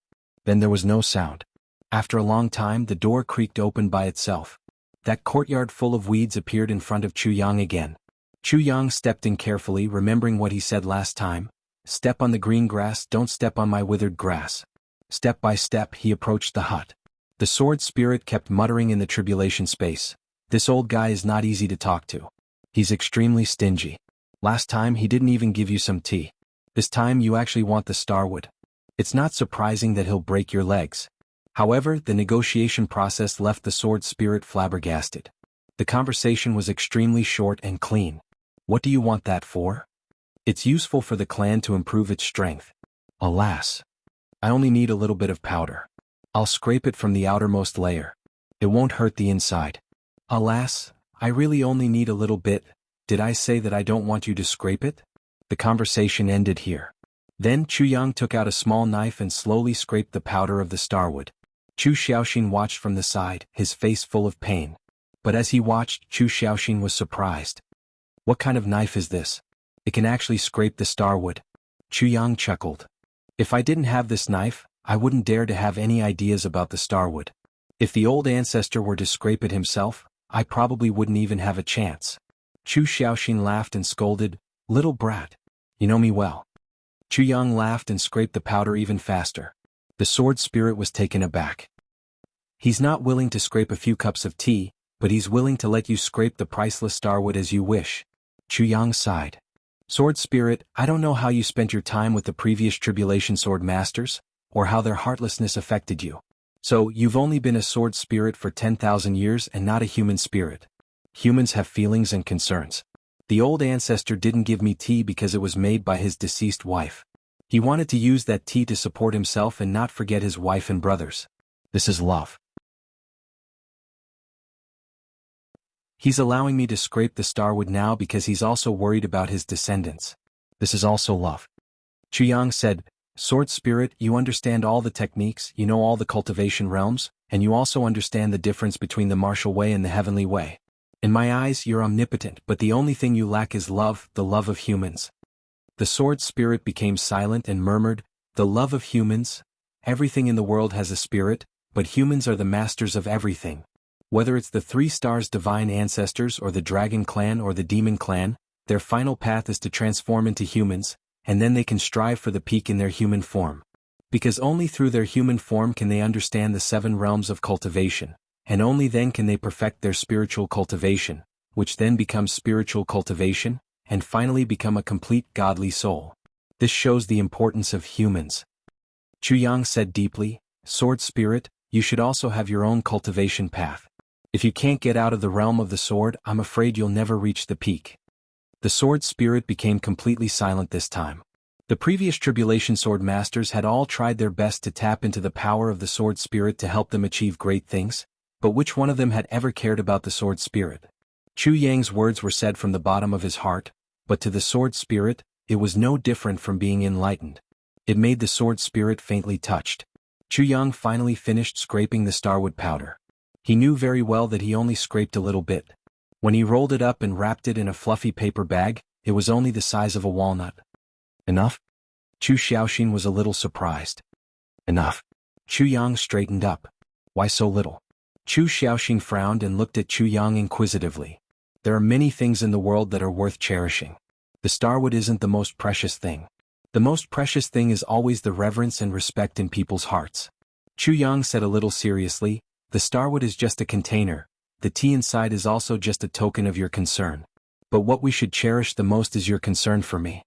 Speaker 1: Then there was no sound. After a long time, the door creaked open by itself. That courtyard full of weeds appeared in front of Chu Yang again. Chu Yang stepped in carefully, remembering what he said last time. Step on the green grass, don't step on my withered grass. Step by step, he approached the hut. The sword spirit kept muttering in the tribulation space. This old guy is not easy to talk to. He's extremely stingy. Last time he didn't even give you some tea. This time you actually want the starwood. It's not surprising that he'll break your legs. However, the negotiation process left the sword spirit flabbergasted. The conversation was extremely short and clean. What do you want that for? It's useful for the clan to improve its strength. Alas. I only need a little bit of powder. I'll scrape it from the outermost layer. It won't hurt the inside. Alas, I really only need a little bit. Did I say that I don't want you to scrape it? The conversation ended here. Then Chu Yang took out a small knife and slowly scraped the powder of the starwood. Chu Xiaoxing watched from the side, his face full of pain. But as he watched, Chu Xiaoxing was surprised. What kind of knife is this? It can actually scrape the starwood. Chu Yang chuckled. If I didn't have this knife, I wouldn't dare to have any ideas about the starwood. If the old ancestor were to scrape it himself, I probably wouldn't even have a chance. Chu Xiaoxing laughed and scolded, Little brat. You know me well. Chu Yang laughed and scraped the powder even faster. The sword spirit was taken aback. He's not willing to scrape a few cups of tea, but he's willing to let you scrape the priceless starwood as you wish. Chu Yang sighed. Sword spirit, I don't know how you spent your time with the previous tribulation sword masters, or how their heartlessness affected you. So, you've only been a sword spirit for 10,000 years and not a human spirit. Humans have feelings and concerns. The old ancestor didn't give me tea because it was made by his deceased wife. He wanted to use that tea to support himself and not forget his wife and brothers. This is love. He's allowing me to scrape the starwood now because he's also worried about his descendants. This is also love. Chu Yang said, Sword spirit, you understand all the techniques, you know all the cultivation realms, and you also understand the difference between the martial way and the heavenly way. In my eyes, you're omnipotent, but the only thing you lack is love, the love of humans. The sword spirit became silent and murmured, the love of humans. Everything in the world has a spirit, but humans are the masters of everything. Whether it's the 3 stars divine ancestors or the dragon clan or the demon clan, their final path is to transform into humans, and then they can strive for the peak in their human form. Because only through their human form can they understand the 7 realms of cultivation, and only then can they perfect their spiritual cultivation, which then becomes spiritual cultivation, and finally become a complete godly soul. This shows the importance of humans. Chu Yang said deeply, Sword spirit, you should also have your own cultivation path. If you can't get out of the realm of the sword, I'm afraid you'll never reach the peak. The sword spirit became completely silent this time. The previous tribulation sword masters had all tried their best to tap into the power of the sword spirit to help them achieve great things, but which one of them had ever cared about the sword spirit? Chu Yang's words were said from the bottom of his heart, but to the sword spirit, it was no different from being enlightened. It made the sword spirit faintly touched. Chu Yang finally finished scraping the starwood powder. He knew very well that he only scraped a little bit. When he rolled it up and wrapped it in a fluffy paper bag, it was only the size of a walnut. Enough? Chu Xiaoxing was a little surprised. Enough. Chu Yang straightened up. Why so little? Chu Xiaoxing frowned and looked at Chu Yang inquisitively. There are many things in the world that are worth cherishing. The starwood isn't the most precious thing. The most precious thing is always the reverence and respect in people's hearts. Chu Yang said a little seriously, the starwood is just a container. The tea inside is also just a token of your concern. But what we should cherish the most is your concern for me.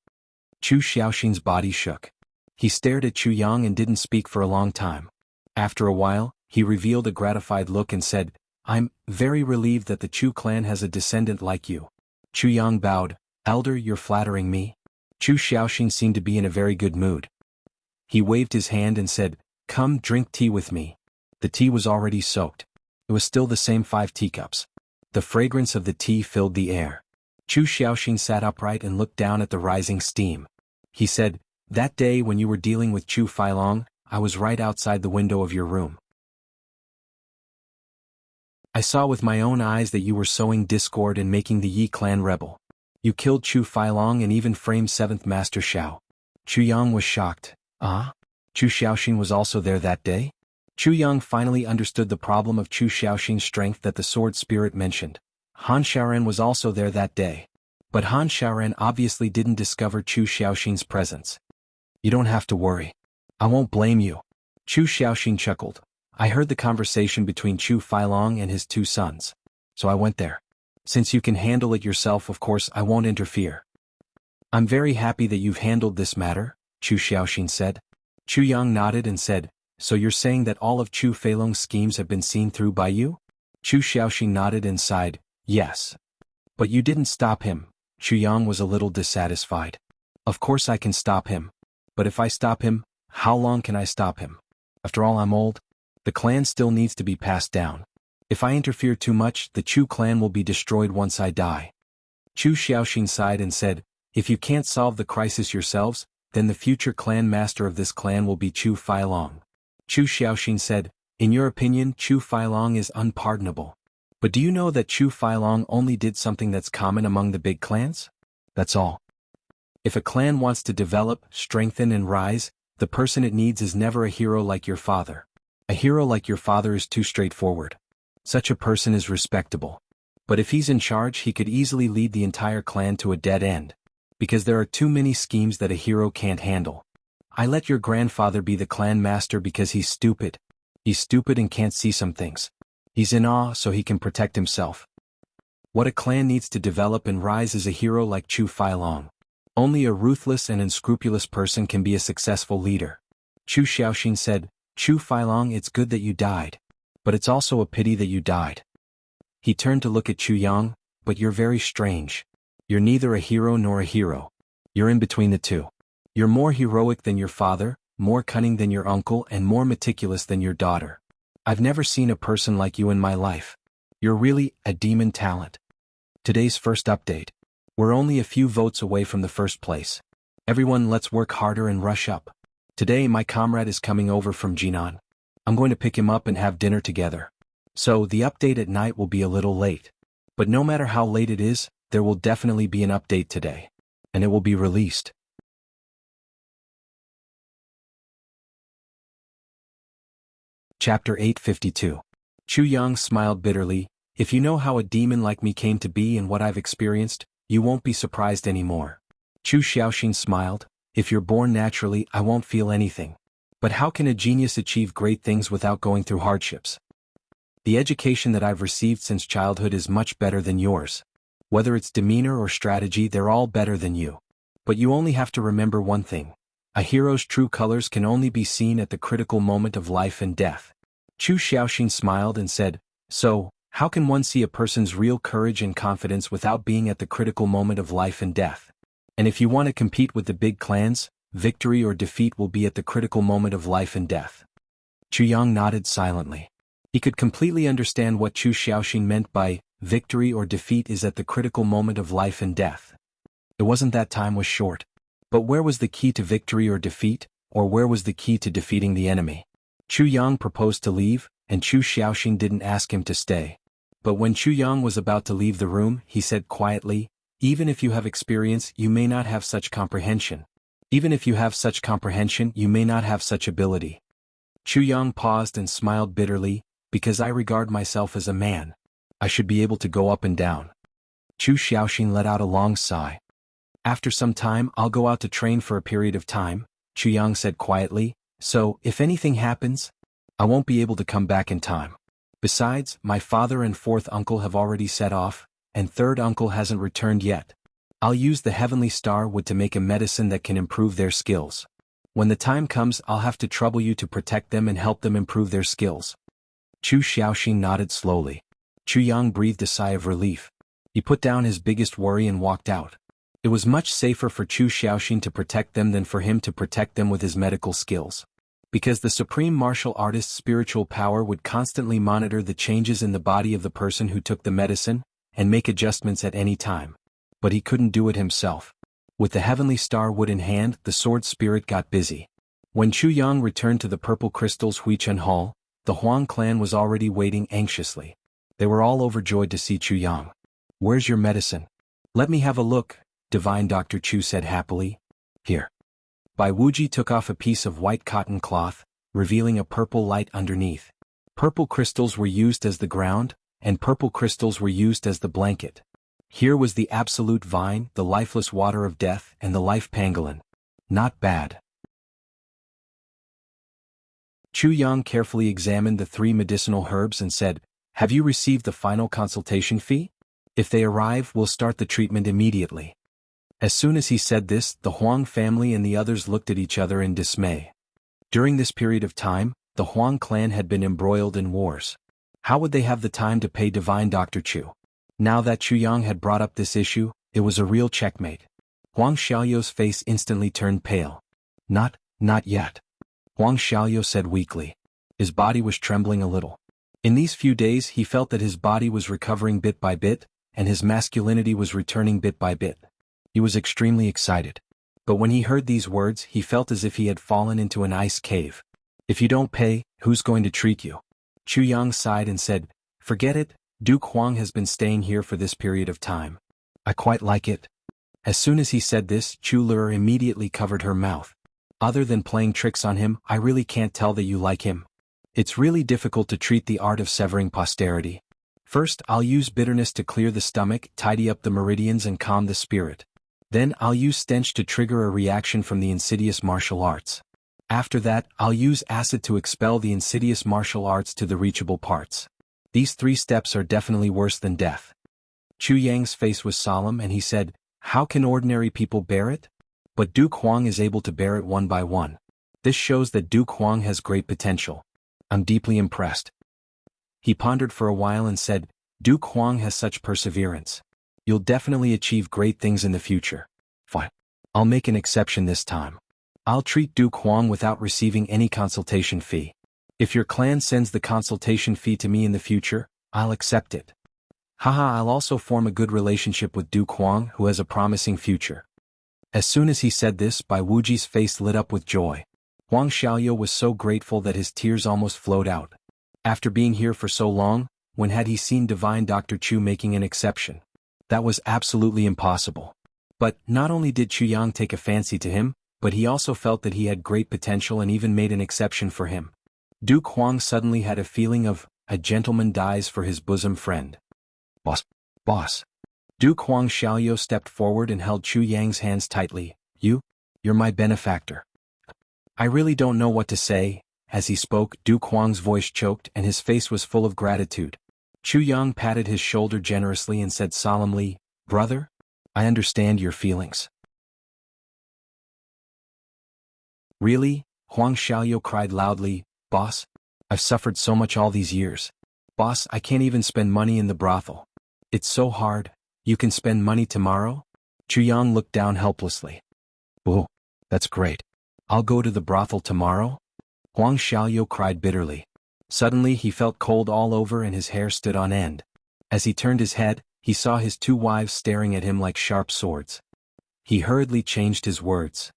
Speaker 1: Chu Xiaoxing's body shook. He stared at Chu Yang and didn't speak for a long time. After a while, he revealed a gratified look and said, I'm very relieved that the Chu clan has a descendant like you. Chu Yang bowed, Elder, you're flattering me. Chu Xiaoxing seemed to be in a very good mood. He waved his hand and said, Come drink tea with me. The tea was already soaked. It was still the same 5 teacups. The fragrance of the tea filled the air. Chu Xiaoxing sat upright and looked down at the rising steam. He said, "That day when you were dealing with Chu Feilong, I was right outside the window of your room. I saw with my own eyes that you were sowing discord and making the Yi clan rebel. You killed Chu Feilong and even framed 7th Master Xiao." Chu Yang was shocked. Ah? Chu Xiaoxing was also there that day? Chu Yang finally understood the problem of Chu Xiaoxing's strength that the sword spirit mentioned. Han Xiaoren was also there that day. But Han Xiaoren obviously didn't discover Chu Xiaoxing's presence. "You don't have to worry. I won't blame you." Chu Xiaoxing chuckled. "I heard the conversation between Chu Feilong and his 2 sons. So I went there. Since you can handle it yourself, of course I won't interfere." "I'm very happy that you've handled this matter," Chu Xiaoxing said. Chu Yang nodded and said, "So you're saying that all of Chu Feilong's schemes have been seen through by you?" Chu Xiaoxing nodded and sighed, "Yes. But you didn't stop him." Chu Yang was a little dissatisfied. "Of course I can stop him. But if I stop him, how long can I stop him? After all, I'm old. The clan still needs to be passed down. If I interfere too much, the Chu clan will be destroyed once I die." Chu Xiaoxing sighed and said, "If you can't solve the crisis yourselves, then the future clan master of this clan will be Chu Feilong." Chu Xiaoxing said, "In your opinion, Chu Feilong is unpardonable. But do you know that Chu Feilong only did something that's common among the big clans? That's all. If a clan wants to develop, strengthen and rise, the person it needs is never a hero like your father. A hero like your father is too straightforward. Such a person is respectable. But if he's in charge, he could easily lead the entire clan to a dead end. Because there are too many schemes that a hero can't handle. I let your grandfather be the clan master because he's stupid. He's stupid and can't see some things. He's in awe so he can protect himself. What a clan needs to develop and rise is a hero like Chu Feilong. Only a ruthless and unscrupulous person can be a successful leader." Chu Xiaoxing said, "Chu Feilong, it's good that you died. But it's also a pity that you died." He turned to look at Chu Yang, "But you're very strange. You're neither a hero nor a hero. You're in between the two. You're more heroic than your father, more cunning than your uncle and more meticulous than your daughter. I've never seen a person like you in my life. You're really a demon talent." Today's first update. We're only a few votes away from the first place. Everyone, let's work harder and rush up. Today my comrade is coming over from Jinan. I'm going to pick him up and have dinner together. So the update at night will be a little late. But no matter how late it is, there will definitely be an update today. And it will be released. Chapter 852. Chu Yang smiled bitterly. "If you know how a demon like me came to be and what I've experienced, you won't be surprised anymore." Chu Xiaoxing smiled. "If you're born naturally, I won't feel anything. But how can a genius achieve great things without going through hardships? The education that I've received since childhood is much better than yours. Whether it's demeanor or strategy, they're all better than you. But you only have to remember one thing. A hero's true colors can only be seen at the critical moment of life and death." Chu Xiaoxing smiled and said, "So, how can one see a person's real courage and confidence without being at the critical moment of life and death? And if you want to compete with the big clans, victory or defeat will be at the critical moment of life and death." Chu Yang nodded silently. He could completely understand what Chu Xiaoxing meant by victory or defeat is at the critical moment of life and death. It wasn't that time was short. But where was the key to victory or defeat, or where was the key to defeating the enemy? Chu Yang proposed to leave, and Chu Xiaoxing didn't ask him to stay. But when Chu Yang was about to leave the room, he said quietly, "Even if you have experience, you may not have such comprehension. Even if you have such comprehension, you may not have such ability." Chu Yang paused and smiled bitterly, "Because I regard myself as a man. I should be able to go up and down." Chu Xiaoxing let out a long sigh. "After some time, I'll go out to train for a period of time," Chu Yang said quietly, "so, if anything happens, I won't be able to come back in time. Besides, my father and 4th uncle have already set off, and 3rd uncle hasn't returned yet. I'll use the heavenly star wood to make a medicine that can improve their skills. When the time comes, I'll have to trouble you to protect them and help them improve their skills." Chu Xiaoxing nodded slowly. Chu Yang breathed a sigh of relief. He put down his biggest worry and walked out. It was much safer for Chu Xiaoxing to protect them than for him to protect them with his medical skills. Because the supreme martial artist's spiritual power would constantly monitor the changes in the body of the person who took the medicine, and make adjustments at any time. But he couldn't do it himself. With the heavenly star wood in hand, the sword spirit got busy. When Chu Yang returned to the purple crystal's Huichen Hall, the Huang clan was already waiting anxiously. They were all overjoyed to see Chu Yang. "Where's your medicine?" "Let me have a look," Divine Dr. Chu said happily. "Here." Bai Wuji took off a piece of white cotton cloth, revealing a purple light underneath. Purple crystals were used as the ground, and purple crystals were used as the blanket. Here was the absolute vine, the lifeless water of death, and the life pangolin. Not bad. Chu Yang carefully examined the 3 medicinal herbs and said, "Have you received the final consultation fee? If they arrive, we'll start the treatment immediately." As soon as he said this, the Huang family and the others looked at each other in dismay. During this period of time, the Huang clan had been embroiled in wars. How would they have the time to pay Divine Dr. Chu? Now that Chu Yang had brought up this issue, it was a real checkmate. Huang Xiaoyou's face instantly turned pale. Not yet," Huang Xiaoyou said weakly. His body was trembling a little. In these few days he felt that his body was recovering bit by bit, and his masculinity was returning bit by bit. He was extremely excited. But when he heard these words, he felt as if he had fallen into an ice cave. "If you don't pay, who's going to treat you?" Chu Yang sighed and said, "Forget it, Duke Huang has been staying here for this period of time. I quite like it." As soon as he said this, Chu Lur immediately covered her mouth. "Other than playing tricks on him, I really can't tell that you like him. It's really difficult to treat the art of severing posterity. First, I'll use bitterness to clear the stomach, tidy up the meridians and calm the spirit. Then I'll use stench to trigger a reaction from the insidious martial arts. After that, I'll use acid to expel the insidious martial arts to the reachable parts. These 3 steps are definitely worse than death." Chu Yang's face was solemn and he said, "How can ordinary people bear it? But Duke Huang is able to bear it one by one. This shows that Duke Huang has great potential. I'm deeply impressed." He pondered for a while and said, "Duke Huang has such perseverance. You'll definitely achieve great things in the future." "Fine. I'll make an exception this time. I'll treat Duke Huang without receiving any consultation fee. If your clan sends the consultation fee to me in the future, I'll accept it. Haha, I'll also form a good relationship with Duke Huang, who has a promising future." As soon as he said this, Bai Wuji's face lit up with joy. Huang Xiaoyou was so grateful that his tears almost flowed out. After being here for so long, when had he seen Divine Dr. Chu making an exception? That was absolutely impossible. But not only did Chu Yang take a fancy to him, but he also felt that he had great potential and even made an exception for him. Duke Huang suddenly had a feeling of, a gentleman dies for his bosom friend. Boss. Duke Huang Xiaoyou stepped forward and held Chu Yang's hands tightly. You're my benefactor." "I really don't know what to say." As he spoke, Duke Huang's voice choked and his face was full of gratitude. Chu Yang patted his shoulder generously and said solemnly, "Brother, I understand your feelings." "Really?" Huang Xiaoyou cried loudly. "Boss, I've suffered so much all these years. Boss, I can't even spend money in the brothel. It's so hard. You can spend money tomorrow?" Chu Yang looked down helplessly. "Oh, that's great. I'll go to the brothel tomorrow?" Huang Xiaoyou cried bitterly. Suddenly he felt cold all over and his hair stood on end. As he turned his head, he saw his 2 wives staring at him like sharp swords. He hurriedly changed his words.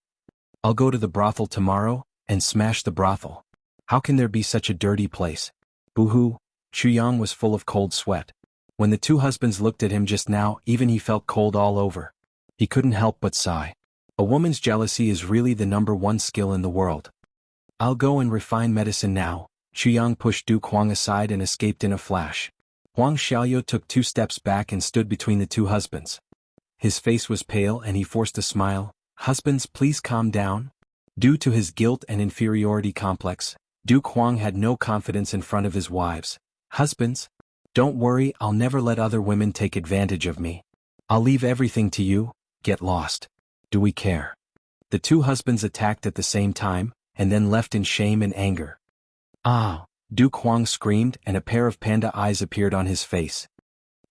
Speaker 1: "I'll go to the brothel tomorrow, and smash the brothel. How can there be such a dirty place?" Boo-hoo, Chu Yang was full of cold sweat. When the 2 husbands looked at him just now, even he felt cold all over. He couldn't help but sigh. A woman's jealousy is really the #1 skill in the world. "I'll go and refine medicine now." Chu Yang pushed Duke Huang aside and escaped in a flash. Huang Xiaoyou took 2 steps back and stood between the 2 husbands. His face was pale and he forced a smile. "Husbands, please calm down." Due to his guilt and inferiority complex, Duke Huang had no confidence in front of his wives. "Husbands, don't worry, I'll never let other women take advantage of me. I'll leave everything to you, get lost. Do we care?" The 2 husbands attacked at the same time, and then left in shame and anger. "Ah!" Duke Huang screamed and a pair of panda eyes appeared on his face.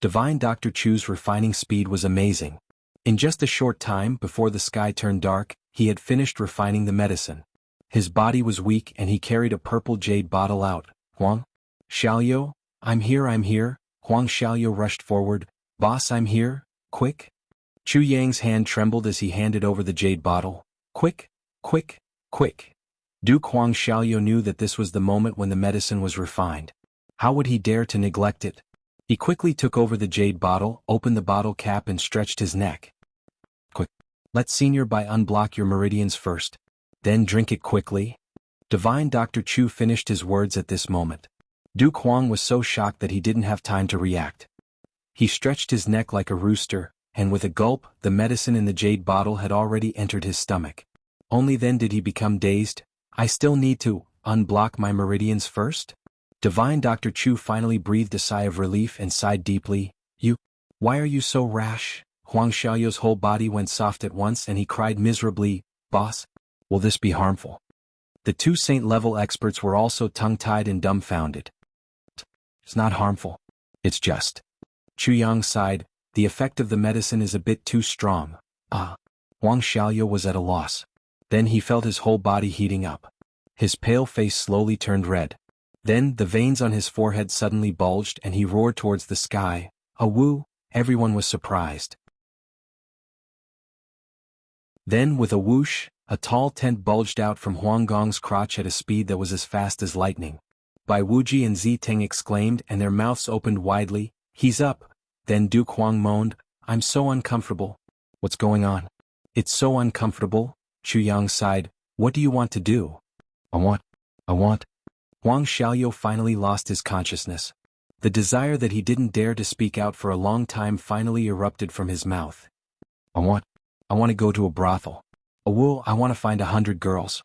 Speaker 1: Divine Dr. Chu's refining speed was amazing. In just a short time before the sky turned dark, he had finished refining the medicine. His body was weak and he carried a purple jade bottle out. Huang Xiaoyu, I'm here. Huang Xiaoyu rushed forward. Boss, I'm here, quick. Chu Yang's hand trembled as he handed over the jade bottle. Quick. Duke Huang Xiaoyu knew that this was the moment when the medicine was refined. How would he dare to neglect it? He quickly took over the jade bottle, opened the bottle cap and stretched his neck. Quick. Let Senior Bai unblock your meridians first. Then drink it quickly. Divine Dr. Chu finished his words at this moment. Duke Huang was so shocked that he didn't have time to react. He stretched his neck like a rooster, and with a gulp, the medicine in the jade bottle had already entered his stomach. Only then did he become dazed. I still need to unblock my meridians first? Divine Dr. Chu finally breathed a sigh of relief and sighed deeply. Why are you so rash? Huang Xiaoyu's whole body went soft at once and he cried miserably, Boss, will this be harmful? The two saint-level experts were also tongue-tied and dumbfounded. It's not harmful. It's just. Chu Yang sighed, the effect of the medicine is a bit too strong. Huang Xiaoyu was at a loss. Then he felt his whole body heating up. His pale face slowly turned red. Then the veins on his forehead suddenly bulged and he roared towards the sky. Woo! Everyone was surprised. Then with a whoosh, a tall tent bulged out from Huang Gong's crotch at a speed that was as fast as lightning. Bai Wuji and Ziteng exclaimed and their mouths opened widely. He's up. Then Duke Huang moaned, I'm so uncomfortable. What's going on? It's so uncomfortable. Chu Yang sighed, what do you want to do? I want. Huang Xiaoyu finally lost his consciousness. The desire that he didn't dare to speak out for a long time finally erupted from his mouth. I want to go to a brothel. I want to find 100 girls.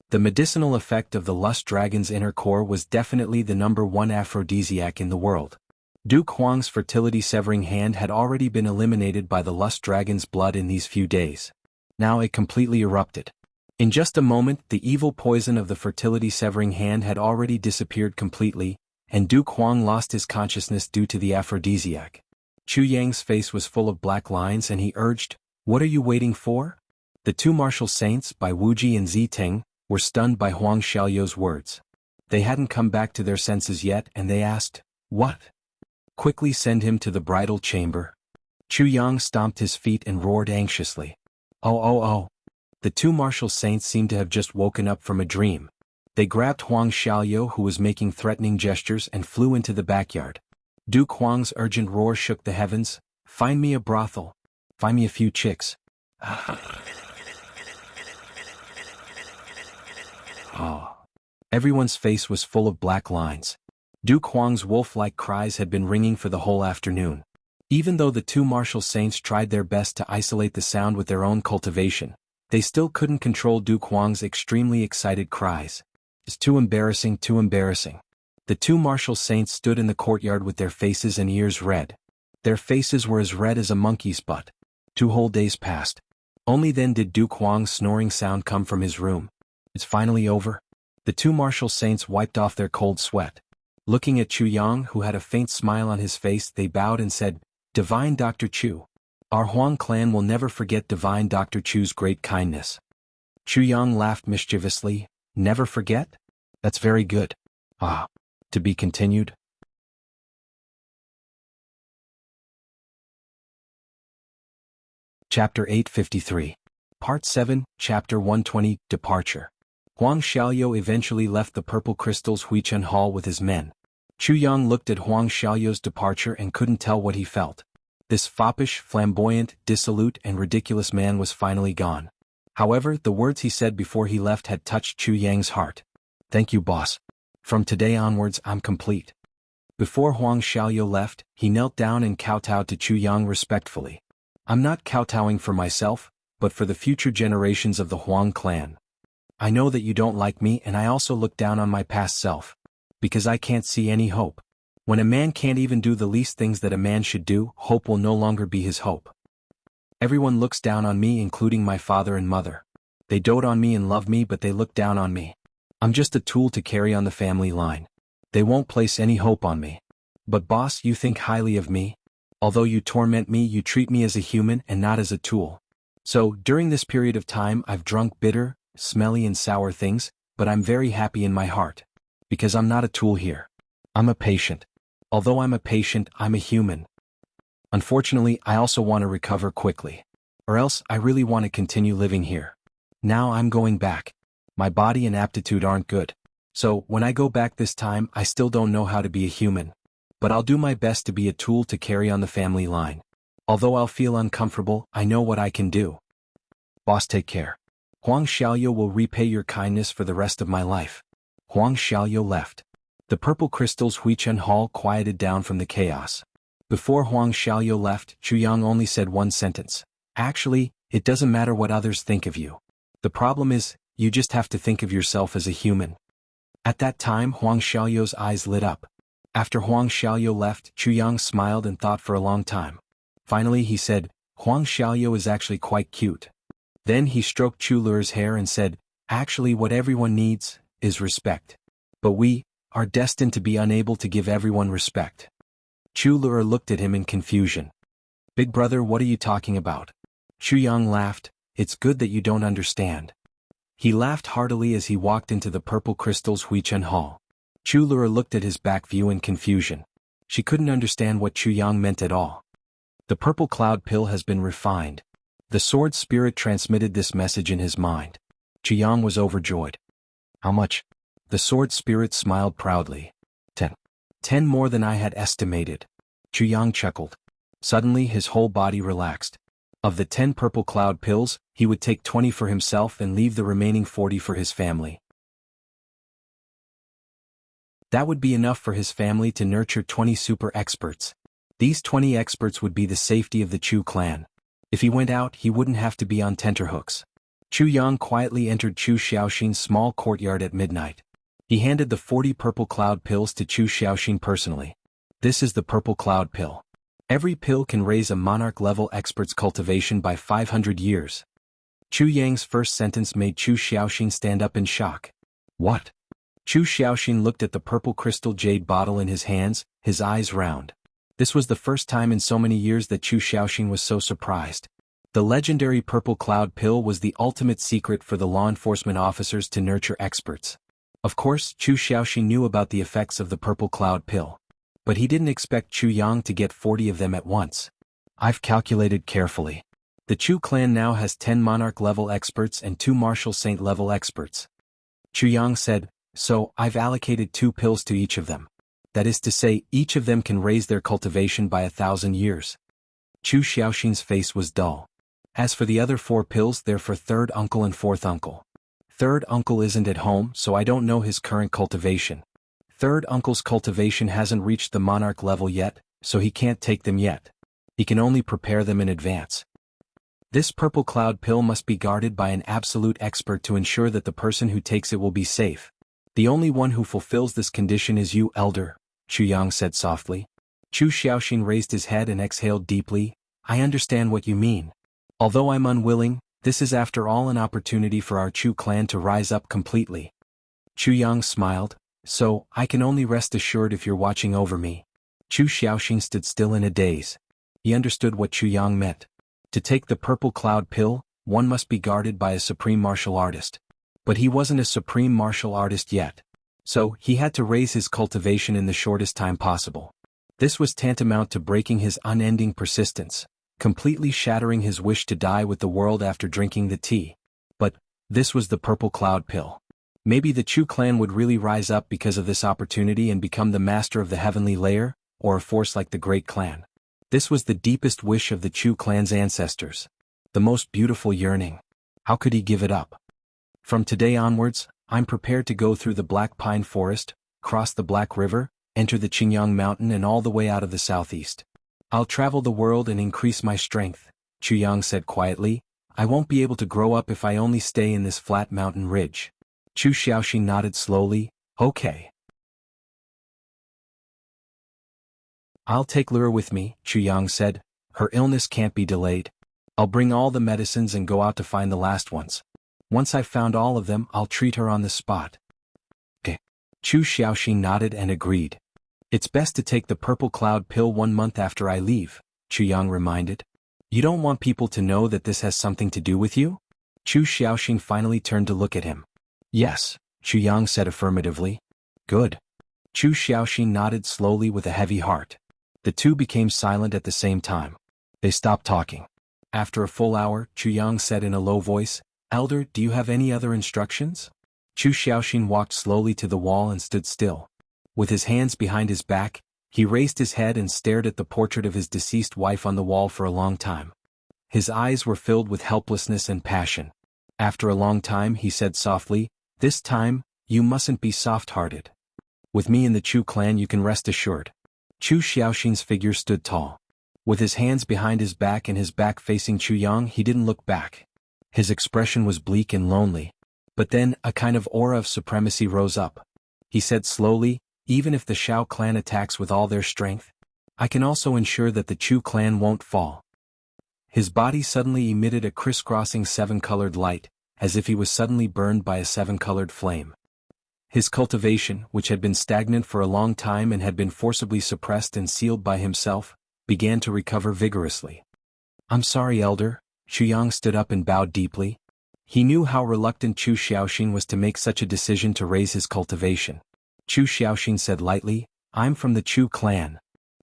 Speaker 1: The medicinal effect of the lust dragon's inner core was definitely the #1 aphrodisiac in the world. Duke Huang's fertility-severing hand had already been eliminated by the lust dragon's blood in these few days. Now it completely erupted. In just a moment, the evil poison of the fertility-severing hand had already disappeared completely, and Duke Huang lost his consciousness due to the aphrodisiac. Chu Yang's face was full of black lines and he urged, what are you waiting for? The two martial saints, Bai Wuji and Ziteng, were stunned by Huang Xiaoyu's words. They hadn't come back to their senses yet and they asked, what? Quickly send him to the bridal chamber. Chu Yang stomped his feet and roared anxiously. Oh. The two martial saints seemed to have just woken up from a dream. They grabbed Huang Xiaoyu who was making threatening gestures and flew into the backyard. Duke Huang's urgent roar shook the heavens. Find me a brothel. Find me a few chicks. Everyone's face was full of black lines. Duke Huang's wolf-like cries had been ringing for the whole afternoon. Even though the two martial saints tried their best to isolate the sound with their own cultivation, they still couldn't control Duke Huang's extremely excited cries. It's too embarrassing. The two martial saints stood in the courtyard with their faces and ears red. Their faces were as red as a monkey's butt. 2 whole days passed. Only then did Duke Huang's snoring sound come from his room. It's finally over. The two martial saints wiped off their cold sweat. Looking at Chu Yang, who had a faint smile on his face, they bowed and said, Divine Dr. Chu. Our Huang clan will never forget Divine Dr. Chu's great kindness. Chu Yang laughed mischievously. Never forget? That's very good. To be continued. Chapter 853. Part 7, Chapter 120, Departure. Huang Xiaoyu eventually left the Purple Crystal's Huichen Hall with his men. Chu Yang looked at Huang Xiaoyu's departure and couldn't tell what he felt. This foppish, flamboyant, dissolute and ridiculous man was finally gone. However, the words he said before he left had touched Chu Yang's heart. Thank you, boss. From today onwards, I'm complete. Before Huang Xiaoyu left, he knelt down and kowtowed to Chu Yang respectfully. I'm not kowtowing for myself, but for the future generations of the Huang clan. I know that you don't like me and I also look down on my past self. Because I can't see any hope. When a man can't even do the least things that a man should do, hope will no longer be his hope. Everyone looks down on me, including my father and mother. They dote on me and love me, but they look down on me. I'm just a tool to carry on the family line. They won't place any hope on me. But boss, you think highly of me. Although you torment me, you treat me as a human and not as a tool. So, during this period of time I've drunk bitter, smelly and sour things, but I'm very happy in my heart. Because I'm not a tool here. I'm a patient. Although I'm a patient, I'm a human. Unfortunately, I also want to recover quickly. Or else, I really want to continue living here. Now I'm going back. My body and aptitude aren't good. So, when I go back this time, I still don't know how to be a human. But I'll do my best to be a tool to carry on the family line. Although I'll feel uncomfortable, I know what I can do. Boss, take care. Huang Xiaoyou will repay your kindness for the rest of my life. Huang Xiaoyou left. The purple crystals Huichen Hall quieted down from the chaos. Before Huang Xiaoyou left, Chuyang only said one sentence. Actually, it doesn't matter what others think of you. The problem is, you just have to think of yourself as a human. At that time, Huang Xiaoyou's eyes lit up. After Huang Xiaoyou left, Chuyang smiled and thought for a long time. Finally he said, Huang Xiaoyou is actually quite cute. Then he stroked Chu Lure's hair and said, actually what everyone needs is respect. But we are destined to be unable to give everyone respect. Chu Lure looked at him in confusion. Big brother, what are you talking about? Chuyang laughed, it's good that you don't understand. He laughed heartily as he walked into the purple crystals Huichen Hall. Chu Lure looked at his back view in confusion. She couldn't understand what Chuyang meant at all. The purple cloud pill has been refined. The sword spirit transmitted this message in his mind. Chuyang was overjoyed. How much? The sword spirit smiled proudly. 10. 10 more than I had estimated. Chuyang chuckled. Suddenly his whole body relaxed. Of the 10 purple cloud pills, he would take 20 for himself and leave the remaining 40 for his family. That would be enough for his family to nurture 20 super experts. These 20 experts would be the safety of the Chu clan. If he went out, he wouldn't have to be on tenterhooks. Chuyang quietly entered Chu Xiaoxin's small courtyard at midnight. He handed the 40 purple cloud pills to Chu Xiaoxin personally. This is the purple cloud pill. Every pill can raise a monarch-level expert's cultivation by 500 years. Chu Yang's first sentence made Chu Xiaoxin stand up in shock. What? Chu Xiaoxin looked at the purple crystal jade bottle in his hands, his eyes round. This was the first time in so many years that Chu Xiaoxin was so surprised. The legendary purple cloud pill was the ultimate secret for the law enforcement officers to nurture experts. Of course, Chu Xiaoxin knew about the effects of the purple cloud pill. But he didn't expect Chu Yang to get 40 of them at once. I've calculated carefully. The Chu clan now has 10 monarch-level experts and 2 martial saint-level experts. Chu Yang said, so I've allocated 2 pills to each of them. That is to say, each of them can raise their cultivation by 1,000 years. Chu Xiaoxin's face was dull. As for the other 4 pills, they're for third uncle and fourth uncle. Third uncle isn't at home, so I don't know his current cultivation. Third uncle's cultivation hasn't reached the monarch level yet, so he can't take them yet. He can only prepare them in advance. This purple cloud pill must be guarded by an absolute expert to ensure that the person who takes it will be safe. The only one who fulfills this condition is you, elder, Chuyang said softly. Chu Xiaoxin raised his head and exhaled deeply. I understand what you mean. Although I'm unwilling, this is after all an opportunity for our Chu clan to rise up completely. Chuyang smiled. So, I can only rest assured if you're watching over me. Chu Xiaoxin stood still in a daze. He understood what Chuyang meant. To take the purple cloud pill, one must be guarded by a supreme martial artist. But he wasn't a supreme martial artist yet. So, he had to raise his cultivation in the shortest time possible. This was tantamount to breaking his unending persistence, completely shattering his wish to die with the world after drinking the tea. But, this was the purple cloud pill. Maybe the Chu clan would really rise up because of this opportunity and become the master of the heavenly layer, or a force like the great clan. This was the deepest wish of the Chu clan's ancestors. The most beautiful yearning. How could he give it up? From today onwards, I'm prepared to go through the Black Pine Forest, cross the Black River, enter the Qingyang Mountain and all the way out of the southeast. I'll travel the world and increase my strength, Chuyang said quietly. I won't be able to grow up if I only stay in this flat mountain ridge. Chu Xiaoxin nodded slowly. Okay. I'll take Lure with me, Chuyang said. Her illness can't be delayed. I'll bring all the medicines and go out to find the last ones. Once I've found all of them, I'll treat her on the spot. Okay. Chu Xiaoxin nodded and agreed. It's best to take the purple cloud pill 1 month after I leave, Chuyang reminded. You don't want people to know that this has something to do with you? Chu Xiaoxing finally turned to look at him. Yes, Chu Yang said affirmatively. Good. Chu Xiaoxing nodded slowly with a heavy heart. The two became silent at the same time. They stopped talking. After a full hour, Chu Yang said in a low voice, Elder, do you have any other instructions? Chu Xiaoxing walked slowly to the wall and stood still. With his hands behind his back, he raised his head and stared at the portrait of his deceased wife on the wall for a long time. His eyes were filled with helplessness and passion. After a long time he said softly, This time, you mustn't be soft-hearted. With me in the Chu clan you can rest assured. Chu Xiaoxing's figure stood tall. With his hands behind his back and his back facing Chu Yang, he didn't look back. His expression was bleak and lonely. But then, a kind of aura of supremacy rose up. He said slowly, Even if the Shao clan attacks with all their strength, I can also ensure that the Chu clan won't fall. His body suddenly emitted a crisscrossing seven-colored light, as if he was suddenly burned by a seven-colored flame. His cultivation, which had been stagnant for a long time and had been forcibly suppressed and sealed by himself, began to recover vigorously. I'm sorry, Elder. Chu Yang stood up and bowed deeply. He knew how reluctant Chu Xiaoxing was to make such a decision to raise his cultivation. Chu Xiaoxing said lightly, I'm from the Chu clan.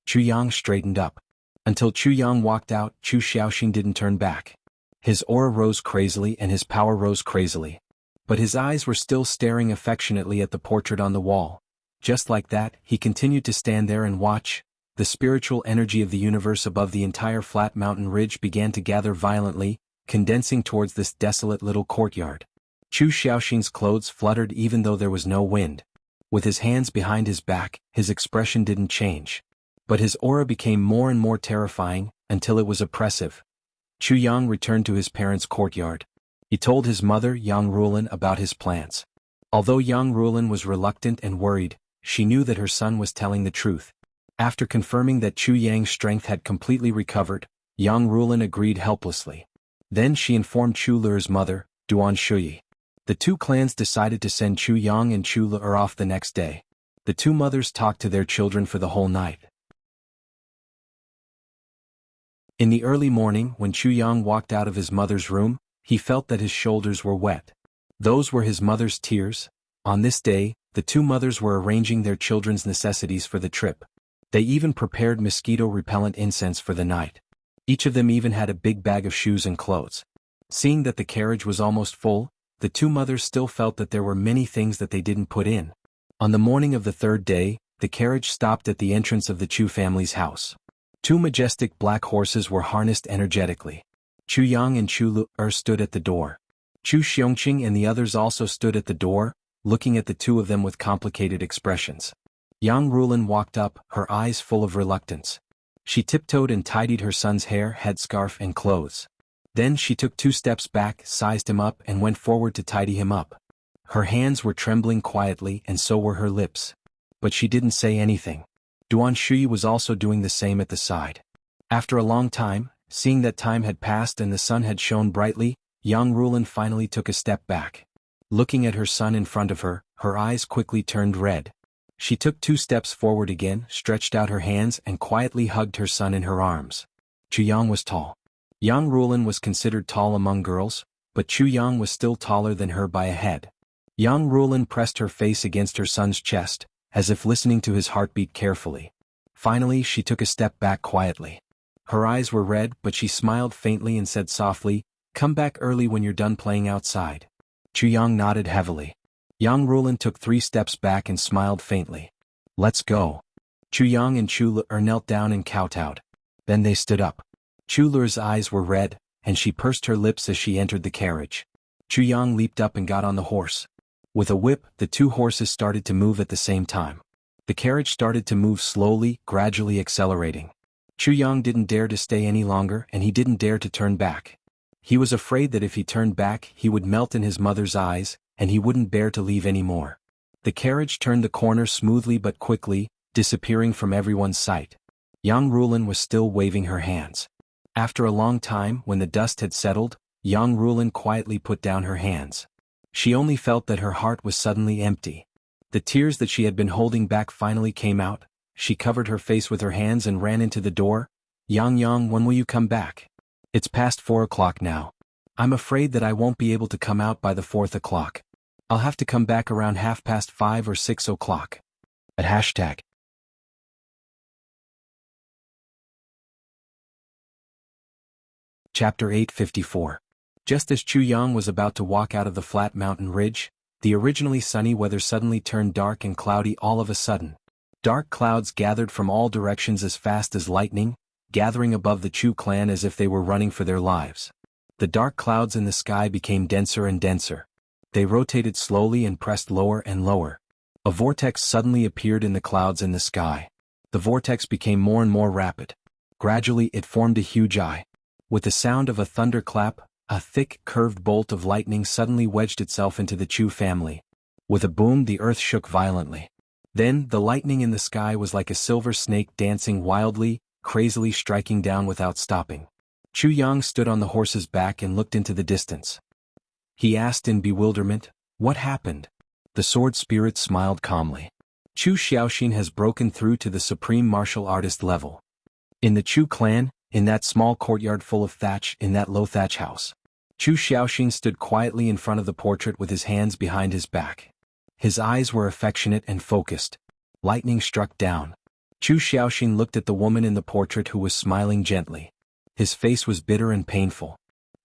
Speaker 1: Chu Yang straightened up. Until Chu Yang walked out, Chu Xiaoxing didn't turn back. His aura rose crazily and his power rose crazily. But his eyes were still staring affectionately at the portrait on the wall. Just like that, he continued to stand there and watch. The spiritual energy of the universe above the entire flat mountain ridge began to gather violently, condensing towards this desolate little courtyard. Chu Xiaoxing's clothes fluttered even though there was no wind. With his hands behind his back, his expression didn't change. But his aura became more and more terrifying, until it was oppressive. Chu Yang returned to his parents' courtyard. He told his mother Yang Rulin about his plans. Although Yang Rulin was reluctant and worried, she knew that her son was telling the truth. After confirming that Chu Yang's strength had completely recovered, Yang Rulin agreed helplessly. Then she informed Chu Le's mother, Duan Shuyi. The two clans decided to send Chu Yang and Chu Le off the next day. The two mothers talked to their children for the whole night. In the early morning, when Chu Yang walked out of his mother's room, he felt that his shoulders were wet. Those were his mother's tears. On this day, the two mothers were arranging their children's necessities for the trip. They even prepared mosquito-repellent incense for the night. Each of them even had a big bag of shoes and clothes. Seeing that the carriage was almost full, the two mothers still felt that there were many things that they didn't put in. On the morning of the third day, the carriage stopped at the entrance of the Chu family's house. Two majestic black horses were harnessed energetically. Chu Yang and Chu Le stood at the door. Chu Xiongqing and the others also stood at the door, looking at the two of them with complicated expressions. Yang Rulin walked up, her eyes full of reluctance. She tiptoed and tidied her son's hair, headscarf and clothes. Then she took 2 steps back, sized him up and went forward to tidy him up. Her hands were trembling quietly and so were her lips. But she didn't say anything. Duan Shui was also doing the same at the side. After a long time, seeing that time had passed and the sun had shone brightly, Yang Rulin finally took a step back. Looking at her son in front of her, her eyes quickly turned red. She took 2 steps forward again, stretched out her hands and quietly hugged her son in her arms. Chu Yang was tall. Yang Rulin was considered tall among girls, but Chu Yang was still taller than her by a head. Yang Rulin pressed her face against her son's chest, as if listening to his heartbeat carefully. Finally she took a step back quietly. Her eyes were red but she smiled faintly and said softly, "Come back early when you're done playing outside." Chu Yang nodded heavily. Yang Rulin took 3 steps back and smiled faintly. "Let's go." Chu Yang and Chu Le knelt down and kowtowed. Then they stood up. Chu Le's eyes were red, and she pursed her lips as she entered the carriage. Chu Yang leaped up and got on the horse. With a whip, the 2 horses started to move at the same time. The carriage started to move slowly, gradually accelerating. Chu Yang didn't dare to stay any longer and he didn't dare to turn back. He was afraid that if he turned back he would melt in his mother's eyes, and he wouldn't bear to leave any more. The carriage turned the corner smoothly but quickly, disappearing from everyone's sight. Yang Rulin was still waving her hands. After a long time, when the dust had settled, Yang Rulin quietly put down her hands. She only felt that her heart was suddenly empty. The tears that she had been holding back finally came out. She covered her face with her hands and ran into the door. "Yang, when will you come back? It's past 4 o'clock now." I'm afraid that I won't be able to come out by the 4th o'clock. I'll have to come back around 5:30 or 6 o'clock. At hashtag. Chapter 854. Just as Chu Yang was about to walk out of the flat mountain ridge, the originally sunny weather suddenly turned dark and cloudy all of a sudden. Dark clouds gathered from all directions as fast as lightning, gathering above the Chu clan as if they were running for their lives. The dark clouds in the sky became denser and denser. They rotated slowly and pressed lower and lower. A vortex suddenly appeared in the clouds in the sky. The vortex became more and more rapid. Gradually it formed a huge eye. With the sound of a thunderclap, a thick, curved bolt of lightning suddenly wedged itself into the Chu family. With a boom, the earth shook violently. Then, the lightning in the sky was like a silver snake dancing wildly, crazily striking down without stopping. Chu Yang stood on the horse's back and looked into the distance. He asked in bewilderment, "What happened?" The sword spirit smiled calmly. Chu Xiaoxin has broken through to the supreme martial artist level. In the Chu clan, in that small courtyard full of thatch, in that low thatch house, Chu Xiaoxin stood quietly in front of the portrait with his hands behind his back. His eyes were affectionate and focused. Lightning struck down. Chu Xiaoxin looked at the woman in the portrait who was smiling gently. His face was bitter and painful.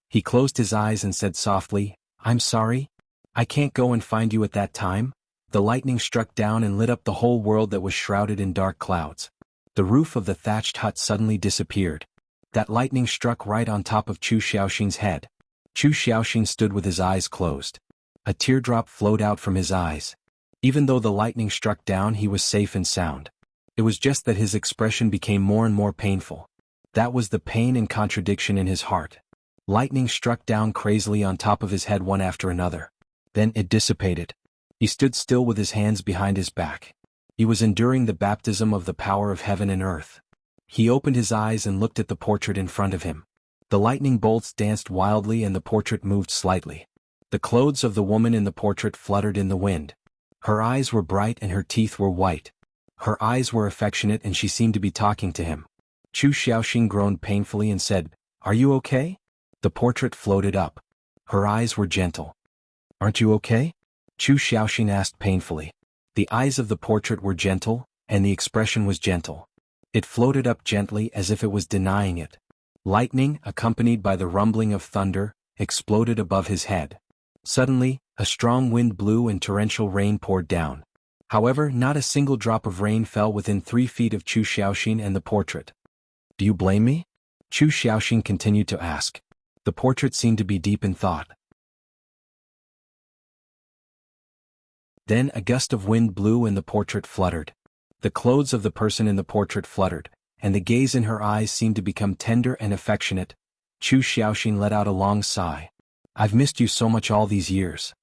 Speaker 1: He closed his eyes and said softly, "I'm sorry. I can't go and find you at that time." The lightning struck down and lit up the whole world that was shrouded in dark clouds. The roof of the thatched hut suddenly disappeared. That lightning struck right on top of Chu Xiaoxin's head. Chu Xiaoxin stood with his eyes closed. A teardrop flowed out from his eyes. Even though the lightning struck down, he was safe and sound. It was just that his expression became more and more painful. That was the pain and contradiction in his heart. Lightning struck down crazily on top of his head one after another. Then it dissipated. He stood still with his hands behind his back. He was enduring the baptism of the power of heaven and earth. He opened his eyes and looked at the portrait in front of him. The lightning bolts danced wildly and the portrait moved slightly. The clothes of the woman in the portrait fluttered in the wind. Her eyes were bright and her teeth were white. Her eyes were affectionate and she seemed to be talking to him. Chu Xiaoxin groaned painfully and said, "Are you okay?" The portrait floated up. Her eyes were gentle. "Aren't you okay?" Chu Xiaoxin asked painfully. The eyes of the portrait were gentle, and the expression was gentle. It floated up gently as if it was denying it. Lightning, accompanied by the rumbling of thunder, exploded above his head. Suddenly, a strong wind blew and torrential rain poured down. However, not a single drop of rain fell within 3 feet of Chu Xiaoxin and the portrait. "Do you blame me?" Chu Xiaoxin continued to ask. The portrait seemed to be deep in thought. Then a gust of wind blew and the portrait fluttered. The clothes of the person in the portrait fluttered, and the gaze in her eyes seemed to become tender and affectionate. Chu Xiaoxin let out a long sigh. "I've missed you so much all these years."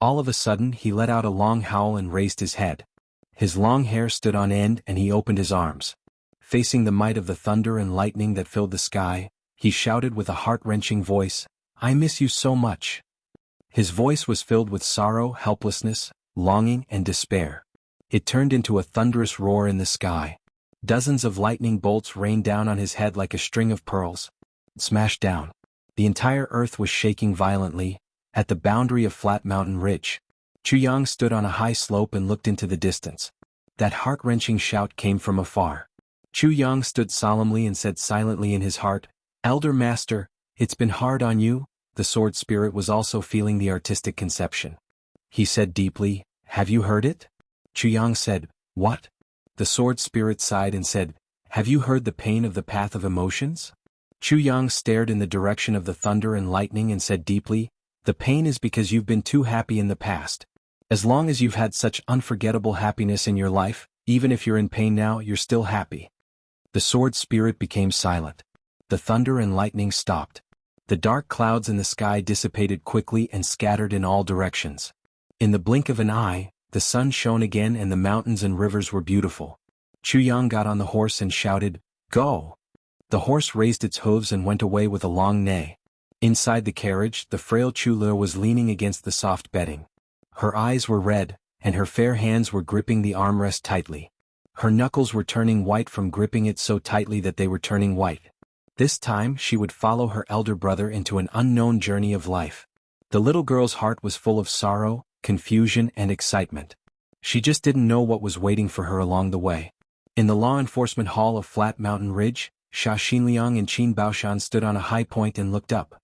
Speaker 1: All of a sudden he let out a long howl and raised his head. His long hair stood on end and he opened his arms. Facing the might of the thunder and lightning that filled the sky, he shouted with a heart-wrenching voice, "I miss you so much." His voice was filled with sorrow, helplessness, longing, and despair. It turned into a thunderous roar in the sky. Dozens of lightning bolts rained down on his head like a string of pearls. It smashed down. The entire earth was shaking violently. At the boundary of flat mountain ridge, Chu Yang stood on a high slope and looked into the distance. That heart-wrenching shout came from afar. Chu Yang stood solemnly and said silently in his heart, "Elder Master, it's been hard on you." The sword spirit was also feeling the artistic conception. He said deeply, "Have you heard it?" Chu Yang said, "What?" The sword spirit sighed and said, "Have you heard the pain of the path of emotions?" Chu Yang stared in the direction of the thunder and lightning and said deeply, "The pain is because you've been too happy in the past. As long as you've had such unforgettable happiness in your life, even if you're in pain now, you're still happy." The sword spirit became silent. The thunder and lightning stopped. The dark clouds in the sky dissipated quickly and scattered in all directions. In the blink of an eye, the sun shone again and the mountains and rivers were beautiful. Chu Yang got on the horse and shouted, "Go!" The horse raised its hooves and went away with a long neigh. Inside the carriage, the frail Chu Le was leaning against the soft bedding. Her eyes were red, and her fair hands were gripping the armrest tightly. Her knuckles were turning white from gripping it so tightly that they were turning white. This time she would follow her elder brother into an unknown journey of life. The little girl's heart was full of sorrow, confusion and excitement. She just didn't know what was waiting for her along the way. In the law enforcement hall of Flat Mountain Ridge, Xia Xinliang and Qin Baoshan stood on a high point and looked up.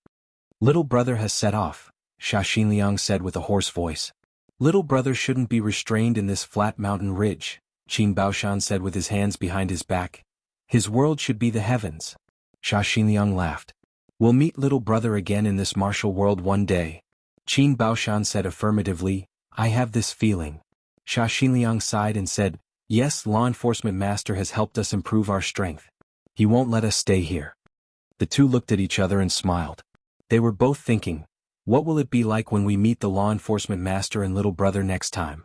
Speaker 1: "Little brother has set off," Xia Xinliang said with a hoarse voice. "Little brother shouldn't be restrained in this flat mountain ridge," Qin Baoshan said with his hands behind his back. "His world should be the heavens." Xia Xinliang laughed. "We'll meet little brother again in this martial world one day." Qin Baoshan said affirmatively, "I have this feeling." Xia Xinliang sighed and said, "Yes, law enforcement master has helped us improve our strength. He won't let us stay here." The two looked at each other and smiled. They were both thinking, what will it be like when we meet the law enforcement master and little brother next time?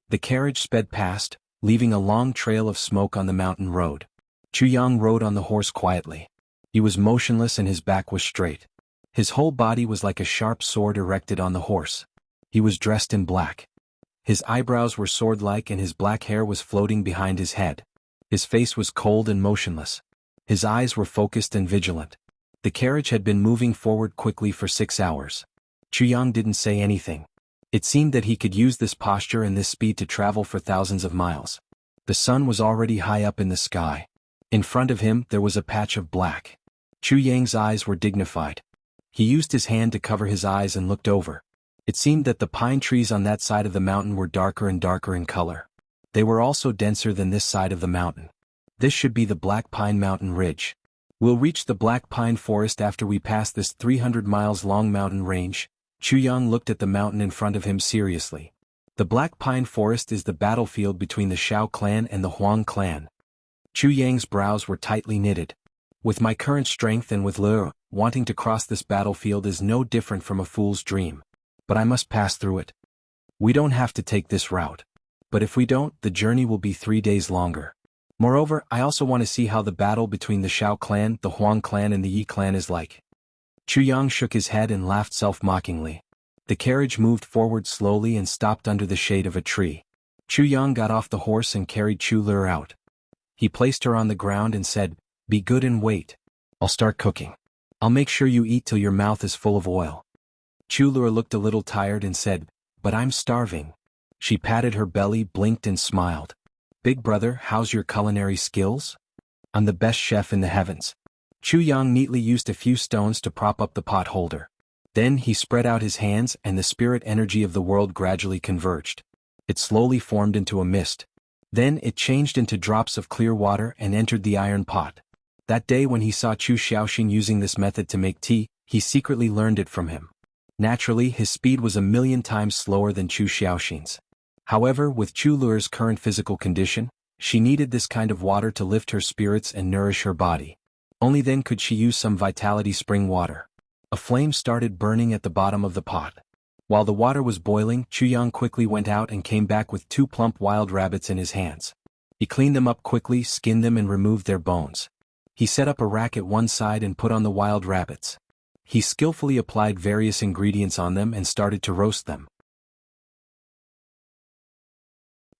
Speaker 1: The carriage sped past, leaving a long trail of smoke on the mountain road. Chu Yang rode on the horse quietly. He was motionless and his back was straight. His whole body was like a sharp sword erected on the horse. He was dressed in black. His eyebrows were sword-like and his black hair was floating behind his head. His face was cold and motionless. His eyes were focused and vigilant. The carriage had been moving forward quickly for 6 hours. Chu Yang didn't say anything. It seemed that he could use this posture and this speed to travel for thousands of miles. The sun was already high up in the sky. In front of him there was a patch of black. Chu Yang's eyes were dignified. He used his hand to cover his eyes and looked over. It seemed that the pine trees on that side of the mountain were darker and darker in color. They were also denser than this side of the mountain. This should be the Black Pine Mountain Ridge. We'll reach the Black Pine Forest after we pass this 300 miles long mountain range. Chu Yang looked at the mountain in front of him seriously. The Black Pine Forest is the battlefield between the Shao clan and the Huang clan. Chu Yang's brows were tightly knitted. With my current strength and with Lure, wanting to cross this battlefield is no different from a fool's dream. But I must pass through it. We don't have to take this route. But if we don't, the journey will be 3 days longer. Moreover, I also want to see how the battle between the Shao clan, the Huang clan and the Yi clan is like. Chu Yang shook his head and laughed self-mockingly. The carriage moved forward slowly and stopped under the shade of a tree. Chu Yang got off the horse and carried Chu Lure out. He placed her on the ground and said, "Be good and wait. I'll start cooking. I'll make sure you eat till your mouth is full of oil." Chu Lure looked a little tired and said, "But I'm starving." She patted her belly, blinked and smiled. "Big brother, how's your culinary skills?" "I'm the best chef in the heavens." Chu Yang neatly used a few stones to prop up the pot holder. Then he spread out his hands and the spirit energy of the world gradually converged. It slowly formed into a mist. Then it changed into drops of clear water and entered the iron pot. That day when he saw Chu Xiaoxin using this method to make tea, he secretly learned it from him. Naturally, his speed was 1,000,000 times slower than Chu Xiaoxin's. However, with Chu Lure's current physical condition, she needed this kind of water to lift her spirits and nourish her body. Only then could she use some vitality spring water. A flame started burning at the bottom of the pot. While the water was boiling, Chu Yang quickly went out and came back with 2 plump wild rabbits in his hands. He cleaned them up quickly, skinned them and removed their bones. He set up a rack at one side and put on the wild rabbits. He skillfully applied various ingredients on them and started to roast them.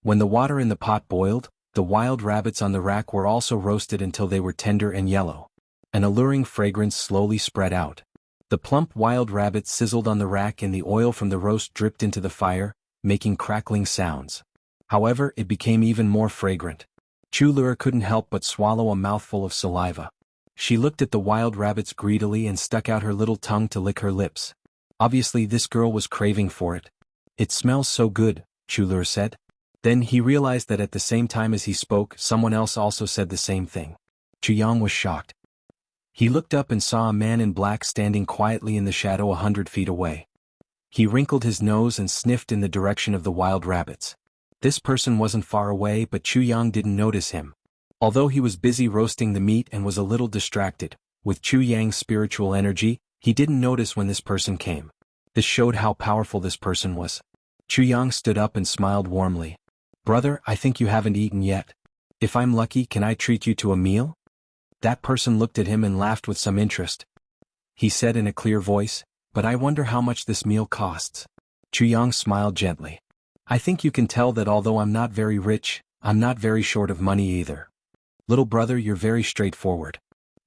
Speaker 1: When the water in the pot boiled, the wild rabbits on the rack were also roasted until they were tender and yellow. An alluring fragrance slowly spread out. The plump wild rabbits sizzled on the rack and the oil from the roast dripped into the fire, making crackling sounds. However, it became even more fragrant. Chu Lure couldn't help but swallow a mouthful of saliva. She looked at the wild rabbits greedily and stuck out her little tongue to lick her lips. Obviously this girl was craving for it. "It smells so good," Chu Lure said. Then he realized that at the same time as he spoke, someone else also said the same thing. Chu Yang was shocked. He looked up and saw a man in black standing quietly in the shadow 100 feet away. He wrinkled his nose and sniffed in the direction of the wild rabbits. This person wasn't far away, but Chu Yang didn't notice him. Although he was busy roasting the meat and was a little distracted, with Chu Yang's spiritual energy, he didn't notice when this person came. This showed how powerful this person was. Chu Yang stood up and smiled warmly. "Brother, I think you haven't eaten yet. If I'm lucky, can I treat you to a meal?" That person looked at him and laughed with some interest. He said in a clear voice, "But I wonder how much this meal costs." Chu Yang smiled gently. "I think you can tell that although I'm not very rich, I'm not very short of money either." Little brother, you're very straightforward.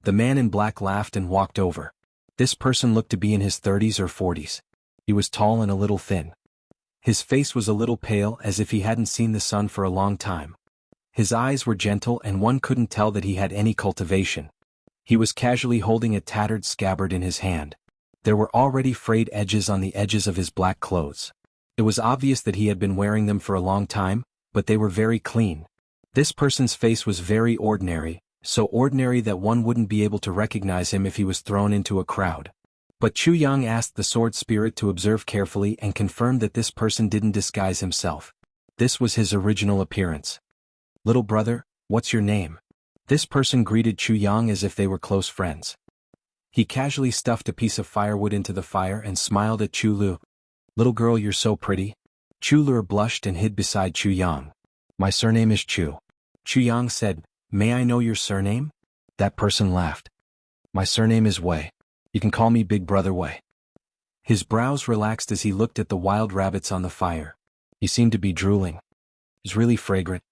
Speaker 1: The man in black laughed and walked over. This person looked to be in his 30s or 40s. He was tall and a little thin. His face was a little pale, as if he hadn't seen the sun for a long time. His eyes were gentle and one couldn't tell that he had any cultivation. He was casually holding a tattered scabbard in his hand. There were already frayed edges on the edges of his black clothes. It was obvious that he had been wearing them for a long time, but they were very clean. This person's face was very ordinary, so ordinary that one wouldn't be able to recognize him if he was thrown into a crowd. But Chu Yang asked the sword spirit to observe carefully and confirmed that this person didn't disguise himself. This was his original appearance. Little brother, what's your name? This person greeted Chu Yang as if they were close friends. He casually stuffed a piece of firewood into the fire and smiled at Chu Lu. Little girl, you're so pretty. Chu Lu blushed and hid beside Chu Yang. My surname is Chu. Chu Yang said, may I know your surname? That person laughed. My surname is Wei. You can call me Big Brother Wei. His brows relaxed as he looked at the wild rabbits on the fire. He seemed to be drooling. It's really fragrant.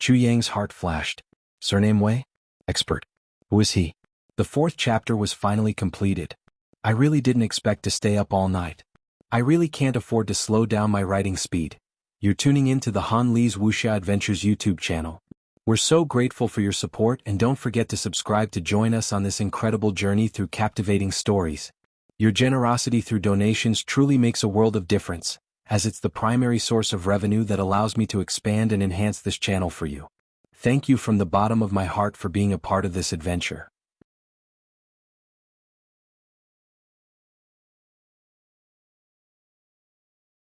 Speaker 1: Chu Yang's heart flashed. Surname Wei? Expert. Who is he? The 4th chapter was finally completed. I really didn't expect to stay up all night. I really can't afford to slow down my writing speed. You're tuning in to the Han Li's Wuxia Adventures YouTube channel. We're so grateful for your support, and don't forget to subscribe to join us on this incredible journey through captivating stories. Your generosity through donations truly makes a world of difference, as it's the primary source of revenue that allows me to expand and enhance this channel for you. Thank you from the bottom of my heart for being a part of this adventure.